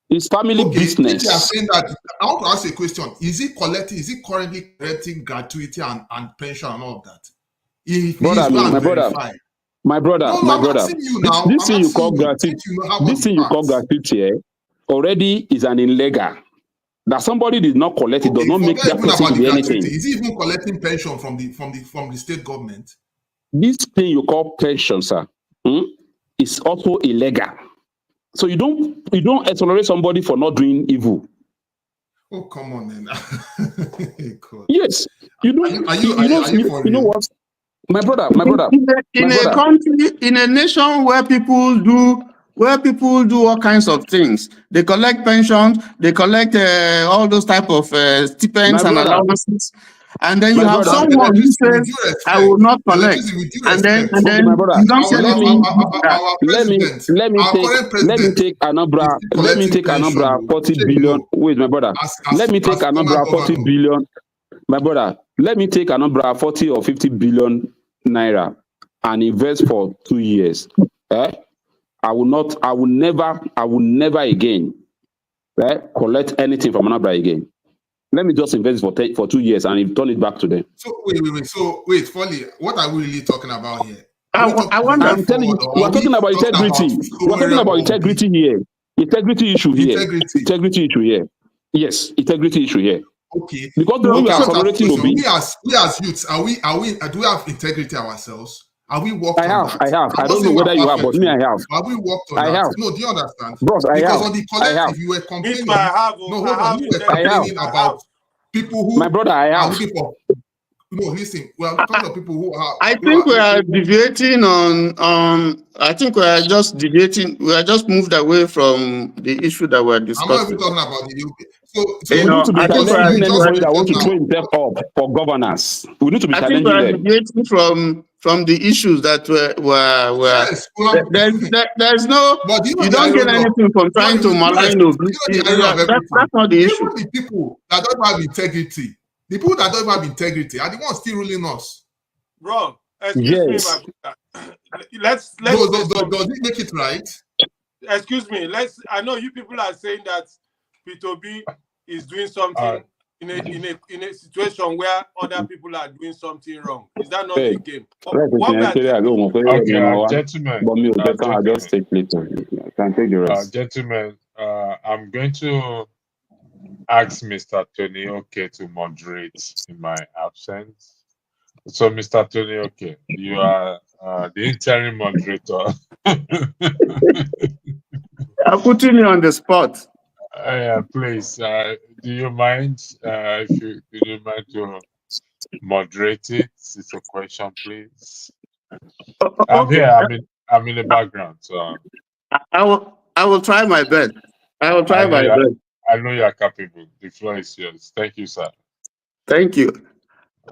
S6: His family business.
S9: If you are saying that, I want to ask you a question. Is he currently collecting gratuity and pension and all of that?
S6: My brother. This thing you call gratuity already is an illegal. That somebody did not collect it does not make that person to be anything.
S9: Is he even collecting pension from the state government?
S6: This thing you call pension, sir, is also illegal. So you don't exonerate somebody for not doing evil.
S9: Oh, come on, man.
S6: Yes, you don't.
S9: Are you
S6: know what, my brother?
S4: In a nation where people do all kinds of things, they collect pensions, they collect all those type of stipends and allowances. And then you have someone who says, I will not collect. And then you don't say anything.
S6: Let me take another 40 billion. Wait, my brother. Let me take another 40 billion. My brother, let me take another 40 or 50 billion naira and invest for 2 years. I will never again collect anything from another again. Let me just invest for 2 years and return it back to them.
S9: So wait, Folly, what are we really talking about here?
S6: I'm telling you, we're talking about integrity. We're talking about integrity here. Integrity issue here. Yes, integrity issue here.
S9: Okay.
S6: Because the way we are tolerating Obi.
S9: We as youths, do we have integrity ourselves? Are we worked
S6: I have. I don't know whether you have, but me, I have.
S9: Have we worked on that? No, do you understand?
S6: Bros,
S9: because on the collective, you were complaining.
S6: I have.
S9: About people who
S6: my brother, I have.
S9: No, listen. Well, talking of people who are.
S4: I think we are deviating on. I think we are just deviating. We are just moved away from the issue that we're discussing.
S9: I'm not even talking about the UK. So
S6: we need to be challenging anybody that wants to throw himself up for governance. We need to be challenging them. I think we are
S4: deviating from the issues that were
S9: yes,
S4: there's no. You don't get anything from trying to malign. That's not the issue.
S9: The people that don't have integrity. The people that don't have integrity are the ones still ruling us.
S5: Bro, excuse me, let's
S9: does it make it right?
S5: Excuse me, I know you people are saying that P2B is doing something in a situation where other people are doing something wrong. Is that not the game?
S3: Gentlemen, I'm going to ask Mr. Tony Okay to moderate in my absence. So, Mr. Tony Okay, you are the interim moderator.
S4: I'm putting you on the spot.
S3: Please, do you mind if you mind to moderate it? It's a question, please. I'm here. I'm in the background. So
S4: I will try my best. I will try my best.
S3: I know you are capable. The floor is yours. Thank you, sir.
S4: Thank you.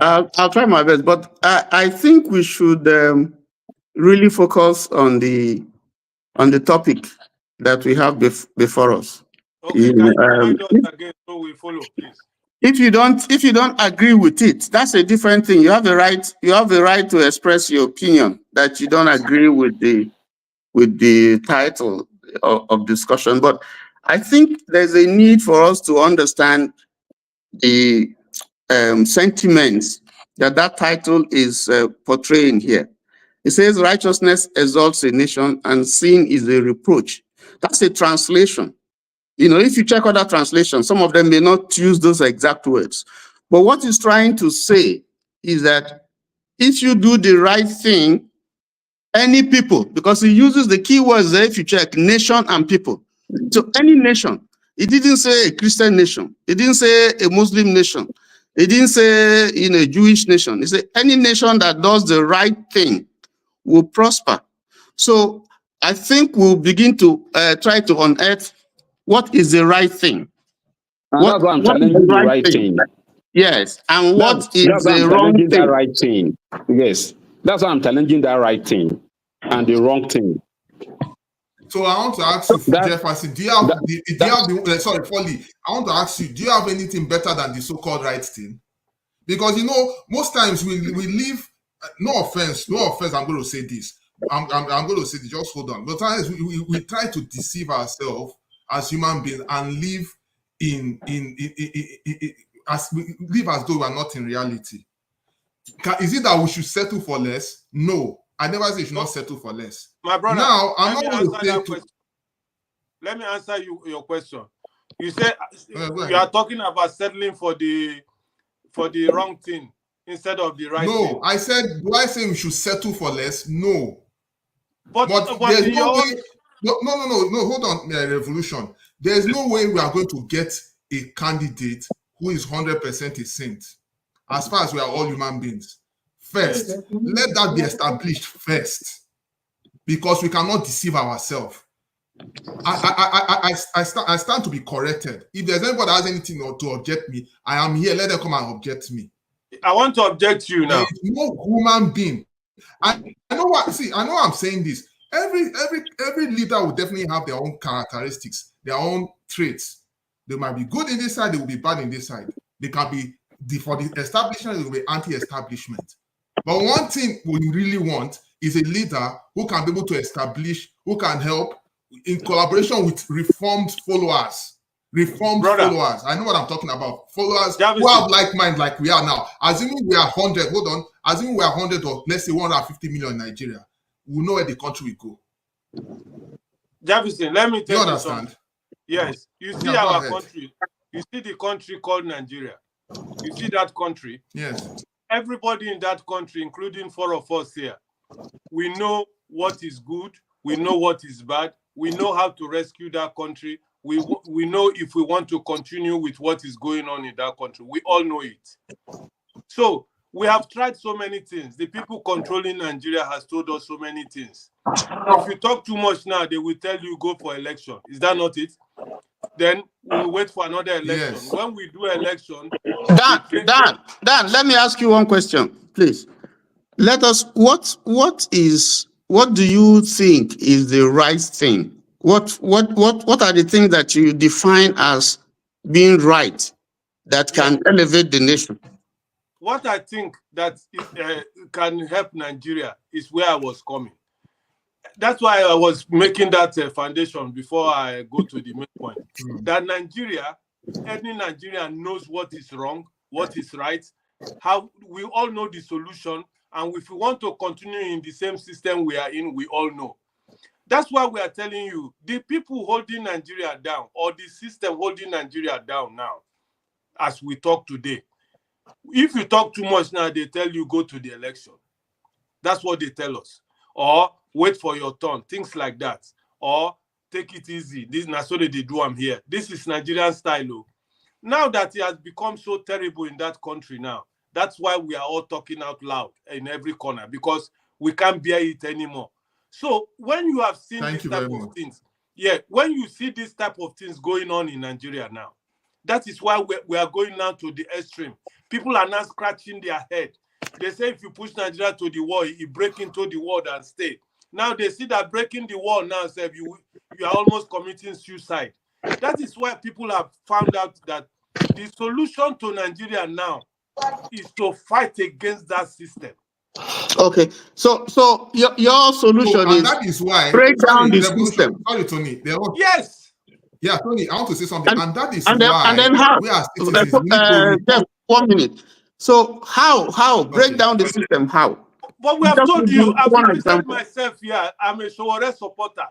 S4: I'll try my best, but I think we should really focus on the topic that we have before us.
S5: Okay, can you remind us again so we follow, please?
S4: If you don't agree with it, that's a different thing. You have the right to express your opinion that you don't agree with the title of discussion. But I think there's a need for us to understand the sentiments that title is portraying here. It says righteousness exalts a nation and sin is a reproach. That's a translation. If you check other translations, some of them may not use those exact words. But what he's trying to say is that if you do the right thing, any people, because he uses the key words there, if you check, nation and people. So any nation. It didn't say a Christian nation. It didn't say a Muslim nation. It didn't say a Jewish nation. It said any nation that does the right thing will prosper. So I think we'll begin to try to unearth what is the right thing.
S6: And that's why I'm challenging the right thing.
S4: Yes, and what is the wrong thing?
S6: That right thing. Yes, that's why I'm challenging that right thing and the wrong thing.
S9: So I want to ask you, Jefferson, Foley, I want to ask you, do you have anything better than the so-called right thing? Because most times we live. No offense, I'm going to say this. I'm going to say this. Just hold on. But sometimes we try to deceive ourselves as human beings and live as though we are not in reality. Is it that we should settle for less? No, I never say you should not settle for less.
S5: My brother,
S9: now I'm not going to say.
S5: Let me answer your question. You said you are talking about settling for the wrong thing instead of the right thing.
S9: No, I said, do I say we should settle for less? No.
S5: But
S9: there's no way. No, hold on, Revolution. There's no way we are going to get a candidate who is 100% a saint, as far as we are all human beings. First, let that be established first, because we cannot deceive ourselves. I stand to be corrected. If there's anybody that has anything to object me, I am here. Let them come and object me.
S5: I want to object to you now.
S9: There is no human being. I know what I'm saying this. Every leader will definitely have their own characteristics, their own traits. They might be good in this side, they will be bad in this side. They can be for the establishment, they will be anti-establishment. But one thing we really want is a leader who can be able to establish, who can help in collaboration with reformed followers. Followers. I know what I'm talking about. Followers who have like mind like we are now. Assuming we are 100, hold on. Assuming we are 100 or let's say 150 million in Nigeria, we know where the country will go.
S5: Javison, let me tell you
S9: understand?
S5: Something. Yes. You see our country. You see the country called Nigeria. You see that country.
S9: Yes.
S5: Everybody in that country, including 4 of us here, we know what is good. We know what is bad. We know how to rescue that country. We know if we want to continue with what is going on in that country. We all know it. So we have tried so many things. The people controlling Nigeria has told us so many things. If you talk too much now, they will tell you go for election. Is that not it? Then we'll wait for another election.
S9: Yes.
S5: When we do election...
S4: Dan, let me ask you one question, please. Let us, what do you think is the right thing? What are the things that you define as being right that can elevate the nation?
S5: What I think that can help Nigeria is where I was coming. That's why I was making that foundation before I go to the main point. That Nigeria, any Nigerian knows what is wrong, what is right, how we all know the solution, and if we want to continue in the same system we are in, we all know. That's why we are telling you, the people holding Nigeria down, or the system holding Nigeria down now, as we talk today, if you talk too much now, they tell you go to the election. That's what they tell us. Or wait for your turn, things like that. Or take it easy. This is not so that they do them here. This is Nigerian style. Oh. Now that it has become so terrible in that country now, that's why we are all talking out loud in every corner, because we can't bear it anymore. So when you have seen this type of things, when you see this type of things going on in Nigeria now, that is why we are going now to the extreme. People are now scratching their head. They say if you push Nigeria to the wall, you break into the wall and stay. Now they see that breaking the wall now, say you are almost committing suicide. That is why people have found out that The solution to Nigeria now is to fight against that system.
S4: Okay, so your solution
S9: and
S4: is
S9: that is why
S4: break down the
S9: revolution.
S4: system.
S9: Sorry, Tony.
S5: Yes.
S9: Yeah, Tony, I want to say something, and that is
S4: And
S9: why
S4: then how?
S9: we as citizens need to.
S4: Just 1 minute. So how break down the system? How?
S5: But we have
S4: Just
S5: told
S4: give
S5: you,
S4: me
S5: I've
S4: one
S5: represented
S4: example.
S5: myself here. I'm a Showore supporter.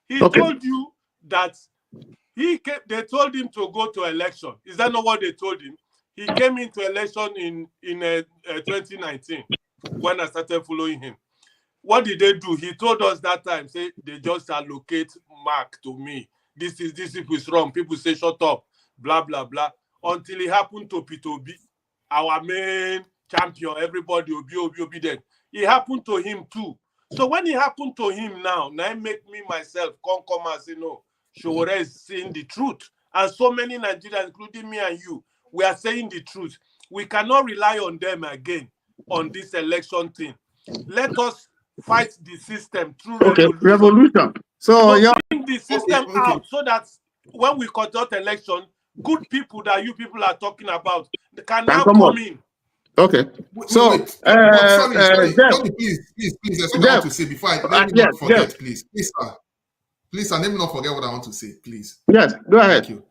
S5: He
S4: Okay.
S5: told you that they told him to go to election. Is that not what they told him? He came into election in 2019 when I started following him. What did they do? He told us that time, say they just allocate mark to me. This is wrong. People say shut up, blah blah blah. Until it happened to P2B, our main champion. Everybody obi then. It happened to him too. So when it happened to him now make me myself come and say no. Showore is saying the truth, and so many Nigerians, including me and you, we are saying the truth. We cannot rely on them again on this election thing. Let us fight the system through revolution.
S4: So
S5: bring the system out so that when we conduct election, good people that you people are talking about can now come in.
S4: Okay.
S9: Sorry, Tony, please. There's something I want to say before let me not forget, please. Please, sir. Please, let me not forget what I want to say, please.
S4: Yes, go ahead.
S9: Thank you.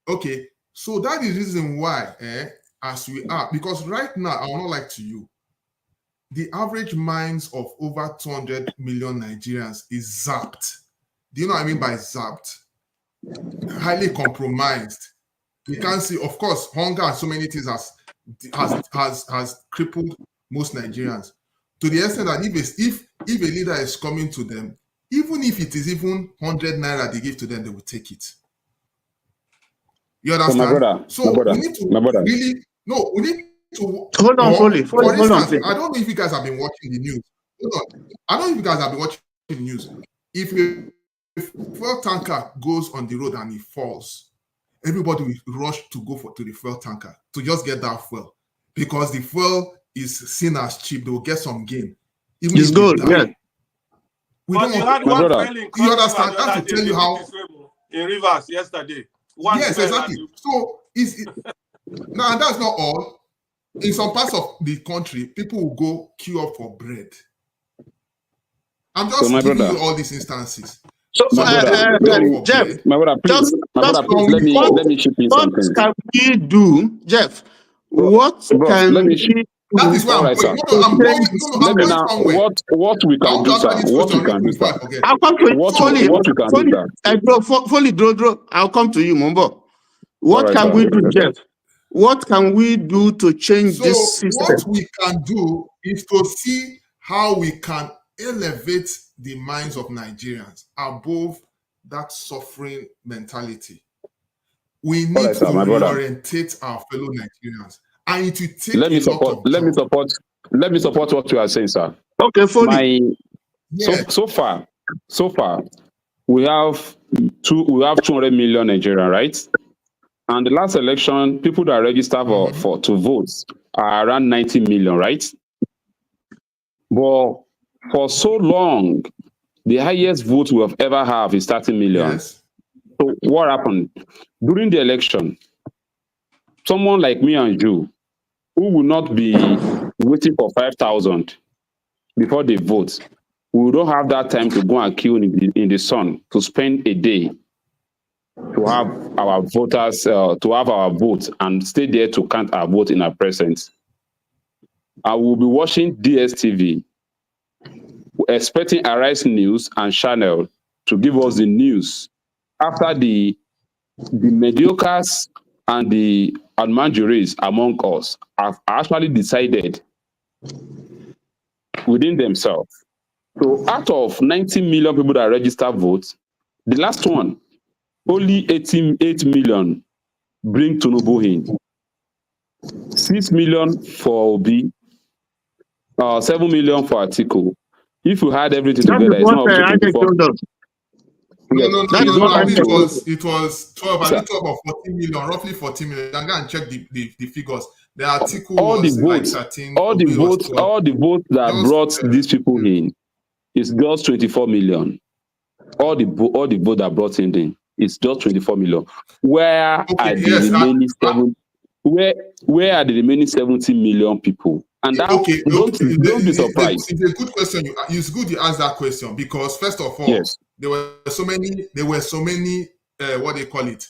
S9: Okay, so that is the reason why, as we are, because right now, I will not lie to you, the average minds of over 200 million Nigerians is zapped. Do you know what I mean by zapped? Highly compromised. You can't see, of course, hunger and so many things has crippled most Nigerians. To the extent that if a leader is coming to them, even if it is even 100 naira they give to them, they will take it. You understand? We need to really, we need to
S4: hold on, fully.
S9: For instance, I don't know if you guys have been watching the news. Hold on. I don't know if you guys have been watching the news. If a fuel tanker goes on the road and it falls, everybody will rush to go to the fuel tanker to just get that fuel, because the fuel is seen as cheap. They will get some gain.
S4: It's good, yeah.
S5: You
S9: understand? That's to tell you how
S5: in Rivers yesterday.
S9: Yes, exactly. So now that's not all. In some parts of the country, people will go queue up for bread. I'm just giving you all these instances.
S4: So, Jeff,
S6: my brother, please, let me chip in something.
S4: What can we do, Jeff? What can we do?
S9: That is where I'm going.
S6: Let me now. What we can do, sir? What we can do, sir?
S4: I'll come to you.
S6: What we can do, sir?
S4: I'll come to you, Mumbo. What can we do, Jeff? What can we do to change this system?
S9: What we can do is to see how we can elevate the minds of Nigerians above that suffering mentality. We need to reorientate our fellow Nigerians. And it will take
S6: let me support what you are saying, sir.
S4: Okay, fully.
S6: So far, we have 200 million Nigerians, right? And the last election, people that register to vote are around 90 million, right? But for so long, the highest vote we have ever had is 30 million.
S9: Yes.
S6: So what happened? During the election, someone like me and you, who will not be waiting for 5,000 before they vote, we don't have that time to go and queue in the sun to spend a day to have our voters, to have our vote and stay there to count our vote in our presence. I will be watching DSTV, expecting Arise News and Channel to give us the news after the mediocres and the almanjuris among us have actually decided within themselves. So out of 90 million people that register votes, the last one, only 8 million bring Tinubu in. 6 million for Obi, 7 million for Atiku. If you had everything together, it's not up to 24.
S9: No. It was 12 or 14 million, roughly 14 million. I'm going to check the figures. The article
S6: all the votes that brought these people in is just 24 million. All the vote that brought him in. It's just 24 million. Where
S9: Okay,
S6: are the
S9: yes,
S6: remaining where are the remaining 70 million people? And that
S9: okay,
S6: don't be surprised.
S9: It's a good question. It's good you asked that question because first of all,
S6: Yes.
S9: there were so many what they call it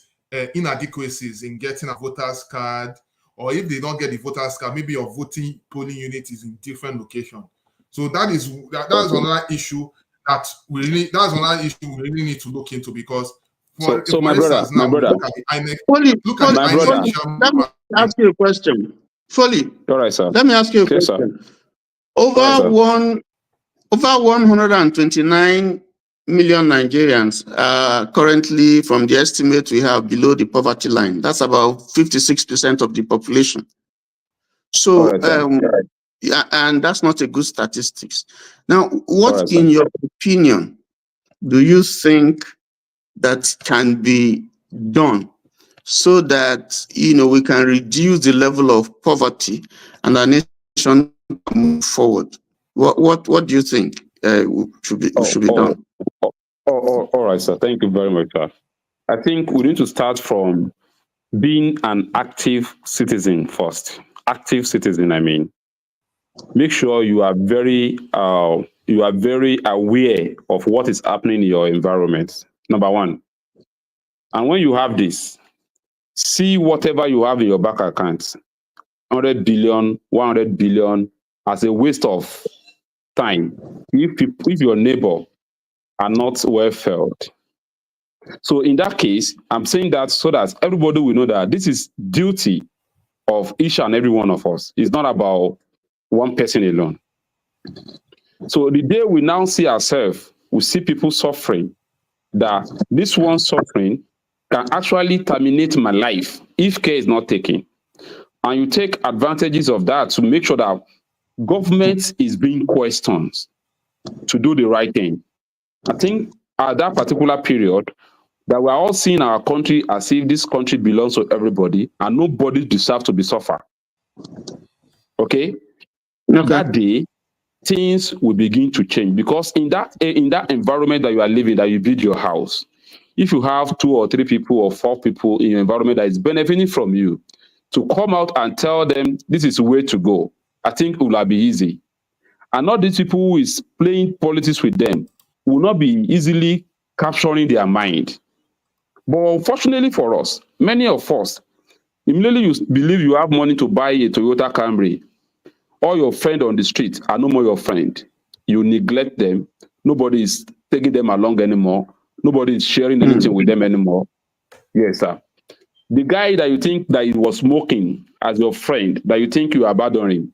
S9: inadequacies in getting a voter's card, or if they don't get the voter's card, maybe your voting polling unit is in different location. So that's another issue that's another issue we really need to look into because
S6: my brother,
S9: look at the INEC. Look at the INEC.
S4: Let me ask you a question. Foley.
S6: All right, sir.
S4: Let me ask you a question. Over 129 million Nigerians are currently, from the estimate we have, below the poverty line. That's about 56% of the population. So, yeah, and that's not a good statistics. Now, what, in your opinion, do you think that can be done so that we can reduce the level of poverty and our nation move forward? What do you think should be done?
S6: All right, sir. Thank you very much, sir. I think we need to start from being an active citizen first. Active citizen, I mean. Make sure you are very aware of what is happening in your environment. Number one. And when you have this, see whatever you have in your bank account, 100 billion, 100 billion, as a waste of time if your neighbor are not well fed. So in that case, I'm saying that so that everybody will know that this is duty of each and every one of us. It's not about one person alone. So the day we now see ourselves, we see people suffering, that this one suffering can actually terminate my life if care is not taken. And you take advantages of that to make sure that government is being questioned to do the right thing. I think at that particular period, that we're all seeing our country as if this country belongs to everybody and nobody deserves to be suffer. Okay? That day, things will begin to change because in that environment that you are living, that you build your house, if you have 2 or 3 people or 4 people in your environment that is benefiting from you, to come out and tell them this is the way to go, I think it will be easy. And not these people who is playing politics with them will not be easily capturing their mind. But unfortunately for us, many of us, immediately you believe you have money to buy a Toyota Camry, all your friends on the street are no more your friend. You neglect them. Nobody is taking them along anymore. Nobody is sharing anything with them anymore. Yes, sir. The guy that you think that he was smoking as your friend, that you think you abandoned him,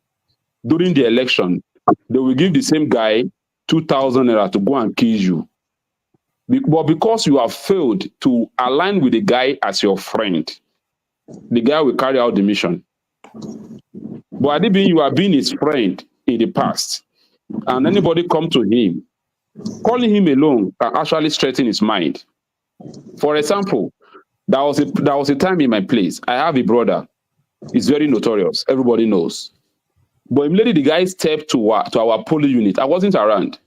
S6: during the election, they will give the same guy 2,000 naira to go and kill you. But because you have failed to align with the guy as your friend, the guy will carry out the mission. But had it been you have been his friend in the past, and anybody come to him, calling him alone can actually straighten his mind. For example, there was a time in my place. I have a brother. He's very notorious. Everybody knows. But immediately the guy stepped to our polling unit. I wasn't around.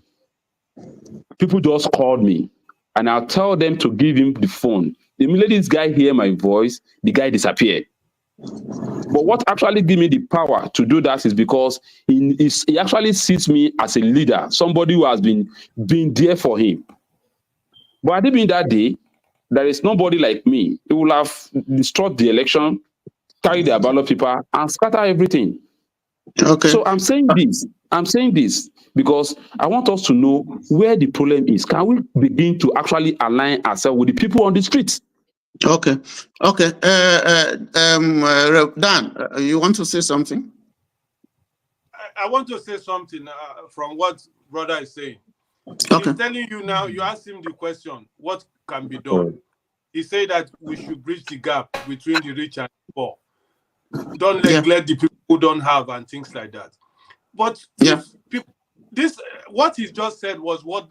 S6: People just called me, and I'll tell them to give him the phone. Immediately this guy hear my voice, the guy disappeared. But what actually gave me the power to do that is because he actually sees me as a leader, somebody who has been there for him. But had it been that day, there is nobody like me. It will have destroyed the election, carry their ballot paper, and scatter everything.
S4: Okay.
S6: So I'm saying this because I want us to know where the problem is. Can we begin to actually align ourselves with the people on the streets?
S4: Okay. Dan, you want to say something?
S5: I want to say something from what brother is saying.
S4: Okay.
S5: He's telling you now, you ask him the question, what can be done? He said that we should bridge the gap between the rich and the poor. Don't neglect the people who don't have and things like that. But what he just said was what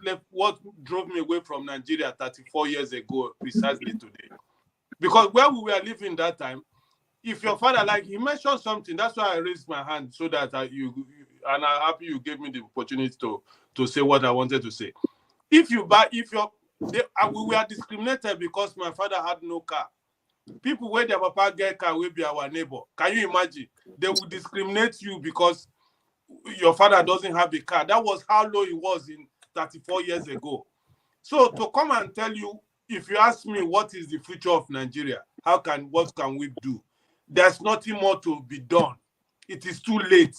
S5: drove me away from Nigeria 34 years ago, precisely today. Because where we were living that time, if your father, like he mentioned something, that's why I raised my hand so that I'm happy you gave me the opportunity to say what I wanted to say. If your we were discriminated because my father had no car. People where their papa get car will be our neighbor. Can you imagine? They will discriminate you because your father doesn't have a car. That was how low it was in 34 years ago. So to come and tell you, if you ask me what is the future of Nigeria, what can we do? There's nothing more to be done. It is too late.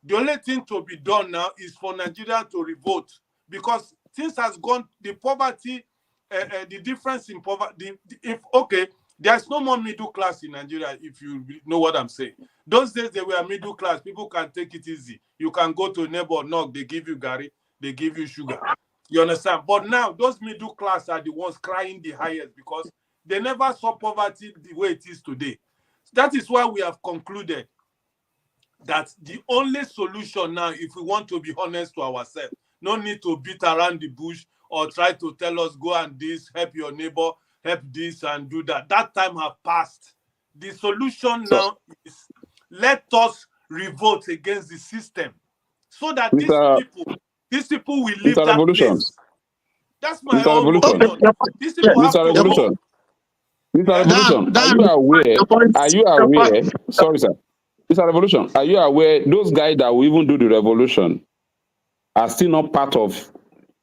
S5: The only thing to be done now is for Nigeria to revolt, because things has gone, the poverty, the difference in poverty, there's no more middle class in Nigeria, if you know what I'm saying. Those days they were middle class, people can take it easy. You can go to a neighbor, knock, they give you gari, they give you sugar. You understand? But now those middle class are the ones crying the highest because they never saw poverty the way it is today. That is why we have concluded that the only solution now, if we want to be honest to ourselves, no need to beat around the bush or try to tell us, go and this, help your neighbor, help this and do that. That time have passed. The solution now is let us revolt against the system so that these people will leave that place. That's my own opinion. These people have to
S6: Revolution. Mr. Revolution, are you aware? Sorry, sir. Mr. Revolution, are you aware those guys that will even do the revolution are still not part of?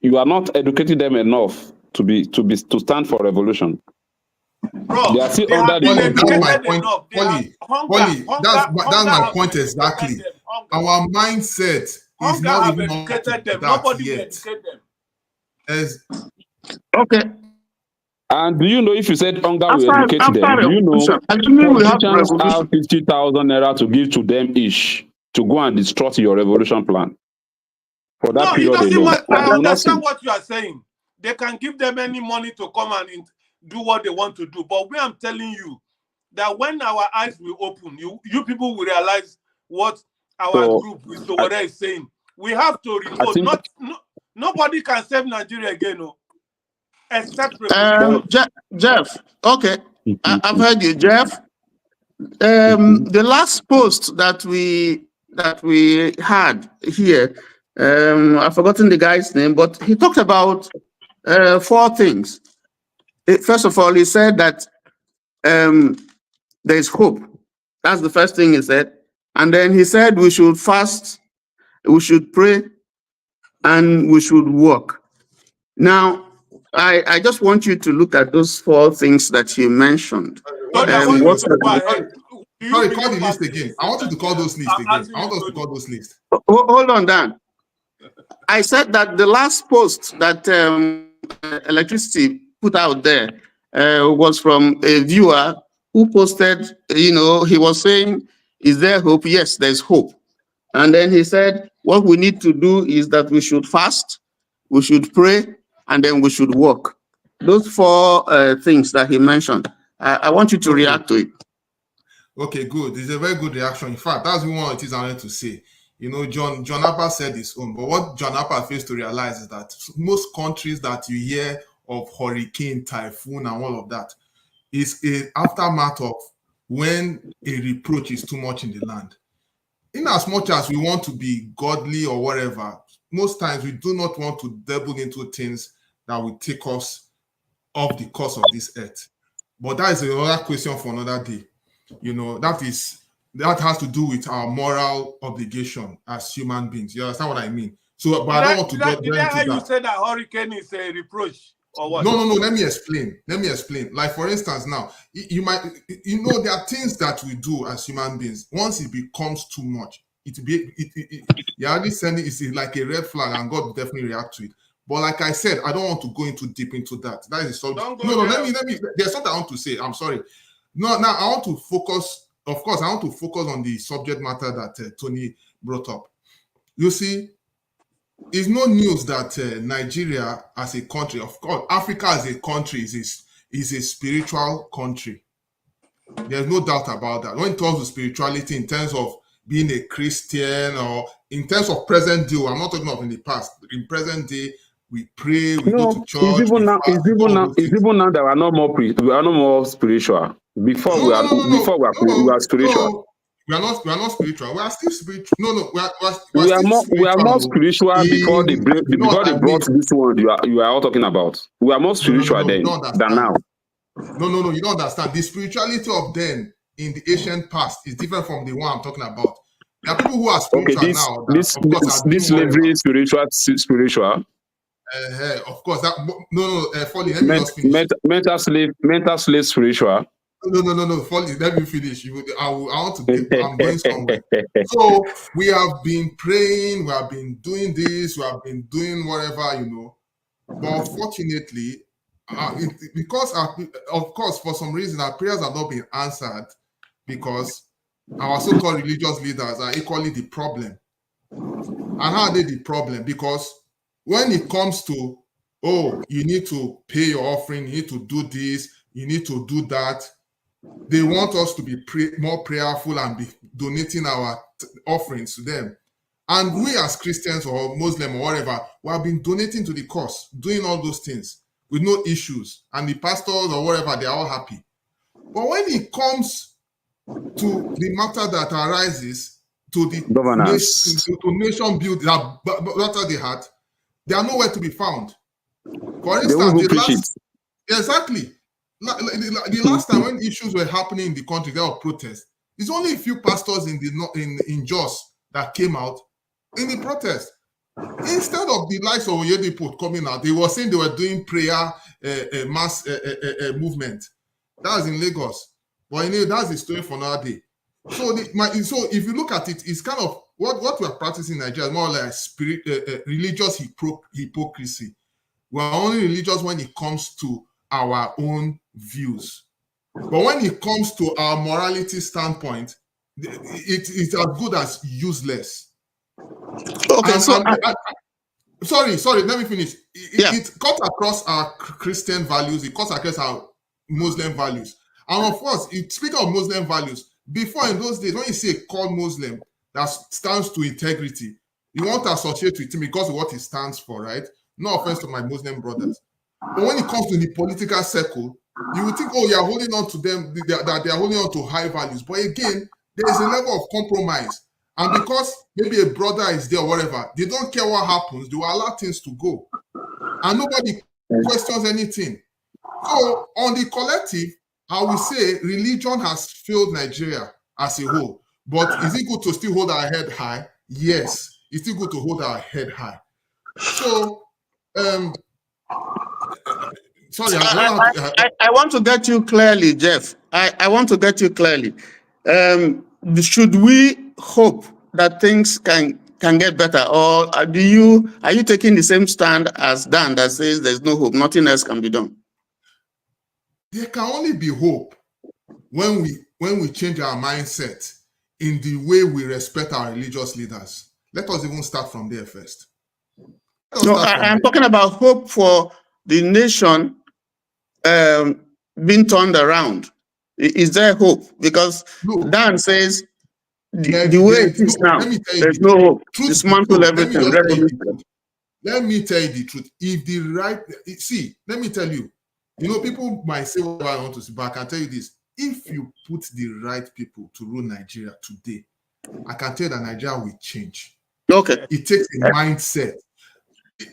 S6: You are not educating them enough to stand for revolution.
S5: Bro,
S6: they are still under the
S9: That's my point exactly. Our mindset is not even
S5: educated them. Nobody will educate them.
S4: Okay.
S6: And do you know if you said hunger will educate them? Do you know politicians have 50,000 naira to give to them each to go and destroy your revolution plan? For that period alone.
S5: I understand what you are saying. They can give them any money to come and do what they want to do. But I'm telling you that when our eyes will open, you people will realize what our group with Sowore is saying. We have to revolt. Nobody can save Nigeria again, no. Except
S4: Jeff, okay, I've heard you, Jeff. The last post that we had here, I've forgotten the guy's name, but he talked about 4 things. First of all, he said that there is hope. That's the first thing he said. And then he said we should fast, we should pray, and we should work. Now, I just want you to look at those 4 things that you mentioned.
S9: Sorry, call the list again. I want you to call those lists again. I want us to call those lists.
S4: Hold on, Dan. I said that the last post that Electricity put out there was from a viewer who posted, he was saying, is there hope? Yes, there's hope. And then he said, what we need to do is that we should fast, we should pray, and then we should work. Those 4 things that he mentioned. I want you to react to it.
S9: Okay, good. It's a very good reaction. In fact, that's one of the things I wanted to say. John Appa said his own, but what John Appa fails to realize is that most countries that you hear of hurricane, typhoon, and all of that is an aftermath of when a reproach is too much in the land. In as much as we want to be godly or whatever, most times we do not want to dabble into things that will take us off the course of this earth. But that is another question for another day. That has to do with our moral obligation as human beings. You understand what I mean? So, but I don't want to get into that.
S5: You said that hurricane is a reproach or what?
S9: No. Let me explain. Like, for instance, now you might, there are things that we do as human beings. Once it becomes too much, you're already sending it's like a red flag, and God will definitely react to it. But like I said, I don't want to go into deep into that. That is so. No. Let me. There's something I want to say. I'm sorry. No. Now I want to focus. Of course, I want to focus on the subject matter that Tony brought up. You see, it's no news that Nigeria as a country, of course, Africa as a country is a spiritual country. There's no doubt about that. When it comes to spirituality, in terms of being a Christian or in terms of present day, I'm not talking of in the past. In present day, we pray, we go to church.
S6: It's even now that we are no more spiritual. Before we are spiritual.
S9: We are not spiritual. We are still spiritual. No, we are
S6: we are more spiritual before they
S9: before
S6: they brought this one you are all talking about. We are more spiritual then than now.
S9: No, you don't understand. The spirituality of then in the ancient past is different from the one I'm talking about. There are people who are spiritual now.
S6: This slavery spiritual.
S9: Of course, that Folly, let me just finish.
S6: Mental slave spiritual.
S9: No, Folly, let me finish. I want to get, I'm going somewhere. So we have been praying, we have been doing this, we have been doing whatever, But unfortunately, because of course, for some reason, our prayers have not been answered because our so-called religious leaders are equally the problem. And how are they the problem? Because when it comes to, you need to pay your offering, you need to do this, you need to do that, they want us to be more prayerful and be donating our offerings to them. And we as Christians or Muslim or whatever, we have been donating to the cause, doing all those things with no issues. And the pastors or whatever, they're all happy. But when it comes to the matter that arises to the
S6: governance,
S9: to nation building, that they had, they are nowhere to be found. For instance, exactly. The last time when issues were happening in the country, there were protests. It's only a few pastors in Jos that came out in the protest. Instead of the likes of Oyedepo coming out, they were saying they were doing prayer mass movement. That was in Lagos. But that's the story for another day. So if you look at it, it's kind of what we're practicing in Nigeria is more like religious hypocrisy. We're only religious when it comes to our own views. But when it comes to our morality standpoint, it's as good as useless.
S4: Okay,
S9: sorry, let me finish. It cuts across our Christian values, it cuts across our Muslim values. And of course, speaking of Muslim values, before in those days, when you see a called Muslim that stands to integrity, you want to associate with him because of what he stands for, right? No offense to my Muslim brothers. But when it comes to the political circle, you would think, you're holding on to them, that they are holding on to high values. But again, there is a level of compromise. And because maybe a brother is there or whatever, they don't care what happens. They will allow things to go. And nobody questions anything. So on the collective, I will say religion has failed Nigeria as a whole. But is it good to still hold our head high? Yes, it's still good to hold our head high. So, sorry,
S4: I want to get you clearly, Jeff. I want to get you clearly. Should we hope that things can get better, or are you taking the same stand as Dan that says there's no hope, nothing else can be done?
S9: There can only be hope when we change our mindset in the way we respect our religious leaders. Let us even start from there first.
S4: I'm talking about hope for the nation being turned around. Is there hope? Because Dan says the way it is now, there's no hope. Dismantle everything.
S9: Let me tell you the truth. Let me tell you, people might say what I want to say, but I can tell you this. If you put the right people to rule Nigeria today, I can tell you that Nigeria will change.
S4: Okay.
S9: It takes a mindset.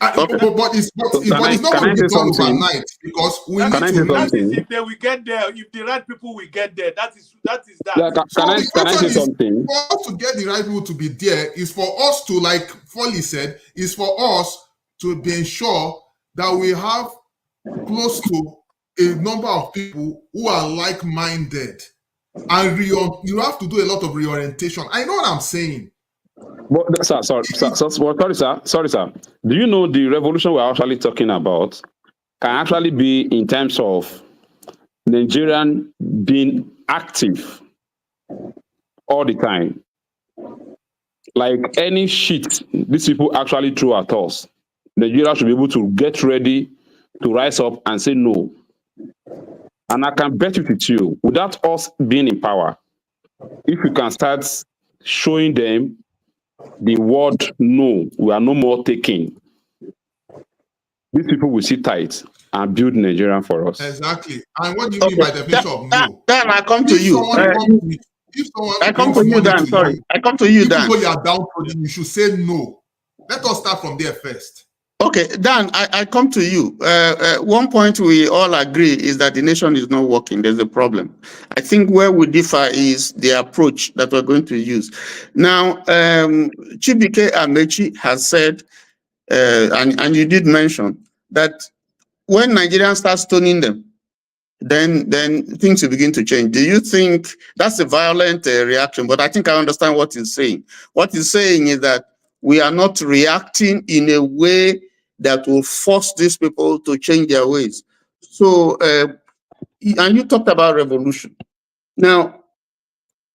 S9: But it's not going to be done overnight because we need to.
S5: That is if they will get there. If the right people will get there, that is that.
S6: Yeah, can I say something?
S9: For us to get the right people to be there is for us to, like Folly said, is for us to be ensure that we have close to a number of people who are like-minded, and you have to do a lot of reorientation. I know what I'm saying.
S6: But, sorry, sir. Do you know the revolution we're actually talking about can actually be in terms of Nigerian being active all the time? Like any shit these people actually throw at us, Nigeria should be able to get ready to rise up and say no. And I can bet it with you, without us being in power, if we can start showing them the word no, we are no more taking, these people will sit tight and build Nigeria for us.
S9: Exactly. And what do you mean by definition of no?
S4: Dan, I come to you.
S9: if someone
S4: I come
S9: brings
S4: to you,
S9: money
S4: Dan.
S9: to
S4: Sorry,
S9: you,
S4: I come to you,
S9: even
S4: Dan.
S9: though you are downtrodden, you should say no. Let us start from there first.
S4: Okay, Dan, I come to you. One point we all agree is that the nation is not working. There's a problem. I think where we differ is the approach that we're going to use. Now, Chibike Amechi has said, and you did mention, that when Nigerians start stoning them, then things will begin to change. Do you think that's a violent reaction? But I think I understand what he's saying. What he's saying is that we are not reacting in a way that will force these people to change their ways. So, and you talked about revolution. Now,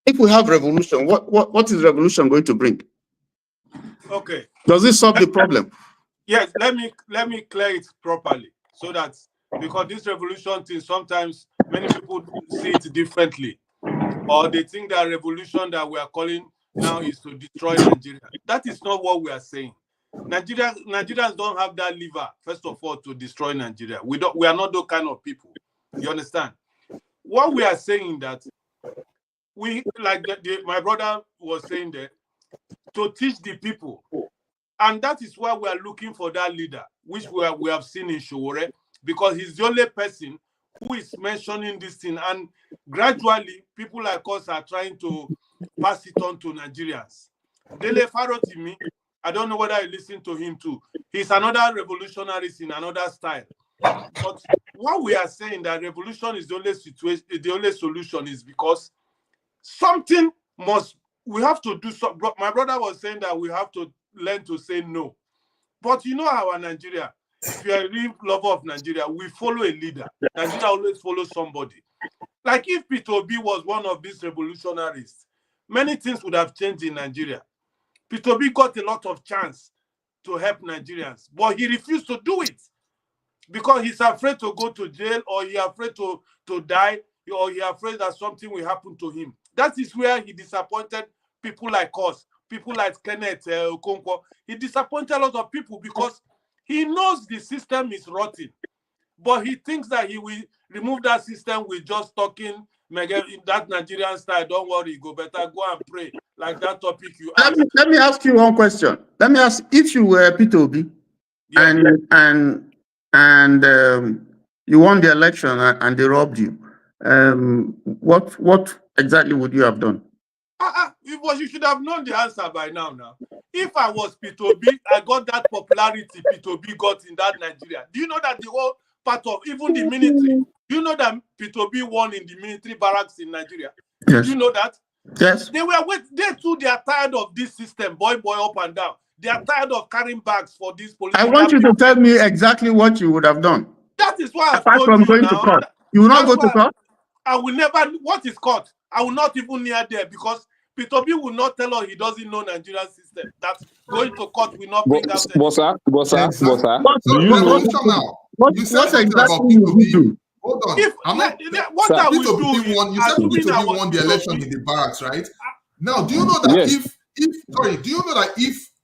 S4: if we have revolution, what is revolution going to bring?
S5: Okay.
S4: Does it solve the problem?
S5: Yes, let me clear it properly, so that, because this revolution thing, sometimes many people see it differently, or they think that revolution that we are calling now is to destroy Nigeria. That is not what we are saying. Nigerians don't have that lever, first of all, to destroy Nigeria. We are not those kind of people. You understand? What we are saying that we, like my brother was saying there, to teach the people. And that is why we are looking for that leader, which we have seen in Showore, because he's the only person who is mentioning this thing. And gradually, people like us are trying to pass it on to Nigerians. Dele Farotimi, I don't know whether you listen to him too. He's another revolutionary in another style. But what we are saying that revolution is the only situation, the only solution is because something we have to do. My brother was saying that we have to learn to say no. But you know our Nigeria, if you are a real lover of Nigeria, we follow a leader. Nigeria always follows somebody. Like if Peter Obi was one of these revolutionaries, many things would have changed in Nigeria. Peter Obi got a lot of chance to help Nigerians, but he refused to do it because he's afraid to go to jail, or he's afraid to die, or he's afraid that something will happen to him. That is where he disappointed people like us, people like Kenneth Okonkwo. He disappointed a lot of people because he knows the system is rotten, but he thinks that he will remove that system with just talking in that Nigerian style. Don't worry, go better go and pray, like that topic you asked.
S4: Let me ask you one question. Let me ask, if you were Peter Obi,
S5: Yeah.
S4: and you won the election and they robbed you, what exactly would you have done?
S5: You should have known the answer by now. If I was Peter Obi, I got that popularity Peter Obi got in that Nigeria. Do you know that the whole part of even the military? Do you know that Peter Obi won in the military barracks in Nigeria?
S4: Yes.
S5: Do you know that?
S4: Yes.
S5: They too, they are tired of this system, boy up and down. They are tired of carrying bags for this political.
S4: I want you to tell me exactly what you would have done.
S5: That is why
S4: Apart from going to court. You will not go to court?
S5: I will never. What is court? I will not even near there, because Peter Obi will not tell us he doesn't know Nigerian system. That going to court will not bring out.
S6: Bossa.
S9: Do you know what exactly will you do? Hold on.
S5: What I will do is,
S9: you said Peter Obi won the election in the barracks, right? Now, do you know that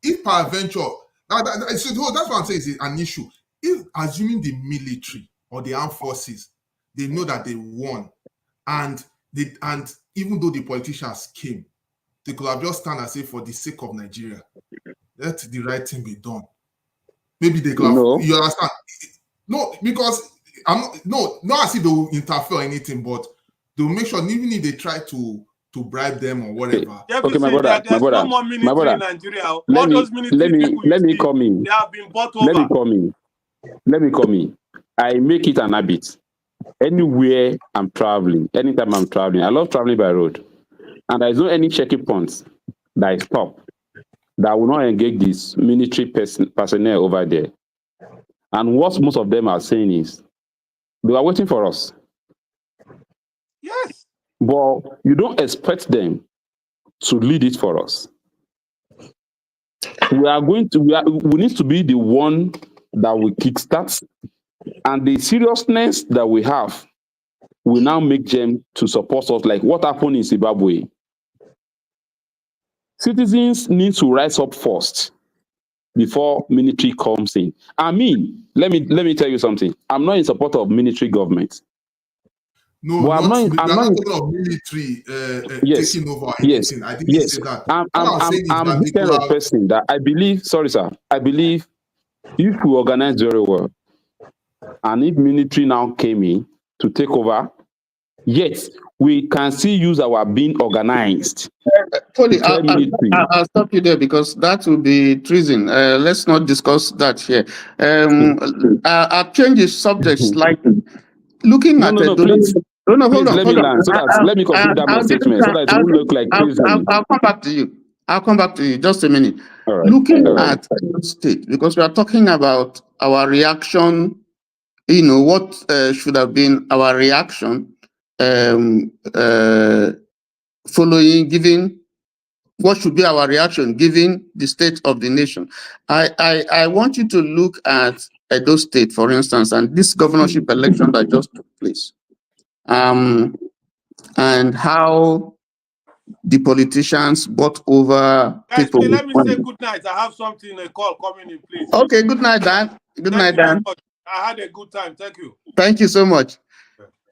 S9: if peradventure, that's what I'm saying is an issue. If assuming the military or the armed forces, they know that they won, and even though the politicians came, they could have just stand and say, for the sake of Nigeria, let the right thing be done. Maybe they could have, you understand? No, because not as if they will interfere or anything, but they'll make sure, even if they try to bribe them or whatever.
S6: Okay, my brother,
S5: no more military in Nigeria. All those military people
S6: let me come in.
S5: They have been bought over.
S6: Let me come in. I make it an habit. Anywhere I'm traveling, anytime I'm traveling, I love traveling by road. And there's no any checking points that I stop that will not engage this military personnel over there. And what most of them are saying is, they are waiting for us.
S5: Yes.
S6: But you don't expect them to lead it for us. We need to be the one that will kickstart, and the seriousness that we have will now make them to support us, like what happened in Zimbabwe. Citizens need to rise up first before military comes in. I mean, let me tell you something. I'm not in support of military government.
S9: No,
S6: But
S9: not, we
S6: I'm
S9: are
S6: not.
S9: not talking of military
S6: Yes,
S9: taking over or
S6: yes,
S9: anything. I didn't
S6: yes.
S9: say that.
S6: I'm
S9: What I'm saying is
S6: I'm
S9: that
S6: this kind of person that I believe. Sorry, sir. I believe if we organize very well, and if military now came in to take over, yes, we can still use our being organized.
S4: Polly,
S6: Tell military.
S4: I'll stop you there because that will be treason. Let's not discuss that here. I'll change the subject slightly. Looking
S6: No,
S4: at
S6: no,
S4: the
S6: no, please.
S4: hold
S6: Please
S4: on,
S6: let me land so that let me complete that my statement so that it won't look like treason.
S4: I'll come back to you. I'll come back to you. Just a minute.
S6: All right.
S4: Looking
S6: All right.
S4: at the state, because we are talking about our reaction, what should have been our reaction giving what should be our reaction given the state of the nation. I want you to look at Edo State, for instance, and this governorship election that just took place, and how the politicians bought over
S5: Guys,
S4: people.
S5: please let me say good night. I have something, a call coming in, please.
S4: Okay, good night, Dan. Good night, Dan.
S5: I had a good time. Thank you.
S4: Thank you so much.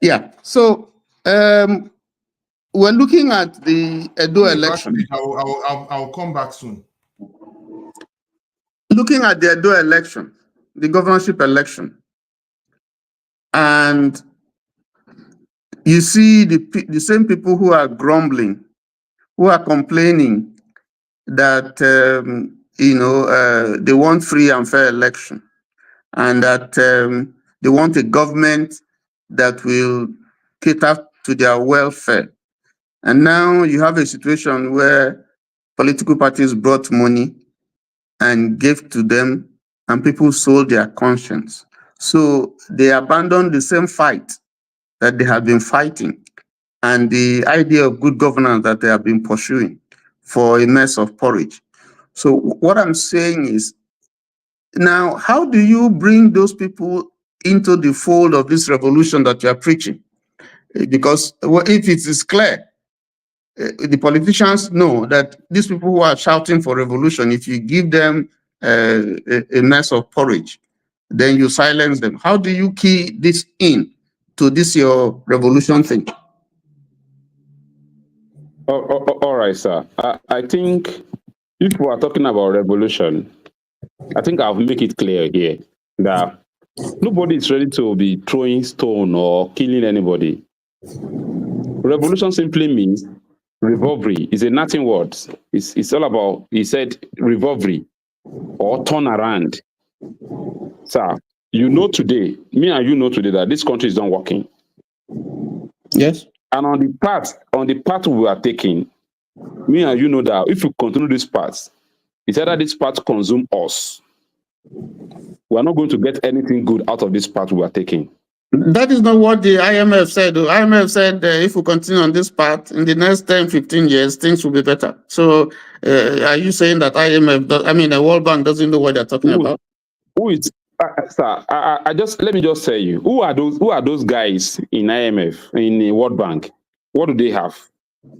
S4: Yeah. So we're looking at the Edo election.
S9: I'll come back soon.
S4: Looking at the Edo election, the governorship election, and you see the same people who are grumbling, who are complaining that they want free and fair election, and that they want a government that will cater to their welfare. And now you have a situation where political parties brought money and gave to them, and people sold their conscience. So they abandoned the same fight that they have been fighting and the idea of good governance that they have been pursuing for a mess of porridge. So what I'm saying is, now, how do you bring those people into the fold of this revolution that you are preaching? Because if it is clear, the politicians know that these people who are shouting for revolution, if you give them a mess of porridge, then you silence them. How do you key this in to this your revolution thing?
S6: All right, sir. I think if we are talking about revolution, I think I'll make it clear here that nobody is ready to be throwing stone or killing anybody. Revolution simply means revolvery. It's a Latin word. It's all about, he said, revolvery or turn around. Sir, you know today, me and you know today that this country is not working.
S4: Yes.
S6: And on the path we are taking, me and you know that if we continue this path, it's either this path consume us. We are not going to get anything good out of this path we are taking.
S4: That is not what the IMF said. The IMF said if we continue on this path, in the next 10, 15 years, things will be better. So are you saying that the World Bank doesn't know what they're talking about?
S6: Who is, sir, let me just tell you, who are those guys in IMF, in the World Bank? What do they have?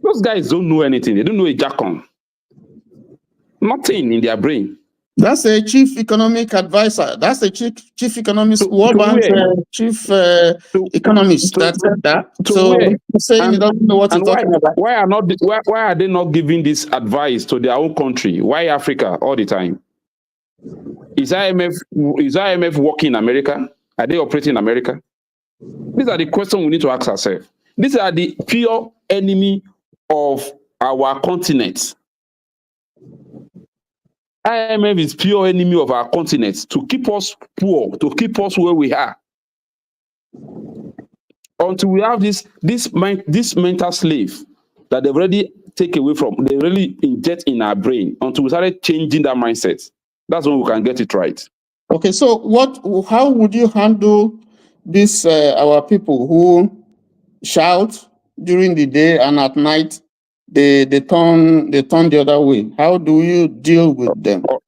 S6: Those guys don't know anything. They don't know a jackon. Nothing in their brain.
S4: That's a chief economic advisor. That's a chief economist, World Bank chief economist that said that. So saying he doesn't know what he's talking about.
S6: Why are they not giving this advice to their own country? Why Africa all the time? Is IMF working in America? Are they operating in America? These are the questions we need to ask ourselves. These are the pure enemy of our continent. IMF is pure enemy of our continent to keep us poor, to keep us where we are. Until we have this mental slave that they've already taken away from, they really inject in our brain. Until we started changing that mindset, that's when we can get it right.
S4: Okay, so how would you handle this our people who shout during the day and at night they turn the other way? How do you deal with them?
S6: All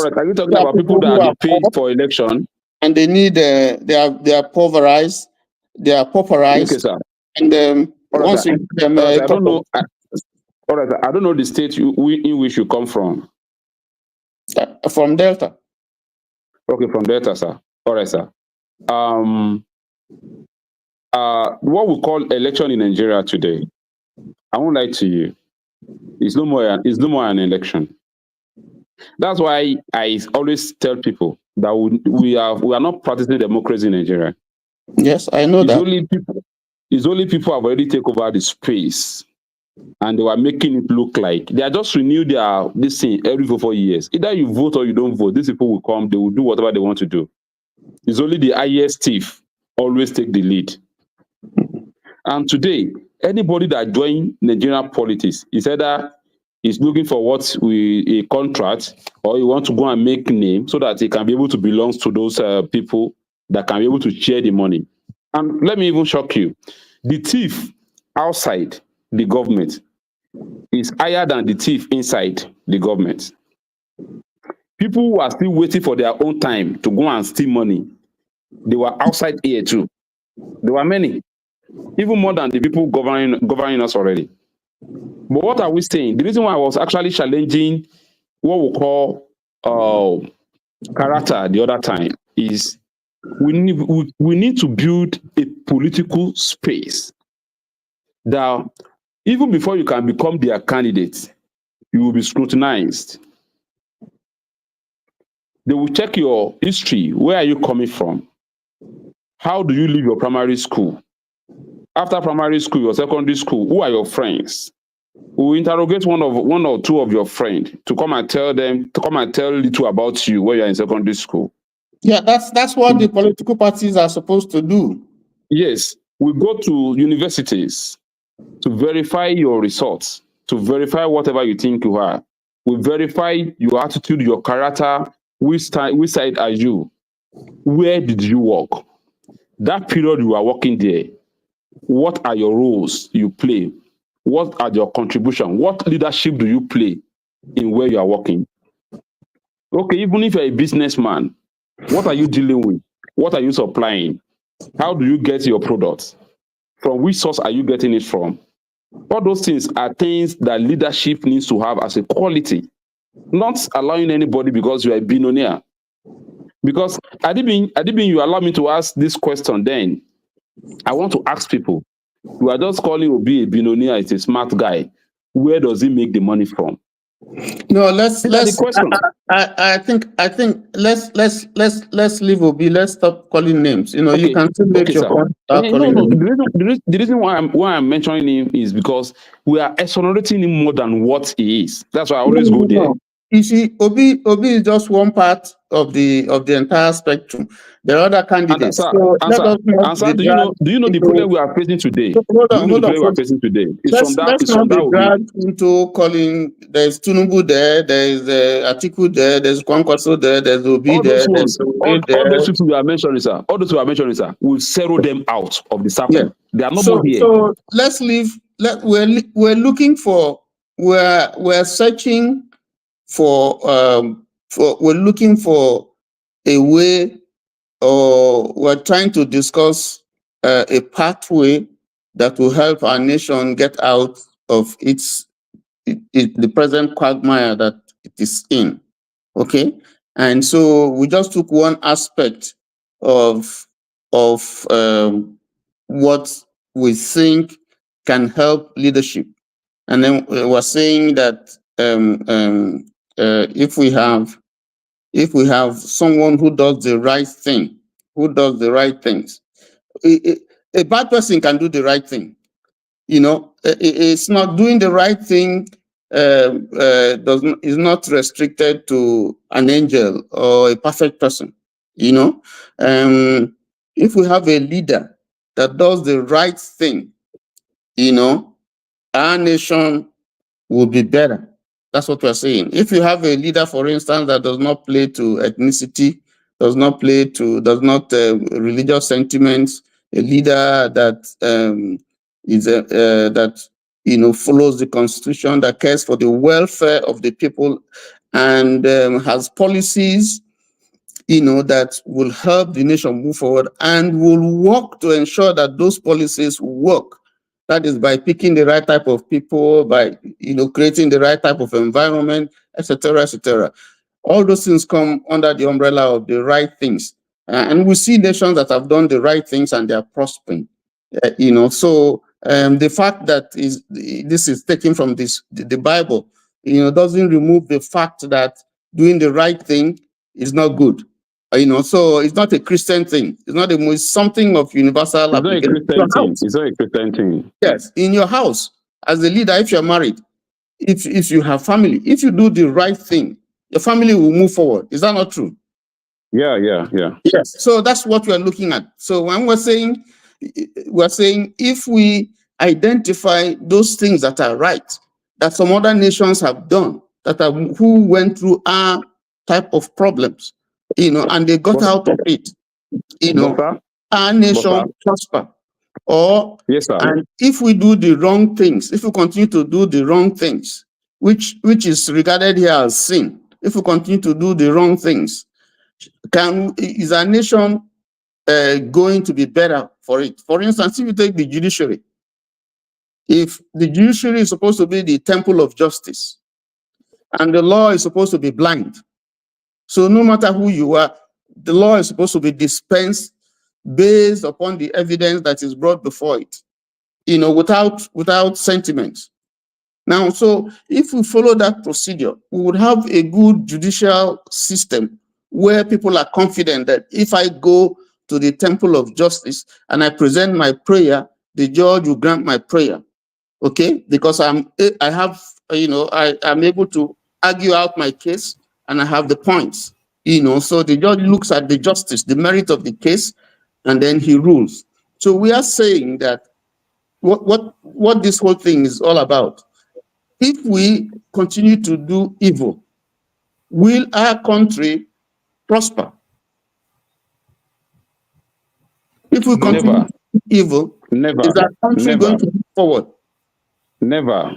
S6: right, are you talking about people that are paid for election?
S4: And they need they are pulverized, they are pauperized.
S6: Okay, sir.
S4: And once you them,
S6: I don't know. All right, I don't know the state in which you come from.
S4: From Delta.
S6: Okay, from Delta, sir. All right, sir. what we call election in Nigeria today, I won't lie to you, it's no more an election. That's why I always tell people that we are not practicing democracy in Nigeria.
S4: Yes, I know that.
S6: It's only people have already taken over the space, and they were making it look like they are just renew this thing every 4 years. Either you vote or you don't vote. These people will come, they will do whatever they want to do. It's only the highest thief always take the lead. And today, anybody that join Nigerian politics is either is looking for a contract, or you want to go and make name so that he can be able to belong to those people that can be able to share the money. And let me even shock you. The thief outside the government is higher than the thief inside the government. People who are still waiting for their own time to go and steal money, they were outside here too. There were many, even more than the people governing us already. But what are we saying? The reason why I was actually challenging what we call character the other time is we need to build a political space that even before you can become their candidate, you will be scrutinized. They will check your history. Where are you coming from? How do you leave your primary school? After primary school, your secondary school, who are your friends? We will interrogate one or two of your friends to come and tell little about you when you're in secondary school.
S4: Yeah, that's what the political parties are supposed to do.
S6: Yes, we go to universities to verify your results, to verify whatever you think you are. We verify your attitude, your character, which side are you? Where did you work? That period you are working there, what are your roles you play? What are your contributions? What leadership do you play in where you are working? Okay, even if you're a businessman, what are you dealing with? What are you supplying? How do you get your products? From which source are you getting it from? All those things are things that leadership needs to have as a quality, not allowing anybody because you are a billionaire. Because Adibin, you allow me to ask this question then. I want to ask people, you are just calling Obi a billionaire, it's a smart guy. Where does he make the money from?
S4: No, let's I think let's leave Obi. Let's stop calling names. You know,
S6: okay.
S4: You can still make your point.
S6: The reason why I'm mentioning him is because we are exonerating him more than what he is. That's why I always go there.
S4: You see, Obi is just one part of the entire spectrum. There are other candidates. Do
S6: you know the problem we are facing today?
S4: Hold on.
S6: Let's
S4: not be dragged into calling. There's Tinubu there. There's Atiku there. There's Kwankwaso there. There's Obi there.
S6: All those people we are mentioning, sir. We'll zero them out of the circle. Yeah. They are not more here.
S4: So let's leave. We're looking for. We're searching for. We're looking for a way, or we're trying to discuss a pathway that will help our nation get out of the present quagmire that it is in. Okay, and so we just took one aspect of what we think can help leadership, and then we're saying that if we have someone who does the right thing, who does the right things, a bad person can do the right thing. You know, it's not doing the right thing. Is not restricted to an angel or a perfect person. You know, if we have a leader that does the right thing, you know, our nation will be better. That's what we're saying. If you have a leader, for instance, that does not play to ethnicity, does not religious sentiments, a leader that follows the Constitution, that cares for the welfare of the people, and has policies, that will help the nation move forward and will work to ensure that those policies work. That is by picking the right type of people, by creating the right type of environment, etc., etc. All those things come under the umbrella of the right things. And we see nations that have done the right things and they are prospering. So the fact that this is taken from the Bible, doesn't remove the fact that doing the right thing is not good. So it's not a Christian thing. It's something of universal
S6: It's not a
S4: application.
S6: Christian thing. It's not a Christian thing.
S4: Yes, in your house, as a leader, if you're married, if you have family, if you do the right thing, your family will move forward. Is that not true?
S6: Yeah.
S4: Yes. So that's what we're looking at. So when we're saying if we identify those things that are right, that some other nations have done, who went through our type of problems, and they got out of it, our nation prosper.
S6: Yes, sir.
S4: And if we do the wrong things, if we continue to do the wrong things, which is regarded here as sin, if we continue to do the wrong things, is our nation going to be better for it? For instance, if you take the judiciary, if the judiciary is supposed to be the temple of justice, and the law is supposed to be blind, so no matter who you are, the law is supposed to be dispensed based upon the evidence that is brought before it, without sentiments. Now, so if we follow that procedure, we would have a good judicial system where people are confident that if I go to the temple of justice and I present my prayer, the judge will grant my prayer. Okay? Because I'm able to argue out my case and I have the points. So the judge looks at the justice, the merit of the case, and then he rules. So we are saying that what this whole thing is all about. If we continue to do evil, will our country prosper? If we continue to do evil, is our country going to move forward?
S6: Never.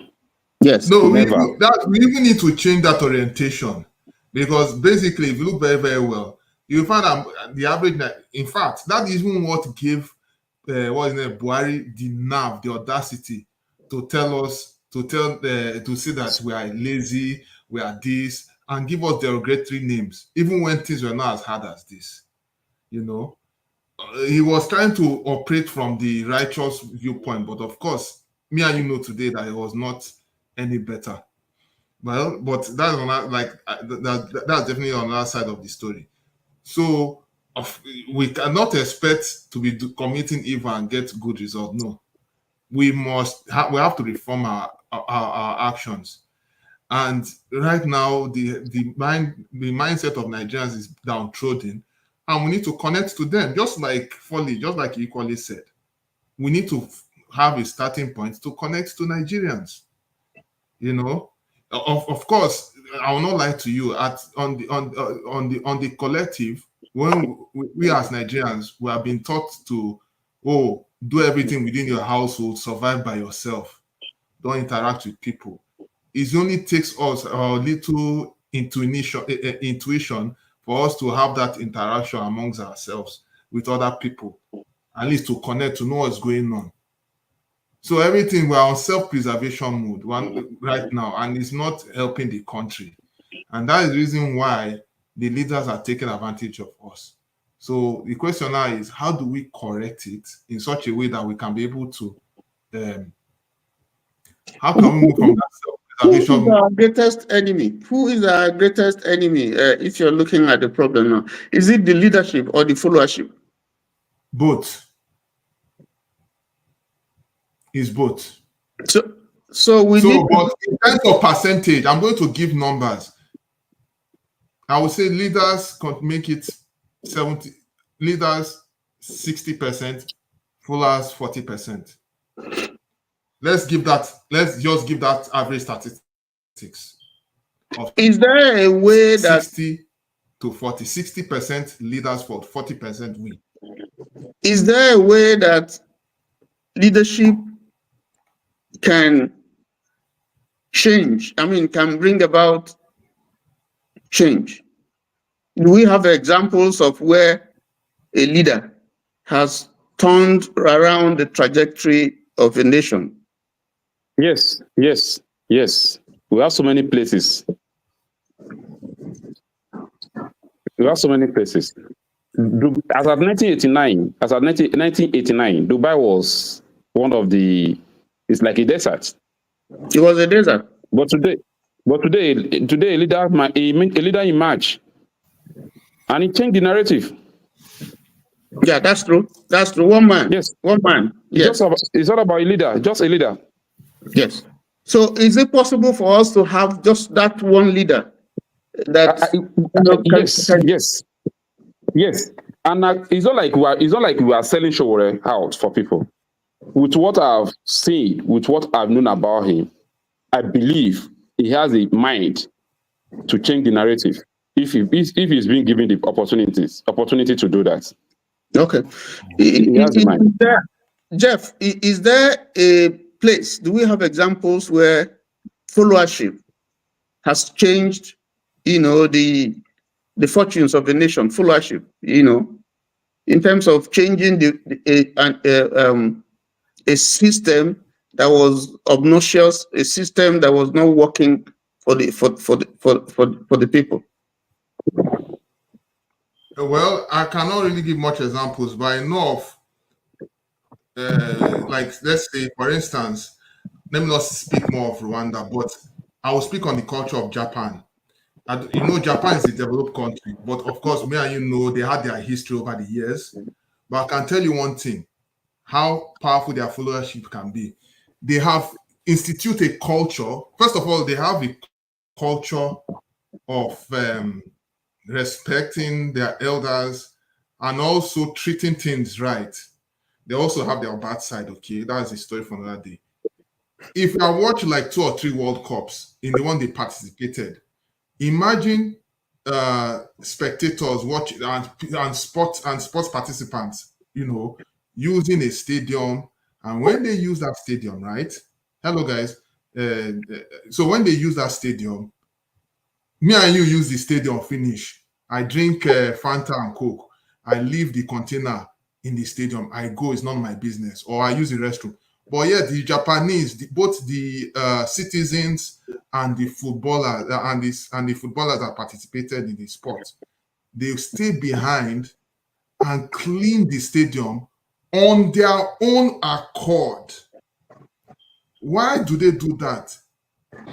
S4: Yes.
S9: No, we even need to change that orientation, because basically, if you look very, very well, you find that the average, in fact, that is even what gave Buhari the nerve, the audacity to tell us, to say that we are lazy, we are this, and give us derogatory names, even when things were not as hard as this. He was trying to operate from the righteous viewpoint, but of course, me and you know today that it was not any better. Well, but that's that's definitely on the other side of the story. So we cannot expect to be committing evil and get good results. No, we have to reform our actions. And right now, the mindset of Nigerians is downtrodden, and we need to connect to them, just like Foley, just like you equally said. We need to have a starting point to connect to Nigerians. Of course, I will not lie to you. On the collective, when we as Nigerians, we have been taught to do everything within your household, survive by yourself, don't interact with people. It only takes us a little intuition for us to have that interaction amongst ourselves with other people, at least to connect, to know what's going on. So everything, we're on self-preservation mode right now, and it's not helping the country. And that is the reason why the leaders are taking advantage of us. So the question now is, how do we correct it in such a way that we can be able to, how can we move from that self-preservation?
S4: Who is our greatest enemy? Who is our greatest enemy if you're looking at the problem now? Is it the leadership or the followership?
S9: Both. Is both.
S4: But
S9: in terms of percentage, I'm going to give numbers. I would say leaders can make it 70, leaders 60%, followers 40%. Let's just give that average statistics.
S4: Is there a way
S9: 60 to 40, 60% leaders for 40% we?
S4: Is there a way that leadership can change? Can bring about change? Do we have examples of where a leader has turned around the trajectory of a nation?
S6: Yes. We have so many places. as of 1989, Dubai was one of the, it's like a desert.
S4: It was a desert.
S6: But today, a leader emerged, and he changed the narrative.
S4: Yeah, that's true. That's true. One man.
S6: Yes.
S4: One man. Yes.
S6: It's not about a leader, just a leader.
S4: Yes. So is it possible for us to have just that one leader? That
S6: yes. And it's not like we are selling Sowore out for people. With what I've seen, with what I've known about him, I believe he has a mind to change the narrative if he's being given the opportunity to do that.
S4: Okay. Jeff, is there a place? Do we have examples where followership has changed, the fortunes of a nation? Followership, in terms of changing a system that was obnoxious, a system that was not working for the people.
S9: Well, I cannot really give much examples, but I know of, like, let's say, for instance, let me not speak more of Rwanda, but I will speak on the culture of Japan. And, Japan is a developed country, but of course, me and you know, they had their history over the years. But I can tell you one thing, how powerful their followership can be. They have instituted a culture. First of all, they have a culture of respecting their elders and also treating things right. They also have their bad side, okay? That's a story for another day. If I watch like 2 or 3 World Cups in the one they participated, imagine spectators watching and sports participants, using a stadium. And when they use that stadium, right? Hello, guys. So when they use that stadium, me and you use the stadium, finish. I drink Fanta and Coke. I leave the container in the stadium. I go, it's not my business. Or I use the restroom. But yeah, the Japanese, both the citizens and the footballers and the footballers that participated in the sport, they stay behind and clean the stadium on their own accord. Why do they do that?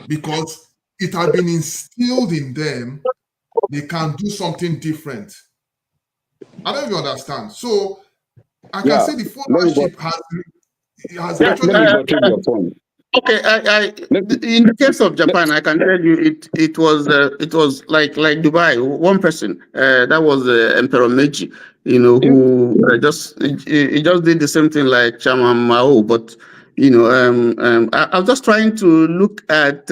S9: Because it has been instilled in them they can do something different. I don't even understand. So I can say the followership has actually.
S4: Okay, in the case of Japan, I can tell you it was like Dubai. One person that was Emperor Meiji, who just did the same thing like Chairman Mao. But I'm just trying to look at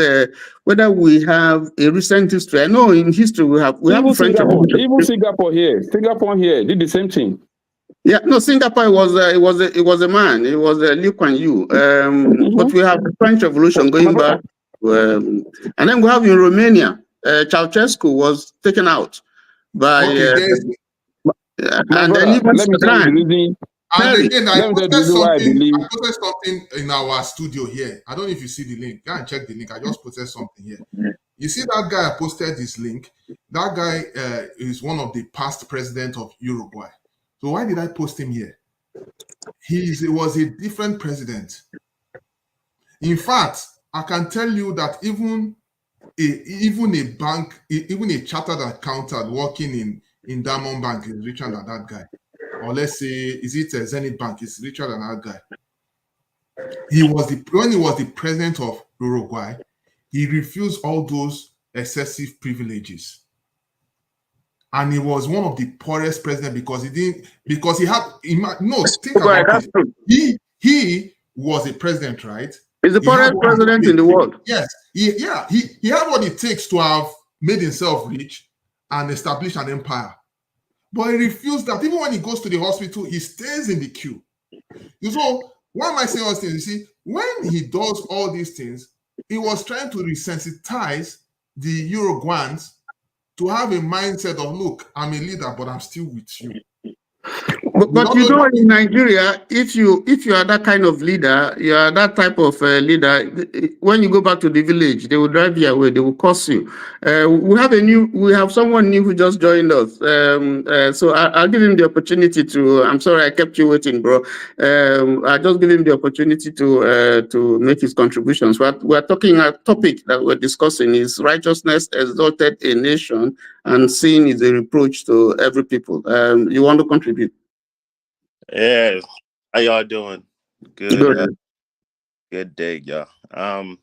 S4: whether we have a recent history. I know in history we have French Revolution.
S6: Even Singapore here did the same thing.
S4: Yeah, no, Singapore was a man. It was Lee Kuan Yew. But we have the French Revolution going back, and then we have in Romania, Ceausescu was taken out by. And then even Sudan.
S9: And again, I posted something in our studio here. I don't know if you see the link. Go and check the link. I just posted something here. You see that guy I posted this link? That guy is one of the past presidents of Uruguay. So why did I post him here? He was a different president. In fact, I can tell you that even a chartered accountant working in Diamond Bank is richer than that guy. Or let's say, is it a Zenith Bank? Is richer than that guy. When he was the president of Uruguay, he refused all those excessive privileges. And he was one of the poorest presidents because think about it. He was a president, right?
S4: He's the poorest president in the world.
S9: Yes. He had what it takes to have made himself rich and establish an empire. But he refused that. Even when he goes to the hospital, he stays in the queue. So why am I saying all these things? You see, when he does all these things, he was trying to resensitize the Uruguayans to have a mindset of, look, I'm a leader, but I'm still with you.
S4: But you know, in Nigeria, if you are that kind of leader, you are that type of leader. When you go back to the village, they will drive you away. They will curse you. We have someone new who just joined us. So I'll give him the opportunity to. I'm sorry I kept you waiting, bro. I'll just give him the opportunity to make his contributions. We're talking a topic that we're discussing is righteousness exalted a nation, and sin is a reproach to every people. You want to contribute?
S11: Yeah, how y'all doing? Good.
S4: Good.
S11: Good day, y'all. I'm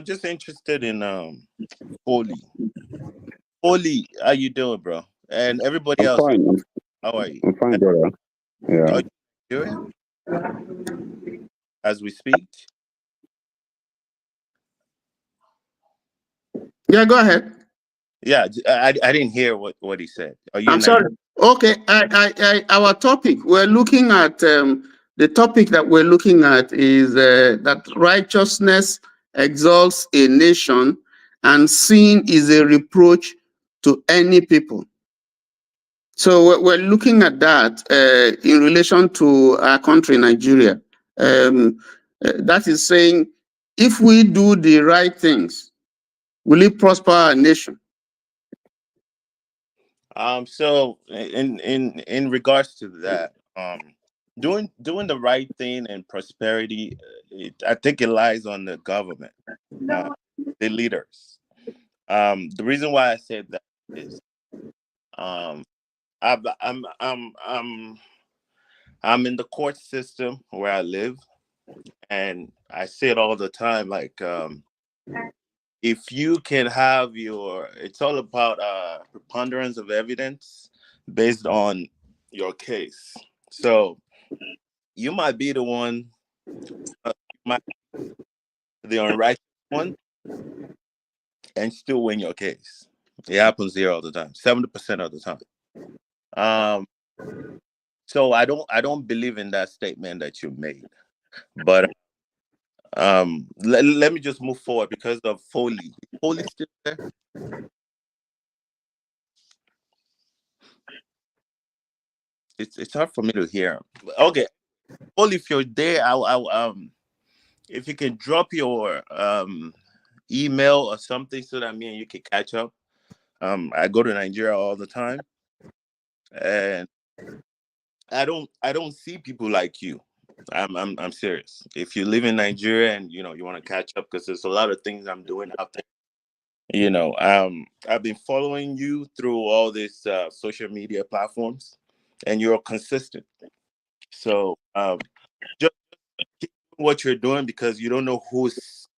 S11: just interested in Holy. Holy, how you doing, bro? And everybody
S6: I'm
S11: else,
S6: fine.
S11: how are you?
S6: I'm fine, brother. Yeah.
S11: Are you Nigerian as we speak?
S4: Yeah, go ahead.
S11: Yeah, I didn't hear what he said. Are you?
S4: I'm sorry. Okay, our topic we're looking at. The topic that we're looking at is that righteousness exalts a nation, and sin is a reproach to any people. So we're looking at that in relation to our country, Nigeria. That is saying, if we do the right things, will it prosper our nation?
S11: So in regards to that, doing the right thing and prosperity, I think it lies on the government, the leaders. The reason why I said that is, I'm in the court system where I live, and I say it all the time, like, if you can have it's all about preponderance of evidence based on your case. So you might be the one, the unrighteous one, and still win your case. It happens here all the time, 70% of the time. So I don't believe in that statement that you made. But let me just move forward because of Foley. Foley still there? It's hard for me to hear. Okay, Foley, if you're there, if you can drop your email or something so that me and you can catch up. I go to Nigeria all the time, and I don't see people like you. I'm serious. If you live in Nigeria and you want to catch up, because there's a lot of things I'm doing out there. I've been following you through all these social media platforms, and you're consistent. So just keep doing what you're doing, because you don't know who's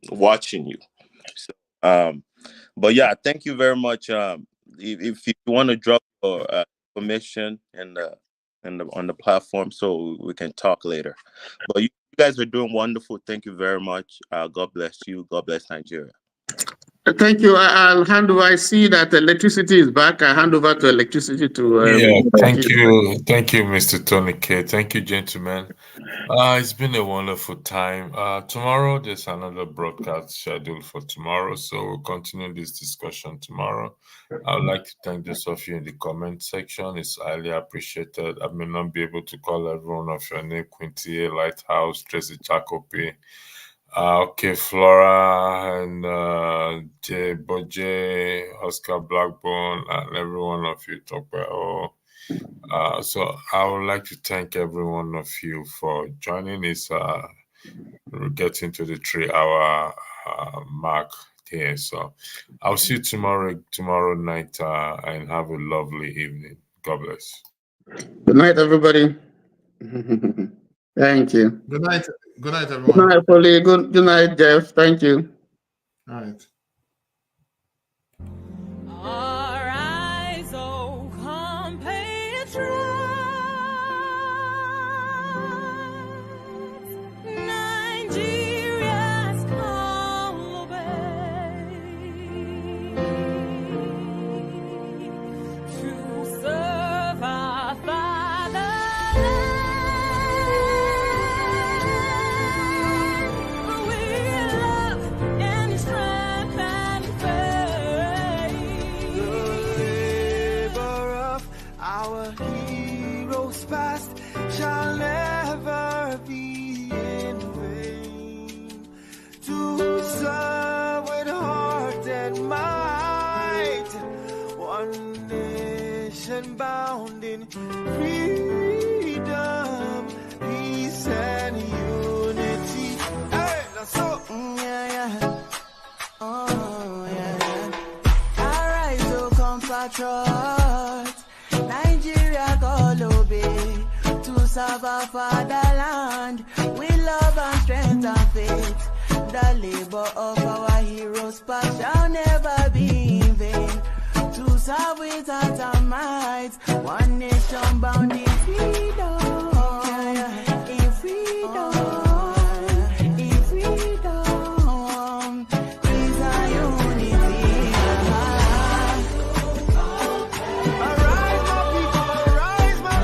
S11: watching you. So, but yeah, thank you very much. If you want to drop your information on the platform, so we can talk later. But you guys are doing wonderful. Thank you very much. God bless you. God bless Nigeria.
S4: Thank you. I'll hand over. I see that electricity is back. I hand over to electricity to.
S12: Thank you, Mr. Tony K. Thank you, gentlemen. It's been a wonderful time. Tomorrow there's another broadcast scheduled for tomorrow, so we'll continue this discussion tomorrow. I would like to thank those of you in the comment section. It's highly appreciated. I may not be able to call everyone of your name: Quinty, Lighthouse, Tracy Chakopi, okay, Flora, and J. Boje, Oscar Blackbone, and every one of you talk about. So I would like to thank every one of you for joining this. We're getting to the 3-hour mark here. So I'll see you tomorrow night, and have a lovely evening. God bless.
S4: Good night, everybody. Thank you.
S9: Good night. Good night, everyone.
S4: Good night, Polly. Good night, Jeff. Thank you.
S9: All right.
S1: Arise, O compatriots, Nigeria's call obey, to serve our fatherland. We love and strength. compatriots. Nigeria call obey to serve our fatherland with love and strength and faith. The labor of our heroes past shall never be in vain. To serve with heart and might, one nation bound in freedom. In freedom. In freedom. Peace and unity. Arise, my people, arise, my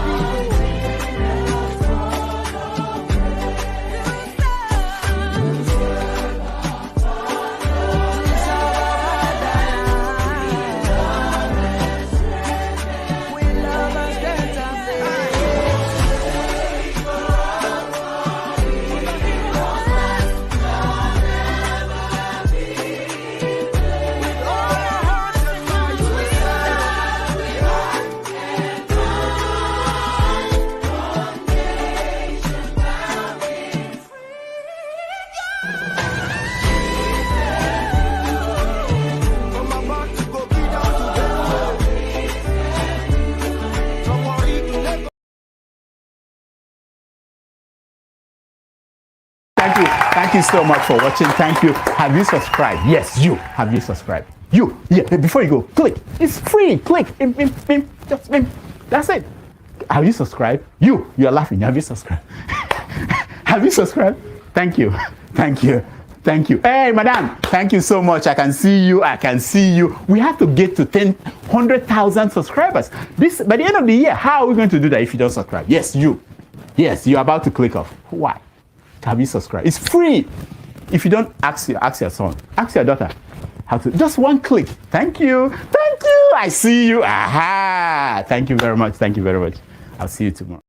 S2: Thank you so much for watching. Thank you. Have you subscribed? Yes, you. Have you subscribed? You. Yeah, before you go, click. It's free. Click. Just that's it. Have you subscribed? You are laughing. Have you subscribed? Have you subscribed? Thank you. Thank you. Thank you. Hey, madam. Thank you so much. I can see you. I can see you. We have to get to 100,000 subscribers. This by the end of the year. How are we going to do that if you don't subscribe? Yes, you. Yes, you're about to click off. Why? Have you subscribed? It's free. If you don't, ask your son, ask your daughter how to. Just one click. Thank you. Thank you. I see you. Aha. Thank you very much. Thank you very much. I'll see you tomorrow.